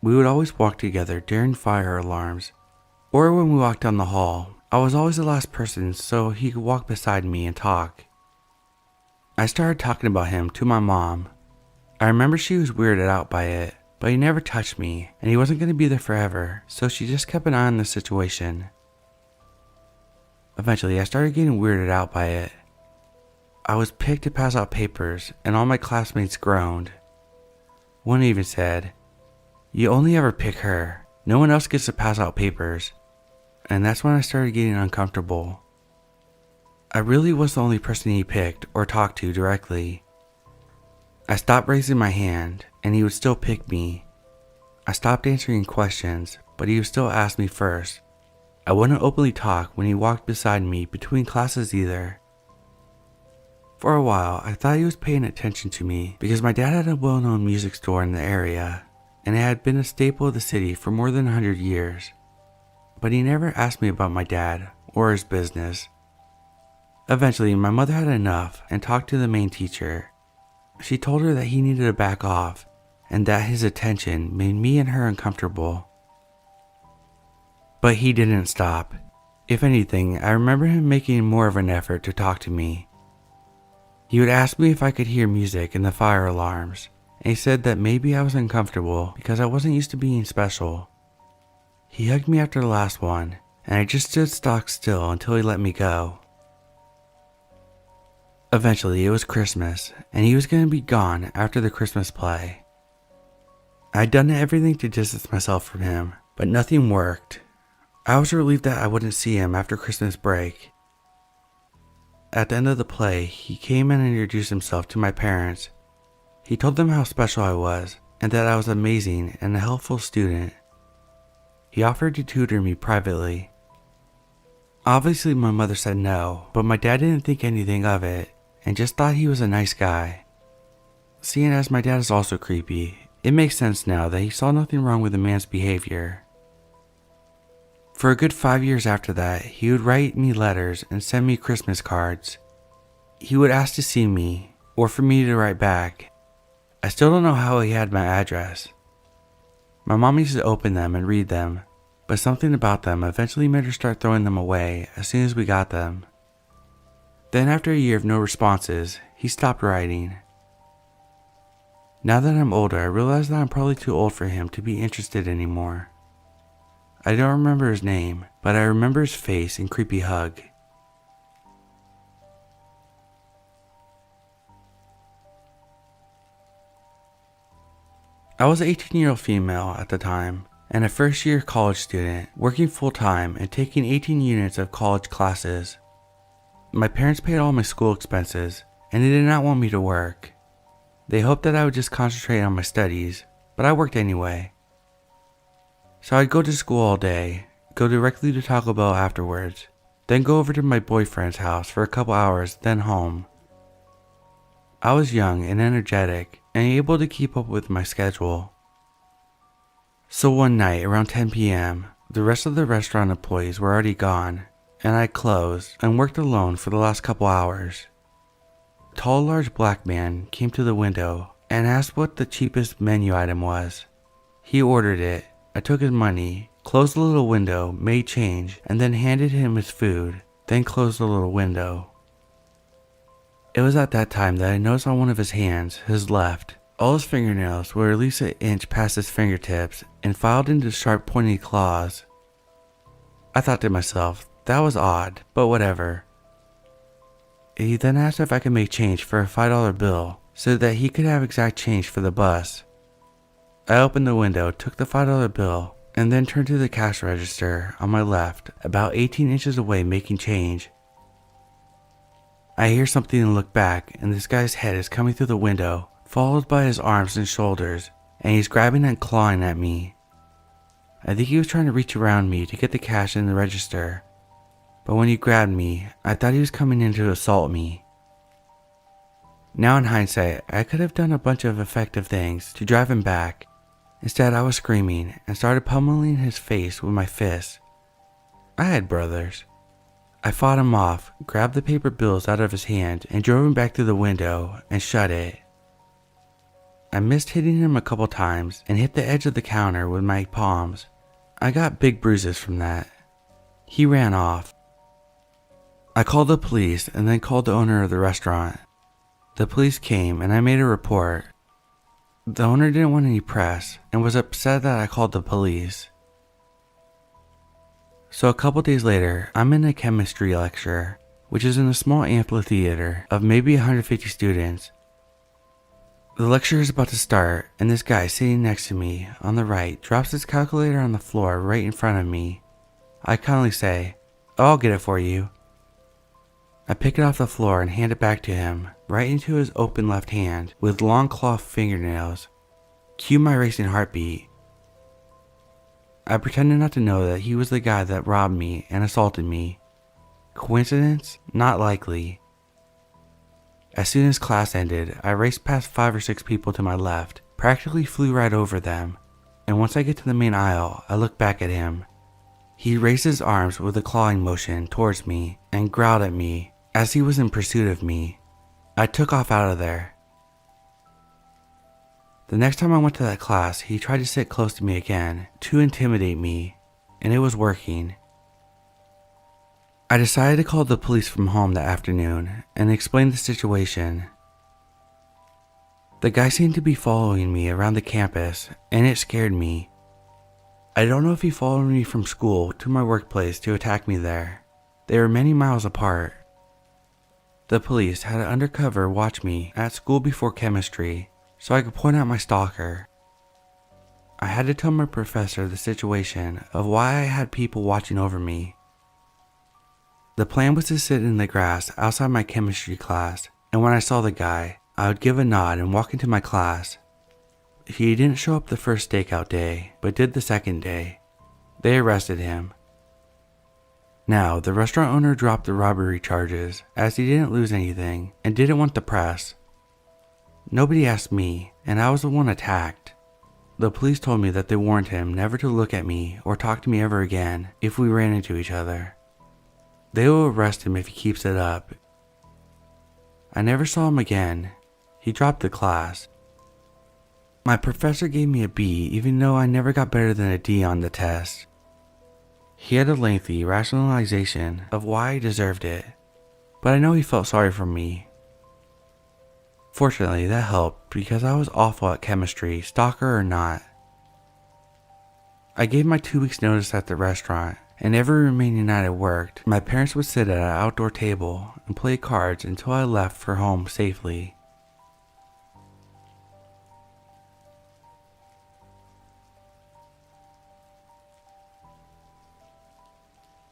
We would always walk together during fire alarms, or when we walked down the hall. I was always the last person, so he could walk beside me and talk. I started talking about him to my mom. I remember she was weirded out by it, but he never touched me, and he wasn't going to be there forever, so she just kept an eye on the situation. Eventually, I started getting weirded out by it. I was picked to pass out papers, and all my classmates groaned. One even said, "You only ever pick her. No one else gets to pass out papers." And that's when I started getting uncomfortable. I really was the only person he picked or talked to directly. I stopped raising my hand, and he would still pick me. I stopped answering questions, but he would still ask me first. I wouldn't openly talk when he walked beside me between classes either. For a while, I thought he was paying attention to me because my dad had a well-known music store in the area, and it had been a staple of the city for more than 100 years. But he never asked me about my dad or his business. Eventually, my mother had enough and talked to the main teacher. She told her that he needed to back off and that his attention made me and her uncomfortable. But he didn't stop. If anything, I remember him making more of an effort to talk to me. He would ask me if I could hear music in the fire alarms, and he said that maybe I was uncomfortable because I wasn't used to being special. He hugged me after the last one, and I just stood stock still until he let me go. Eventually, it was Christmas, and he was going to be gone after the Christmas play. I'd done everything to distance myself from him, but nothing worked. I was relieved that I wouldn't see him after Christmas break. At the end of the play, he came and introduced himself to my parents. He told them how special I was, and that I was amazing and a helpful student. He offered to tutor me privately. Obviously, my mother said no, but my dad didn't think anything of it, and just thought he was a nice guy. Seeing as my dad is also creepy, it makes sense now that he saw nothing wrong with the man's behavior. For a good 5 years after that, he would write me letters and send me Christmas cards. He would ask to see me, or for me to write back. I still don't know how he had my address. My mom used to open them and read them, but something about them eventually made her start throwing them away as soon as we got them. Then after a year of no responses, he stopped writing. Now that I'm older, I realize that I'm probably too old for him to be interested anymore. I don't remember his name, but I remember his face and creepy hug. I was an 18-year-old female at the time, and a first-year college student, working full-time and taking 18 units of college classes. My parents paid all my school expenses, and they did not want me to work. They hoped that I would just concentrate on my studies, but I worked anyway. So I'd go to school all day, go directly to Taco Bell afterwards, then go over to my boyfriend's house for a couple hours, then home. I was young and energetic and able to keep up with my schedule. So one night around 10 p.m., the rest of the restaurant employees were already gone, and I closed and worked alone for the last couple hours. A tall, large black man came to the window and asked what the cheapest menu item was. He ordered it. I took his money, closed the little window, made change, and then handed him his food, then closed the little window. It was at that time that I noticed on one of his hands, his left, all his fingernails were at least an inch past his fingertips and filed into sharp pointy claws. I thought to myself, that was odd, but whatever. He then asked if I could make change for a $5 bill so that he could have exact change for the bus. I opened the window, took the $5 bill, and then turned to the cash register on my left, about 18 inches away, making change. I hear something and look back, and this guy's head is coming through the window, followed by his arms and shoulders, and he's grabbing and clawing at me. I think he was trying to reach around me to get the cash in the register, but when he grabbed me, I thought he was coming in to assault me. Now in hindsight, I could have done a bunch of effective things to drive him back. Instead, I was screaming and started pummeling his face with my fists. I had brothers. I fought him off, grabbed the paper bills out of his hand, and drove him back through the window and shut it. I missed hitting him a couple times and hit the edge of the counter with my palms. I got big bruises from that. He ran off. I called the police and then called the owner of the restaurant. The police came and I made a report. The owner didn't want any press and was upset that I called the police. So a couple days later, I'm in a chemistry lecture, which is in a small amphitheater of maybe 150 students. The lecture is about to start, and this guy sitting next to me on the right drops his calculator on the floor right in front of me. I kindly say, "Oh, I'll get it for you." I pick it off the floor and hand it back to him, right into his open left hand with long cloth fingernails. Cue my racing heartbeat. I pretended not to know that he was the guy that robbed me and assaulted me. Coincidence? Not likely. As soon as class ended, I raced past 5 or 6 people to my left, practically flew right over them, and once I get to the main aisle, I look back at him. He raised his arms with a clawing motion towards me and growled at me as he was in pursuit of me. I took off out of there. The next time I went to that class, he tried to sit close to me again to intimidate me, and it was working. I decided to call the police from home that afternoon and explain the situation. The guy seemed to be following me around the campus, and it scared me. I don't know if he followed me from school to my workplace to attack me there. They were many miles apart. The police had an undercover watch me at school before chemistry, so I could point out my stalker. I had to tell my professor the situation of why I had people watching over me. The plan was to sit in the grass outside my chemistry class, and when I saw the guy, I would give a nod and walk into my class. He didn't show up the first stakeout day, but did the second day. They arrested him. Now, the restaurant owner dropped the robbery charges as he didn't lose anything and didn't want the press. Nobody asked me, and I was the one attacked. The police told me that they warned him never to look at me or talk to me ever again if we ran into each other. They will arrest him if he keeps it up. I never saw him again. He dropped the class. My professor gave me a B even though I never got better than a D on the test. He had a lengthy rationalization of why I deserved it, but I know he felt sorry for me. Fortunately, that helped because I was awful at chemistry, stalker or not. I gave my 2 weeks notice at the restaurant, and every remaining night I worked, my parents would sit at an outdoor table and play cards until I left for home safely.